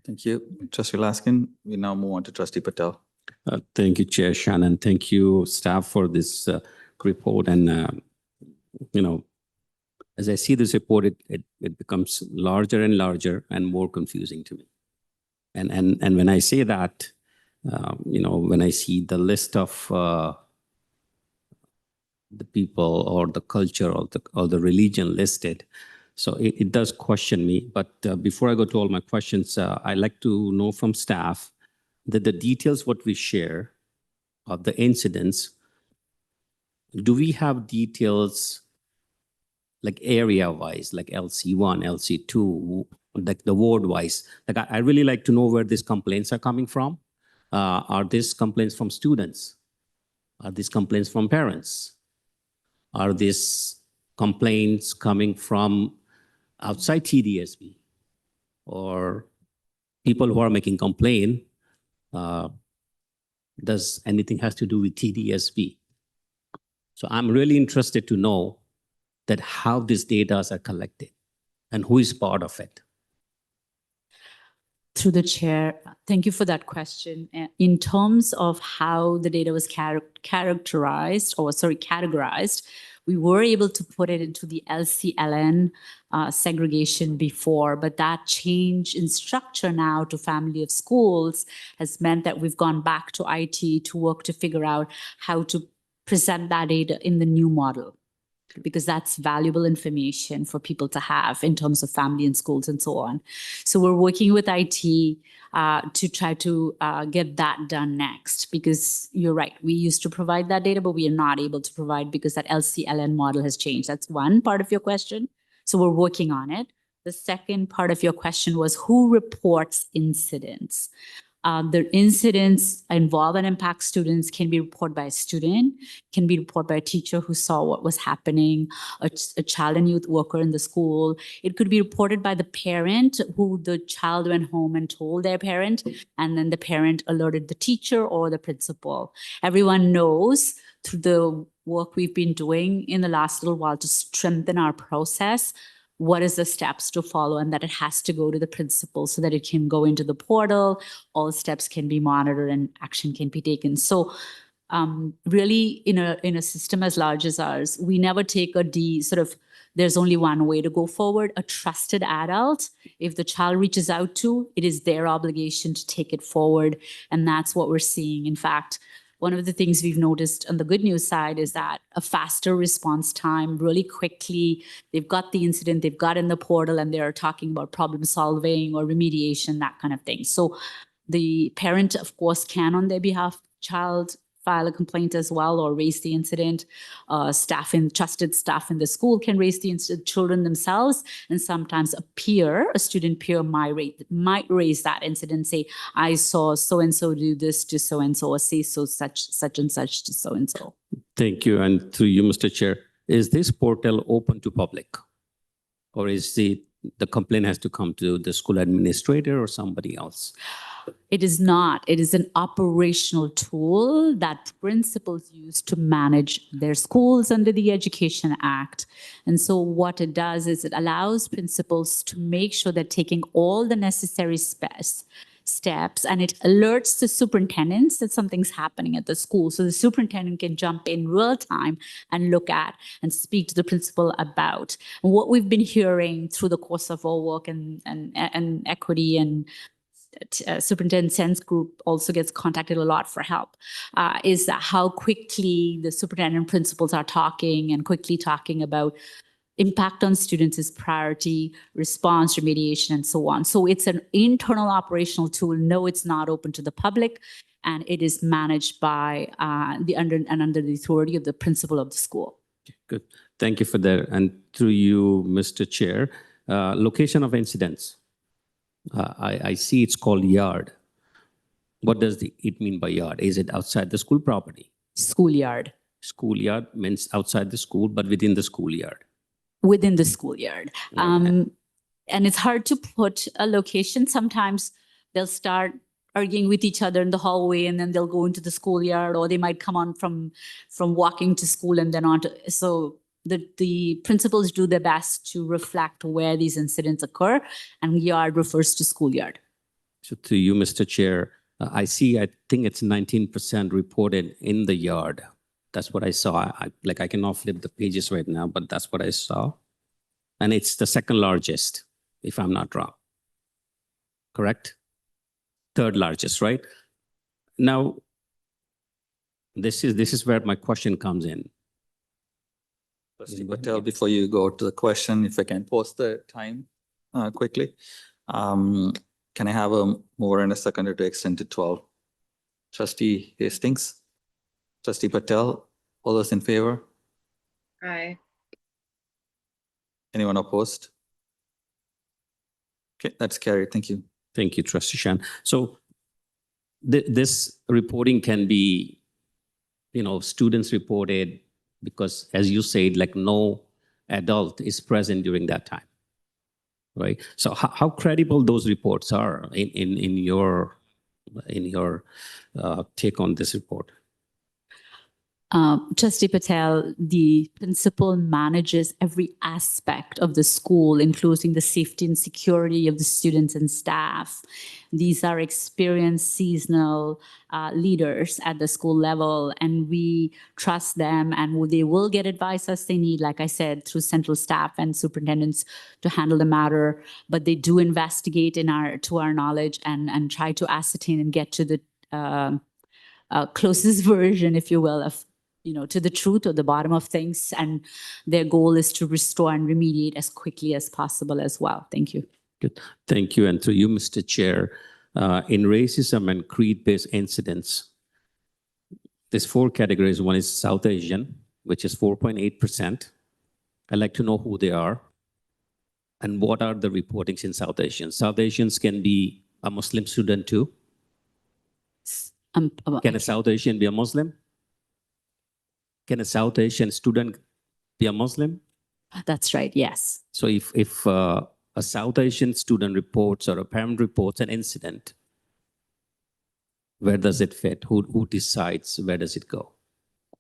Thank you. Trustee Laskin. We now move on to Trustee Patel. Thank you, Chair Shannon. Thank you, staff, for this report. And, as I see this report, it becomes larger and larger and more confusing to me. And when I say that, when I see the list of the people or the culture or the religion listed, so it does question me. But before I go to all my questions, I'd like to know from staff that the details what we share of the incidents, do we have details like area-wise, like LC1, LC2, like the ward-wise? Like I really like to know where these complaints are coming from. Are these complaints from students? Are these complaints from parents? Are these complaints coming from outside TDSB? Or people who are making complaint, does anything has to do with TDSB? So I'm really interested to know that how these data are collected and who is part of it. Through the chair, thank you for that question. In terms of how the data was categorized, we were able to put it into the LCLN segregation before, but that change in structure now to family of schools has meant that we've gone back to IT to work to figure out how to present that data in the new model, because that's valuable information for people to have in terms of family and schools and so on. So we're working with IT to try to get that done next, because you're right, we used to provide that data, but we are not able to provide because that LCLN model has changed. That's one part of your question. So we're working on it. The second part of your question was who reports incidents? The incidents involve and impact students can be reported by a student, can be reported by a teacher who saw what was happening, a child and youth worker in the school. It could be reported by the parent who the child went home and told their parent, and then the parent alerted the teacher or the principal. Everyone knows through the work we've been doing in the last little while to strengthen our process, what is the steps to follow, and that it has to go to the principal so that it can go into the portal, all steps can be monitored and action can be taken. So really in a system as large as ours, we never take there's only one way to go forward. A trusted adult, if the child reaches out to, it is their obligation to take it forward. And that's what we're seeing. In fact, one of the things we've noticed on the good news side is that a faster response time, really quickly, they've got the incident, they've got in the portal, and they're talking about problem solving or remediation, that kind of thing. So the parent, of course, can on their behalf, child, file a complaint as well or raise the incident. Trusted staff in the school can raise the incident, children themselves, and sometimes a student peer might raise that incident, say, I saw so-and-so do this to so-and-so, or say such and such to so-and-so. Thank you. And through you, Mr. Chair, is this portal open to public? Or is the complaint has to come to the school administrator or somebody else? It is not. It is an operational tool that principals use to manage their schools under the Education Act. And so what it does is it allows principals to make sure they're taking all the necessary steps, and it alerts the superintendents that something's happening at the school. So the superintendent can jump in real time and look at and speak to the principal about. And what we've been hearing through the course of our work and equity and Superintendent Sense group also gets contacted a lot for help, is that how quickly the superintendent principals are talking about impact on students is priority, response, remediation, and so on. So it's an internal operational tool. No, it's not open to the public, and it is managed by under the authority of the principal of the school. Good. Thank you for that. And through you, Mr. Chair, location of incidents. I see it's called yard. What does it mean by yard? Is it outside the school property? Schoolyard. Schoolyard means outside the school, but within the schoolyard. Within the schoolyard. And it's hard to put a location. Sometimes they'll start arguing with each other in the hallway, and then they'll go into the schoolyard, or they might come on from walking to school and then on to, so the principals do their best to reflect where these incidents occur, and yard refers to schoolyard. So to you, Mr. Chair, I think it's 19% reported in the yard. That's what I saw. I cannot flip the pages right now, but that's what I saw. And it's the second largest, if I'm not wrong. Correct? Third largest, right? Now, this is where my question comes in. Trustee Patel, before you go to the question, if I can post the time quickly. Can I have a mover and a seconder to extend to 12? Trustee Hastings, Trustee Patel, all those in favor? Aye. Anyone opposed? Okay, that's carried. Thank you. Thank you, Trustee Shan. So this reporting can be, students reported because, as you said, like no adult is present during that time, right? So how credible those reports are in your take on this report? Trustee Patel, the principal manages every aspect of the school, including the safety and security of the students and staff. These are experienced seasonal leaders at the school level, and we trust them, and they will get advice as they need, like I said, through central staff and superintendents to handle the matter. But they do investigate to our knowledge and try to ascertain and get to the closest version, if you will, of to the truth or the bottom of things. And their goal is to restore and remediate as quickly as possible as well. Thank you. Good. Thank you. And to you, Mr. Chair, in racism and creed-based incidents, there's 4 categories. One is South Asian, which is 4.8%. I'd like to know who they are and what are the reportings in South Asians. South Asians can be a Muslim student too. Can a South Asian be a Muslim? Can a South Asian student be a Muslim? That's right, yes. So if a South Asian student reports or a parent reports an incident, where does it fit? Who decides where does it go?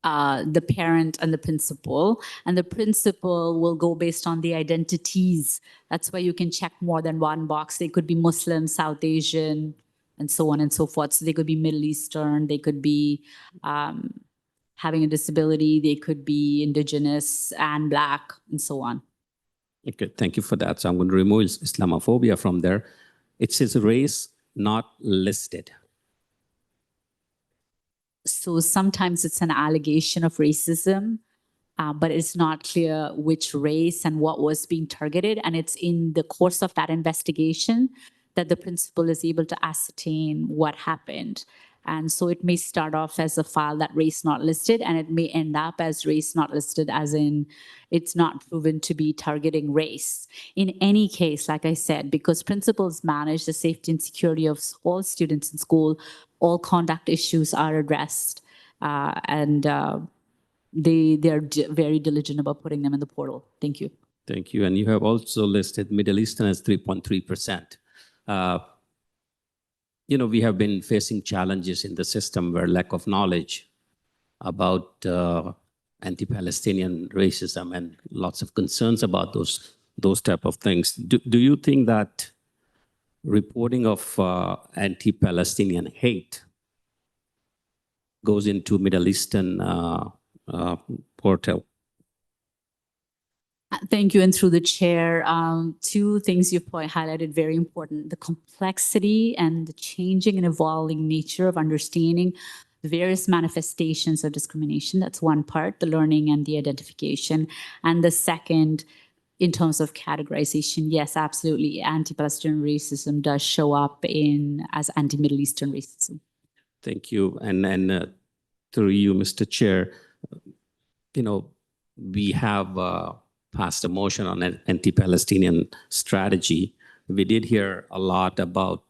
The parent and the principal. And the principal will go based on the identities. That's why you can check more than one box. They could be Muslim, South Asian, and so on and so forth. So they could be Middle Eastern, they could be having a disability, they could be Indigenous and Black, and so on. Okay, thank you for that. So I'm going to remove Islamophobia from there. It says race not listed. So sometimes it's an allegation of racism, but it's not clear which race and what was being targeted. And it's in the course of that investigation that the principal is able to ascertain what happened. And so it may start off as a file that race not listed, and it may end up as race not listed, as in it's not proven to be targeting race. In any case, like I said, because principals manage the safety and security of all students in school, all conduct issues are addressed, and they're very diligent about putting them in the portal. Thank you. Thank you. And you have also listed Middle Eastern as 3.3%. We have been facing challenges in the system where lack of knowledge about anti-Palestinian racism and lots of concerns about those type of things. Do you think that reporting of anti-Palestinian hate goes into Middle Eastern portal? Thank you. And through the chair, 2 things you've highlighted very important: the complexity and the changing and evolving nature of understanding the various manifestations of discrimination. That's one part, the learning and the identification. And the second, in terms of categorization, yes, absolutely. Anti-Palestinian racism does show up as anti-Middle Eastern racism. Thank you. And through you, Mr. Chair, we have passed a motion on an anti-Palestinian strategy. We did hear a lot about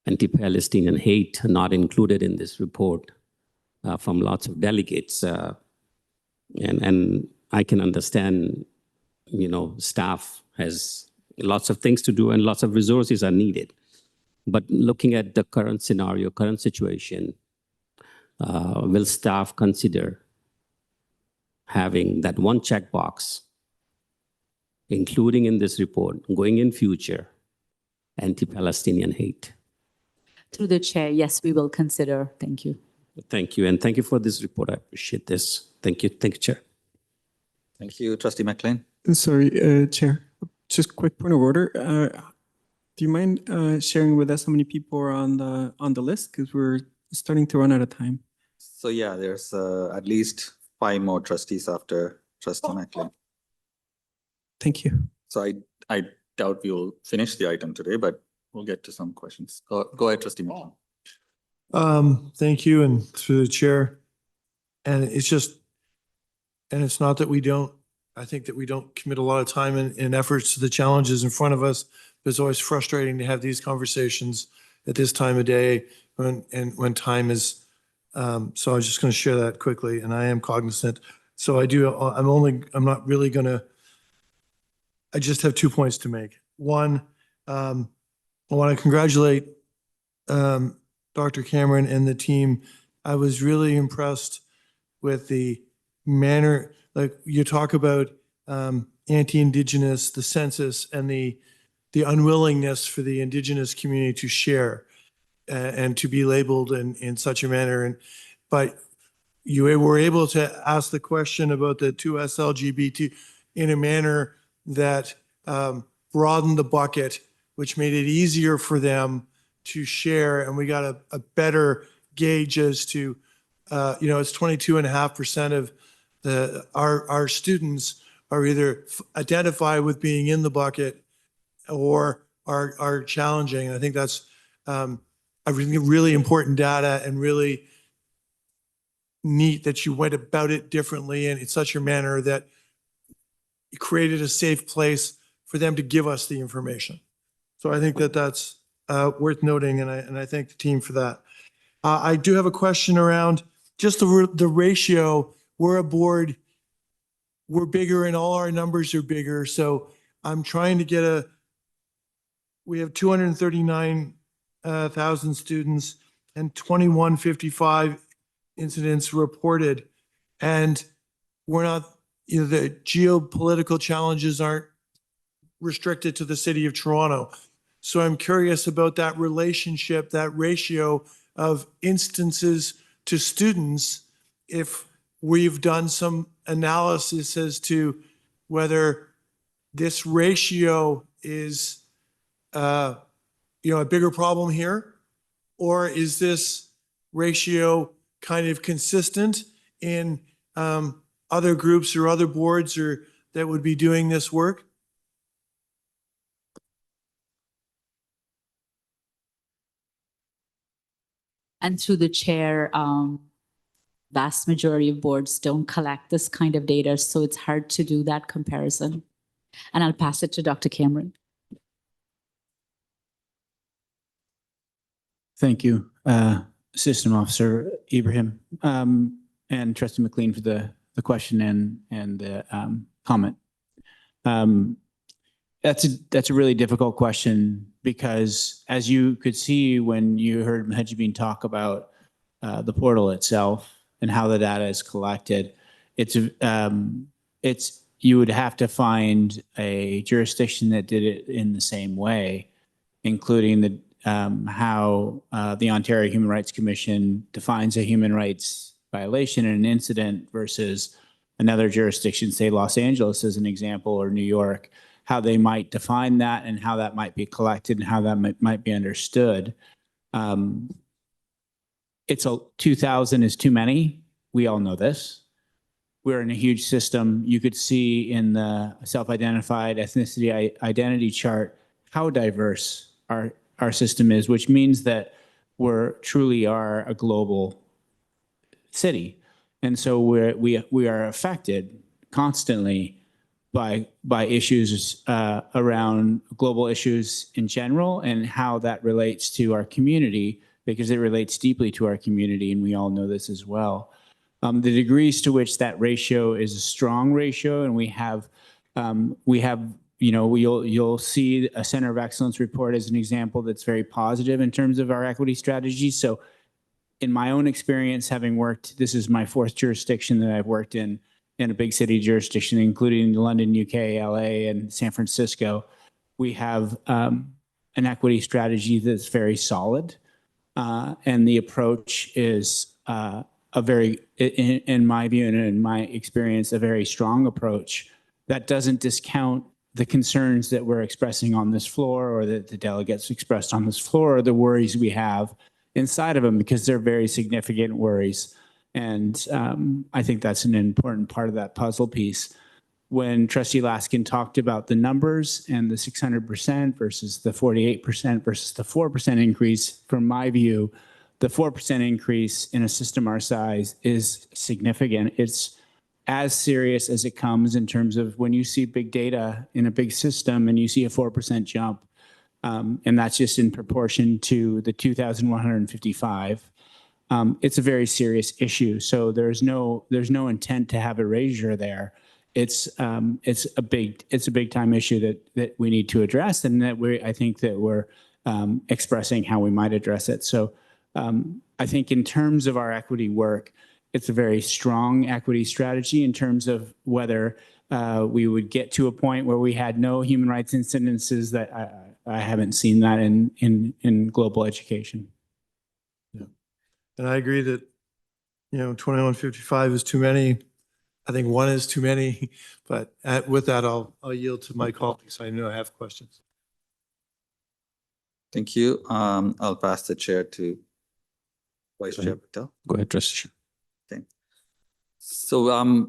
anti-Palestinian hate not included in this report from lots of delegates. And I can understand, staff has lots of things to do and lots of resources are needed. But looking at the current scenario, current situation, will staff consider having that one checkbox, including in this report, going in future, anti-Palestinian hate. Through the chair, yes, we will consider. Thank you. Thank you. And thank you for this report. I appreciate this. Thank you. Thank you, Chair. Thank you, Trustee McLean. Sorry, Chair, just quick point of order. Do you mind sharing with us how many people are on the list? Because we're starting to run out of time. So yeah, there's at least 5 more trustees after Trustee McLean. Thank you. So I doubt we'll finish the item today, but we'll get to some questions. Go ahead, Trustee McLean. Thank you, and through the chair. And it's not that I think that we don't commit a lot of time and efforts to the challenges in front of us, but it's always frustrating to have these conversations at this time of day when time is, so I was just going to share that quickly, and I am cognizant. So I'm not really going to, I just have 2 points to make. One, I want to congratulate Dr. Cameron and the team. I was really impressed with the manner, like you talk about anti-Indigenous, the census, and the unwillingness for the Indigenous community to share and to be labeled in such a manner. But you were able to ask the question about the 2S LGBT in a manner that broadened the bucket, which made it easier for them to share. And we got a better gauge as to, it's 22.5% of our students are either identify with being in the bucket or are challenging. And I think that's really important data, and really neat that you went about it differently and in such a manner that you created a safe place for them to give us the information. So I think that's worth noting, and I thank the team for that. I do have a question around just the ratio. We're a board, we're bigger, and all our numbers are bigger. So I'm trying to get we have 239,000 students and 2155 incidents reported. And we're not, the geopolitical challenges aren't restricted to the city of Toronto. So I'm curious about that relationship, that ratio of instances to students, if we've done some analysis as to whether this ratio is a bigger problem here, or is this ratio kind of consistent in other groups or other boards that would be doing this work? And through the chair, vast majority of boards don't collect this kind of data, so it's hard to do that comparison. And I'll pass it to Dr. Cameron. Thank you, System Officer Ibrahim, and Trustee McLean for the question and the comment. That's a really difficult question, because as you could see when you heard Mahajabeen talk about the portal itself and how the data is collected, you would have to find a jurisdiction that did it in the same way, including how the Ontario Human Rights Commission defines a human rights violation and an incident versus another jurisdiction, say Los Angeles as an example, or New York, how they might define that and how that might be collected and how that might be understood. 2,000 is too many. We all know this. We're in a huge system. You could see in the self-identified ethnicity identity chart how diverse our system is, which means that we truly are a global city. And so we are affected constantly by issues around global issues in general, and how that relates to our community, because it relates deeply to our community, and we all know this as well. The degrees to which that ratio is a strong ratio, and you'll see a Center of Excellence report as an example that's very positive in terms of our equity strategy. So in my own experience, having worked, this is my 4th jurisdiction that I've worked in a big city jurisdiction, including London, UK, LA, and San Francisco. We have an an equity strategy that's very solid. And the approach is a very, in my view and in my experience, a very strong approach that doesn't discount the concerns that we're expressing on this floor or that the delegates expressed on this floor or the worries we have inside of them, because they're very significant worries. And I think that's an important part of that puzzle piece. When Trustee Laskin talked about the numbers and the 600% versus the 48% versus the 4% increase, from my view, the 4% increase in a system our size is significant. It's as serious as it comes in terms of when you see big data in a big system and you see a 4% jump, and that's just in proportion to the 2,155. It's a very serious issue. So there's no intent to have erasure there. It's a big time issue that we need to address, and that I think that we're expressing how we might address it. So I think in terms of our equity work, it's a very strong equity strategy in terms of whether we would get to a point where we had no human rights incidences. That I haven't seen that in global education. Yeah. And I agree that, 2155 is too many. I think one is too many, but with that, I'll yield to my colleagues. I know I have questions. Thank you. I'll pass the chair to Vice Chair Patel. Go ahead, Trustee. Okay. So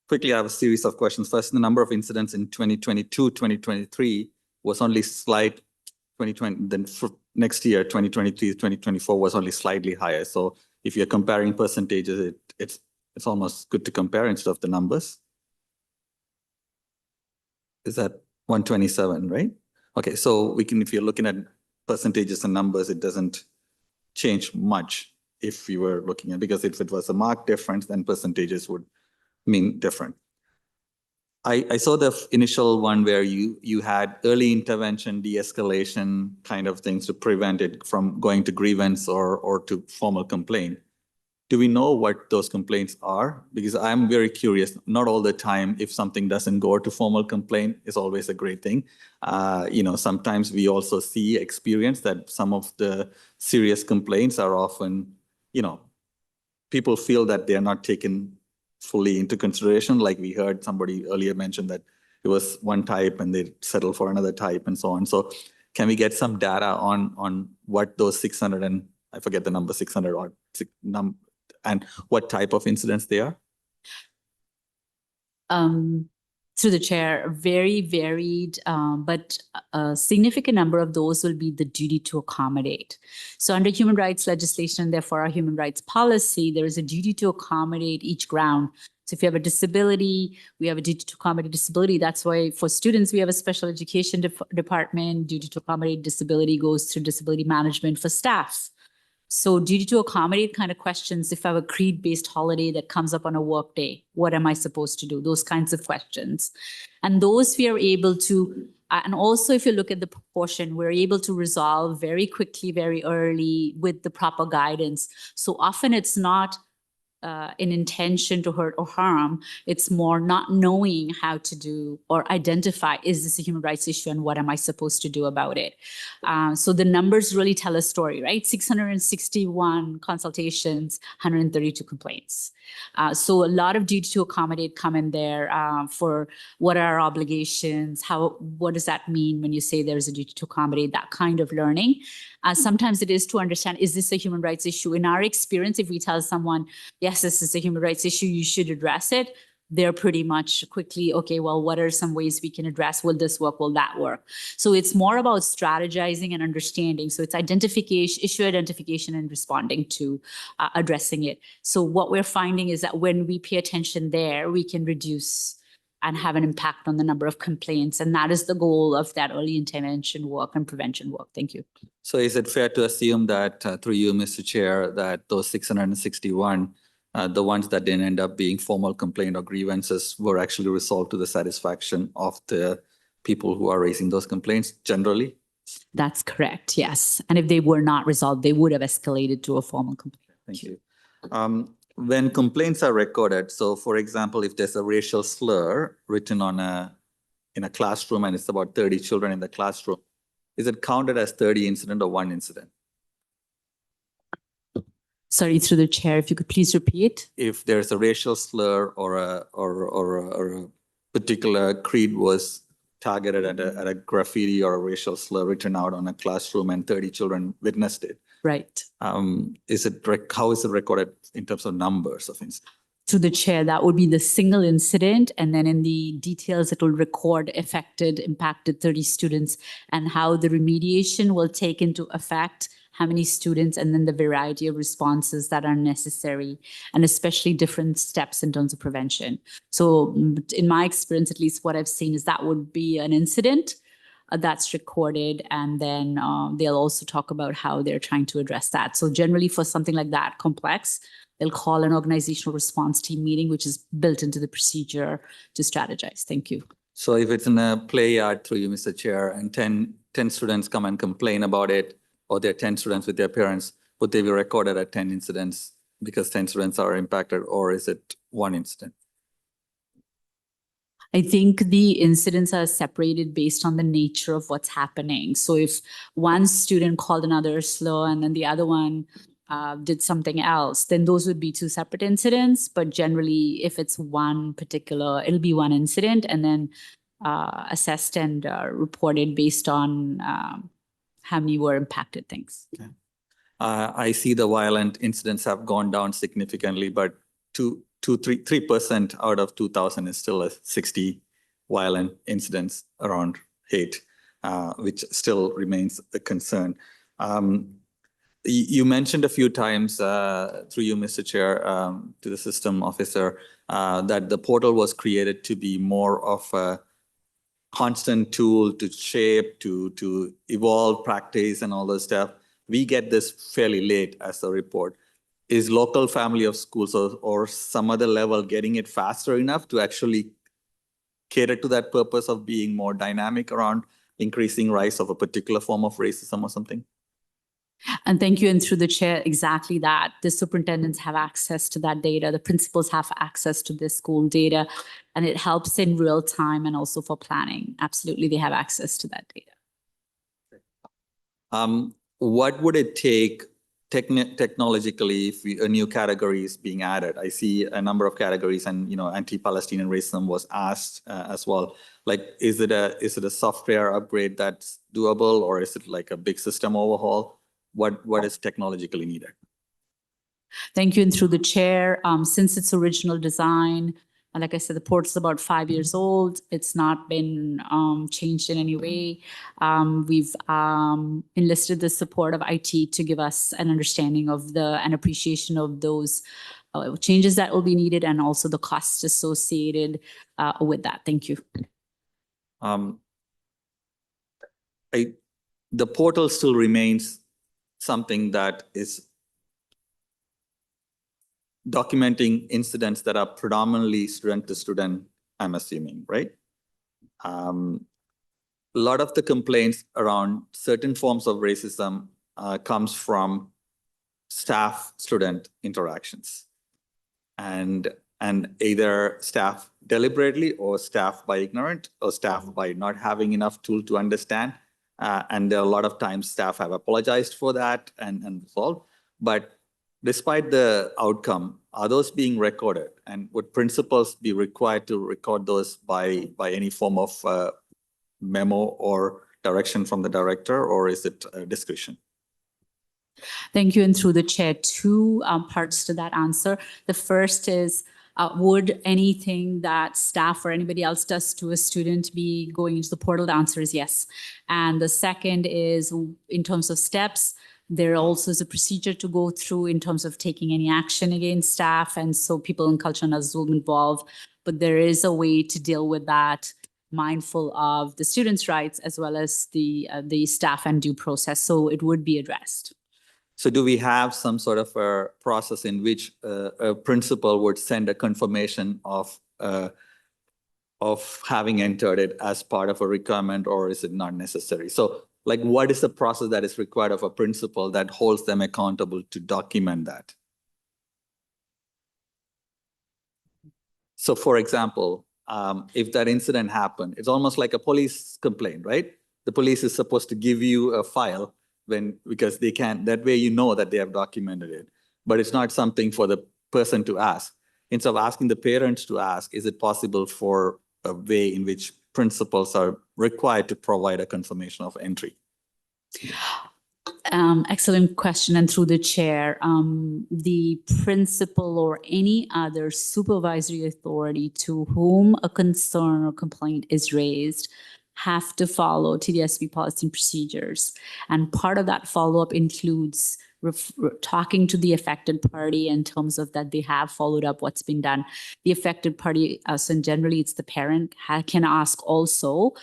quickly, I have a series of questions. First, the number of incidents in 2022, 2023 was only slight. 2020, then for next year, 2023, 2024 was only slightly higher. So if you're comparing percentages, it's almost good to compare instead of the numbers. Is that 127, right? Okay, so we can, if you're looking at percentages and numbers, it doesn't change much if you were looking at, because if it was a marked difference, then percentages would mean different. I saw the initial one where you had early intervention, de-escalation kind of things to prevent it from going to grievance or to formal complaint. Do we know what those complaints are? Because I'm very curious. Not all the time, if something doesn't go to formal complaint, is always a great thing. Sometimes we also experience that some of the serious complaints are often, people feel that they're not taken fully into consideration. Like we heard somebody earlier mention that it was one type and they settled for another type and so on. So can we get some data on what those 600 and I forget the number, 600 or and what type of incidents they are? Through the chair, very varied, but a significant number of those will be the duty to accommodate. So under human rights legislation, therefore our human rights policy, there is a duty to accommodate each ground. So if you have a disability, we have a duty to accommodate disability. That's why for students, we have a special education department. Duty to accommodate disability goes through disability management for staff. So duty to accommodate kind of questions, if I have a creed-based holiday that comes up on a work day, what am I supposed to do? Those kinds of questions. And those we are able to, and also if you look at the proportion, we're able to resolve very quickly, very early with the proper guidance. So often it's not an intention to hurt or harm. It's more not knowing how to do or identify, is this a human rights issue and what am I supposed to do about it? So the numbers really tell a story, right? 661 consultations, 132 complaints. So a lot of duty to accommodate come in there for what are our obligations, what does that mean when you say there's a duty to accommodate, that kind of learning. Sometimes it is to understand, is this a human rights issue? In our experience, if we tell someone, yes, this is a human rights issue, you should address it, they're pretty much quickly, okay, well, what are some ways we can address? Will this work? Will that work? So it's more about strategizing and understanding. So it's identification, issue identification and responding to addressing it. So what we're finding is that when we pay attention there, we can reduce and have an impact on the number of complaints. And that is the goal of that early intervention work and prevention work. Thank you. So is it fair to assume that through you, Mr. Chair, that those 661, the ones that didn't end up being formal complaint or grievances were actually resolved to the satisfaction of the people who are raising those complaints generally? That's correct, yes. And if they were not resolved, they would have escalated to a formal complaint. Thank you. When complaints are recorded, so for example, if there's a racial slur written in a classroom and it's about 30 children in the classroom, is it counted as 30 incident or one incident? Sorry, through the chair, if you could please repeat. If there's a racial slur or a particular creed was targeted at a graffiti or a racial slur written out on a classroom and 30 children witnessed it. Right. How is it recorded in terms of numbers of incidents? Through the chair, that would be the single incident. And then in the details, it will record impacted 30 students and how the remediation will take into effect how many students, and then the variety of responses that are necessary, and especially different steps in terms of prevention. So in my experience, at least what I've seen is that would be an incident that's recorded, and then they'll also talk about how they're trying to address that. So generally for something like that complex, they'll call an organizational response team meeting, which is built into the procedure to strategize. Thank you. So if it's in a play yard through you, Mr. Chair, and 10 students come and complain about it, or there are 10 students with their parents, would they be recorded at 10 incidents because 10 students are impacted, or is it one incident? I think the incidents are separated based on the nature of what's happening. So if one student called another slow and then the other one did something else, then those would be two separate incidents. But generally, if it's one particular, it'll be one incident and then assessed and reported based on how many were impacted things. Okay. I see the violent incidents have gone down significantly, but 3% out of 2,000 is still 60 violent incidents around hate, which still remains a concern. You mentioned a few times through you, Mr. Chair, to the system officer, that the portal was created to be more of a constant tool to shape, to evolve practice and all that stuff. We get this fairly late as a report. Is local family of schools or some other level getting it faster enough to actually cater to that purpose of being more dynamic around increasing rise of a particular form of racism or something? And thank you. And through the chair, exactly that. The superintendents have access to that data. The principals have access to the school data, and it helps in real time and also for planning. Absolutely, they have access to that data. What would it take technologically if a new category is being added? I see a number of categories, and anti-Palestinian racism was asked as well. Like, is it a software upgrade that's doable, or is it like a big system overhaul? What is technologically needed? Thank you. And through the chair, since its original design, like I said, the portal's about 5 years old. It's not been changed in any way. We've enlisted the support of IT to give us an understanding of an appreciation of those changes that will be needed, and also the costs associated with that. Thank you. The portal still remains something that is documenting incidents that are predominantly student to student, I'm assuming, right? A lot of the complaints around certain forms of racism comes from staff-student interactions. And either staff deliberately, or staff by ignorant, or staff by not having enough tool to understand. And there are a lot of times staff have apologized for that and resolved. But despite the outcome, are those being recorded? And would principals be required to record those by any form of memo or direction from the director, or is it discretion? Thank you. And through the chair, two parts to that answer. The first is, would anything that staff or anybody else does to a student be going into the portal? The answer is yes. And the second is, in terms of steps, there also is a procedure to go through in terms of taking any action against staff. And so people in culture and others will be involved. But there is a way to deal with that, mindful of the students' rights as well as the staff and due process. So it would be addressed. So do we have some sort of a process in which a principal would send a confirmation of having entered it as part of a requirement, or is it not necessary? So like, what is the process that is required of a principal that holds them accountable to document that? So for example, if that incident happened, it's almost like a police complaint, right? the police is supposed to give you a file because they can't, that way you know that they have documented it. But it's not something for the person to ask. Instead of asking the parents to ask, is it possible for a way in which principals are required to provide a confirmation of entry? Excellent question. And through the chair, the principal or any other supervisory authority to whom a concern or complaint is raised have to follow TDSB policy and procedures. And part of that follow-up includes talking to the affected party in terms of that they have followed up what's been done. The affected party, so generally it's the parent, can ask also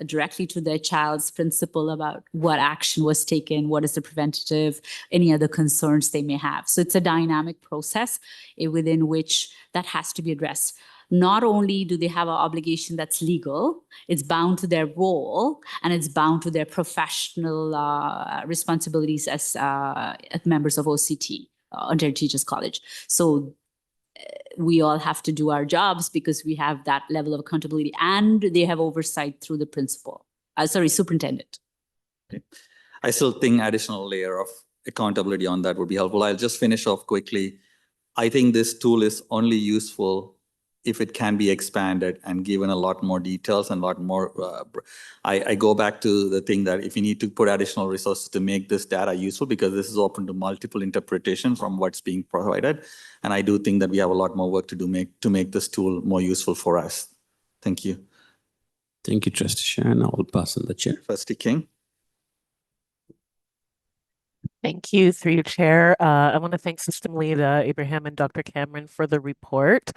directly to their child's principal about what action was taken, what is the preventative, any other concerns they may have. So it's a dynamic process within which that has to be addressed. Not only do they have an obligation that's legal, it's bound to their role and it's bound to their professional responsibilities as members of OCT, Ontario Teachers College. So we all have to do our jobs because we have that level of accountability and they have oversight through the superintendent. Okay. I still think additional layer of accountability on that would be helpful. I'll just finish off quickly. I think this tool is only useful if it can be expanded and given a lot more details and a lot more. I go back to the thing that if you need to put additional resources to make this data useful, because this is open to multiple interpretation from what's being provided. And I do think that we have a lot more work to do to make this tool more useful for us. Thank you. Thank you, Trustee Shan. I will pass on the chair. Trustee King. Thank you, through your chair. I want to thank System Lead Abraham and Dr. Cameron for the report.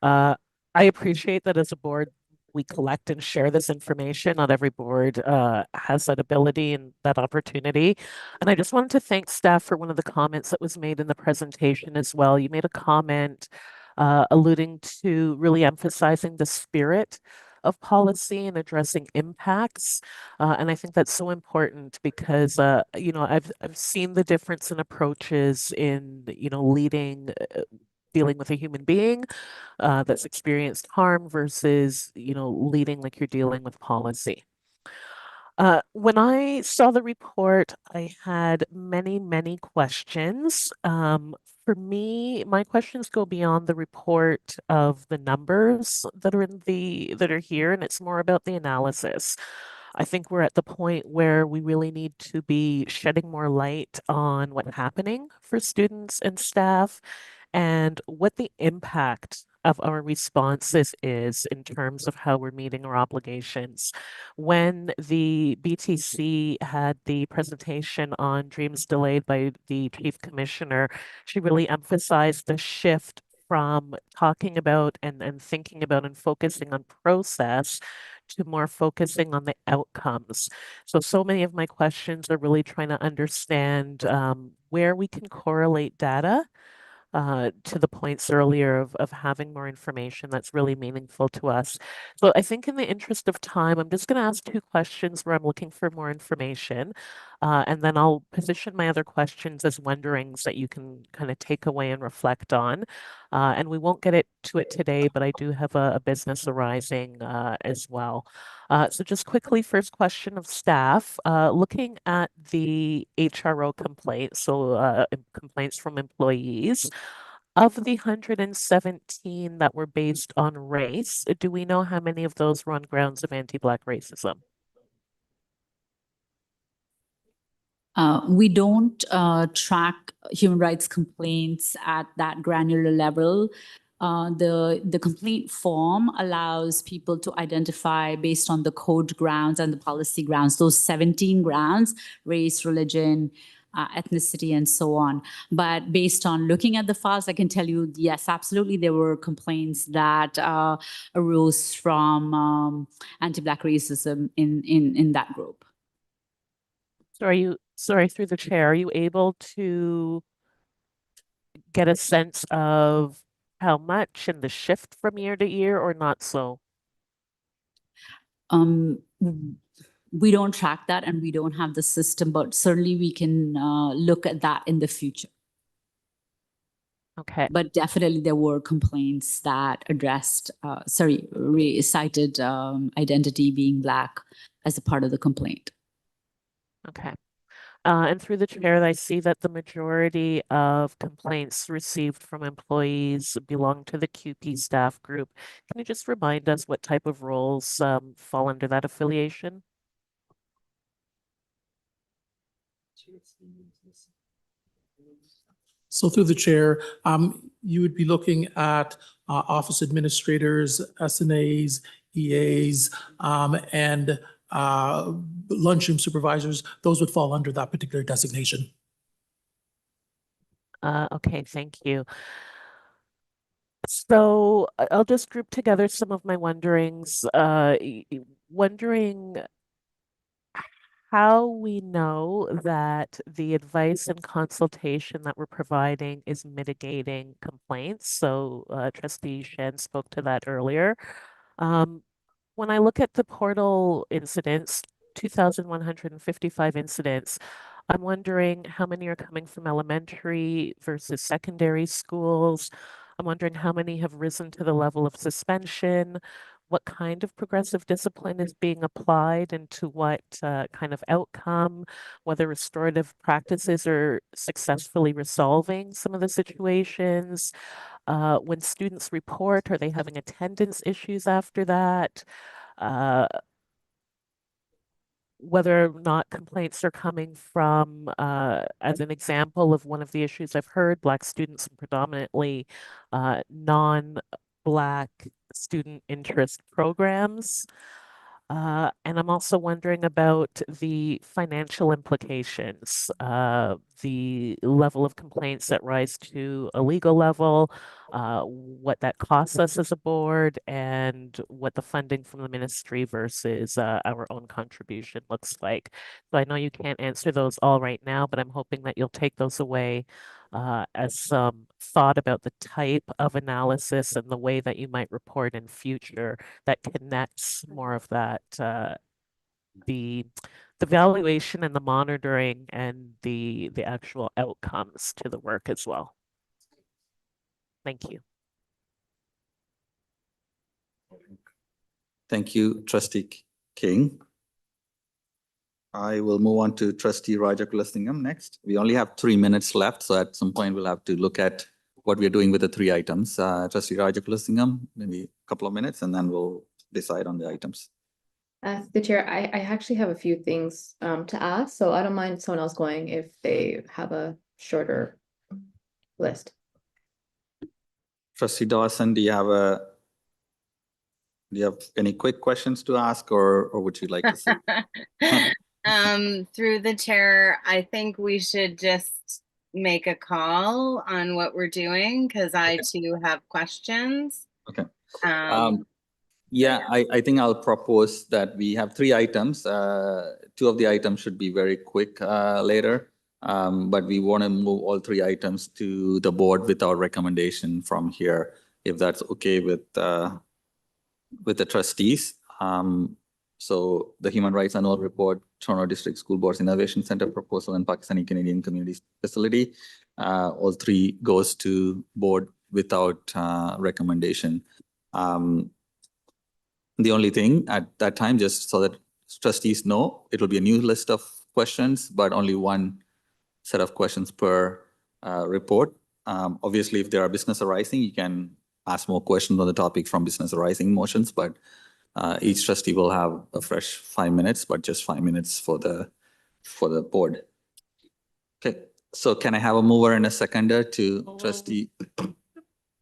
I appreciate that as a board, we collect and share this information. Not every board has that ability and that opportunity. And I just wanted to thank staff for one of the comments that was made in the presentation as well. You made a comment alluding to really emphasizing the spirit of policy and addressing impacts. And I think that's so important because, I've seen the difference in approaches in, dealing with a human being that's experienced harm versus, leading like you're dealing with policy. When I saw the report, I had many, many questions. For me, my questions go beyond the report of the numbers that are here, and it's more about the analysis. I think we're at the point where we really need to be shedding more light on what's happening for students and staff and what the impact of our responses is in terms of how we're meeting our obligations. When the BTC had the presentation on dreams delayed by the Chief Commissioner, she really emphasized the shift from talking about and thinking about and focusing on process to more focusing on the outcomes. So many of my questions are really trying to understand where we can correlate data to the points earlier of having more information that's really meaningful to us. So I think in the interest of time, I'm just going to ask 2 questions where I'm looking for more information. And then I'll position my other questions as wonderings that you can kind of take away and reflect on. And we won't get to it today, but I do have a business arising as well. So just quickly, first question of staff, looking at the HRO complaints, so complaints from employees, of the 117 that were based on race, do we know how many of those were on grounds of anti-Black racism? We don't track human rights complaints at that granular level. The complaint form allows people to identify based on the code grounds and the policy grounds, those 17 grounds, race, religion, ethnicity, and so on. But based on looking at the files, I can tell you, yes, absolutely, there were complaints that arose from anti-Black racism in that group. So sorry, through the chair, are you able to get a sense of how much and the shift from year to year, or not so? We don't track that and we don't have the system, but certainly we can look at that in the future. Okay. But definitely there were complaints that addressed, cited identity being Black as a part of the complaint. Okay. And through the chair, I see that the majority of complaints received from employees belong to the QP staff group. Can you just remind us what type of roles fall under that affiliation? So through the chair, you would be looking at office administrators, SNAs, EAs, and lunchroom supervisors. Those would fall under that particular designation. Okay, thank you. So I'll just group together some of my wonderings. Wondering how we know that the advice and consultation that we're providing is mitigating complaints. So Trustee Shen spoke to that earlier. When I look at the portal incidents, 2,155 incidents, I'm wondering how many are coming from elementary versus secondary schools. I'm wondering how many have risen to the level of suspension, what kind of progressive discipline is being applied and to what kind of outcome, whether restorative practices are successfully resolving some of the situations. When students report, are they having attendance issues after that? Whether or not complaints are coming from, as an example of one of the issues I've heard, Black students and predominantly non-Black student interest programs. And I'm also wondering about the financial implications, the level of complaints that rise to a legal level, what that costs us as a board, and what the funding from the ministry versus our own contribution looks like. So I know you can't answer those all right now, but I'm hoping that you'll take those away as some thought about the type of analysis and the way that you might report in future that connects more of that, the valuation and the monitoring and the actual outcomes to the work as well. Thank you. Thank you, Trustee King. I will move on to Trustee Raja Kulasingam next. We only have 3 minutes left, so at some point we'll have to look at what we're doing with the 3 items. Trustee Raja Kulasingam, maybe a couple of minutes, and then we'll decide on the items. The chair, I actually have a few things to ask, so I don't mind someone else going if they have a shorter list. Trustee Dawson, do you have any quick questions to ask, or would you like to say? Through the chair, I think we should just make a call on what we're doing because I too have questions. Okay. Yeah, I think I'll propose that we have 3 items. 2 of the items should be very quick later, but we want to move all 3 items to the board with our recommendation from here, if that's okay with the trustees. So the Human Rights Annual Report, Toronto District School Boards Innovation Center proposal, and Pakistani Canadian Community Facility, all 3 goes to board without recommendation. The only thing at that time, just so that trustees know, it will be a new list of questions, but only 1 set of questions per report. Obviously, if there are business arising, you can ask more questions on the topic from business arising motions, but each trustee will have a fresh 5 minutes, but just 5 minutes for the board. Okay, so can I have a mover and a seconder to trustee?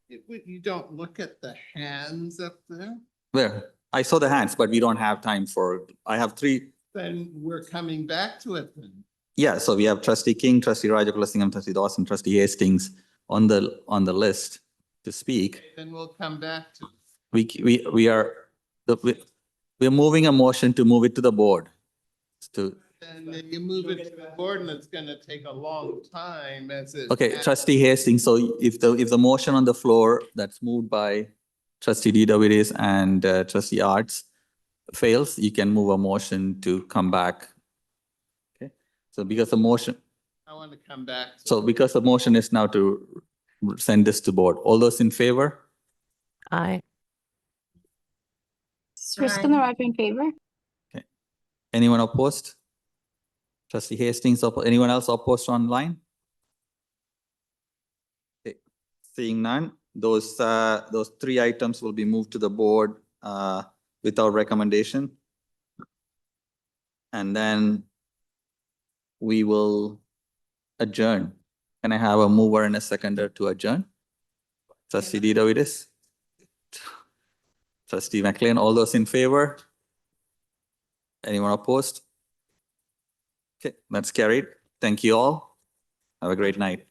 You don't look at the hands up there? Where? I saw the hands, but we don't have time for, I have 3. Then we're coming back to it then. Yeah, so we have Trustee King, Trustee Raja Kulasingam, Trustee Dawson, Trustee Hastings on the list to speak. Then we'll come back to we're moving a motion to move it to the board. And then you move it to the board and it's gonna take a long time as it. Okay, Trustee Hastings, so if the motion on the floor that's moved by Trustee DeWittis and Trustee Arts fails, you can move a motion to come back. Okay, so because the motion. I want to come back. So because the motion is now to send this to board, all those in favor? Aye. Kristen Raja in favor. Okay. Anyone opposed? Trustee Hastings, anyone else opposed online? Okay. Seeing none, those three items will be moved to the board with our recommendation. And then we will adjourn. Can I have a mover and a seconder to adjourn? Trustee Didovitis? Trustee McLean, all those in favor? Anyone opposed? Okay, that's carried. Thank you all. Have a great night.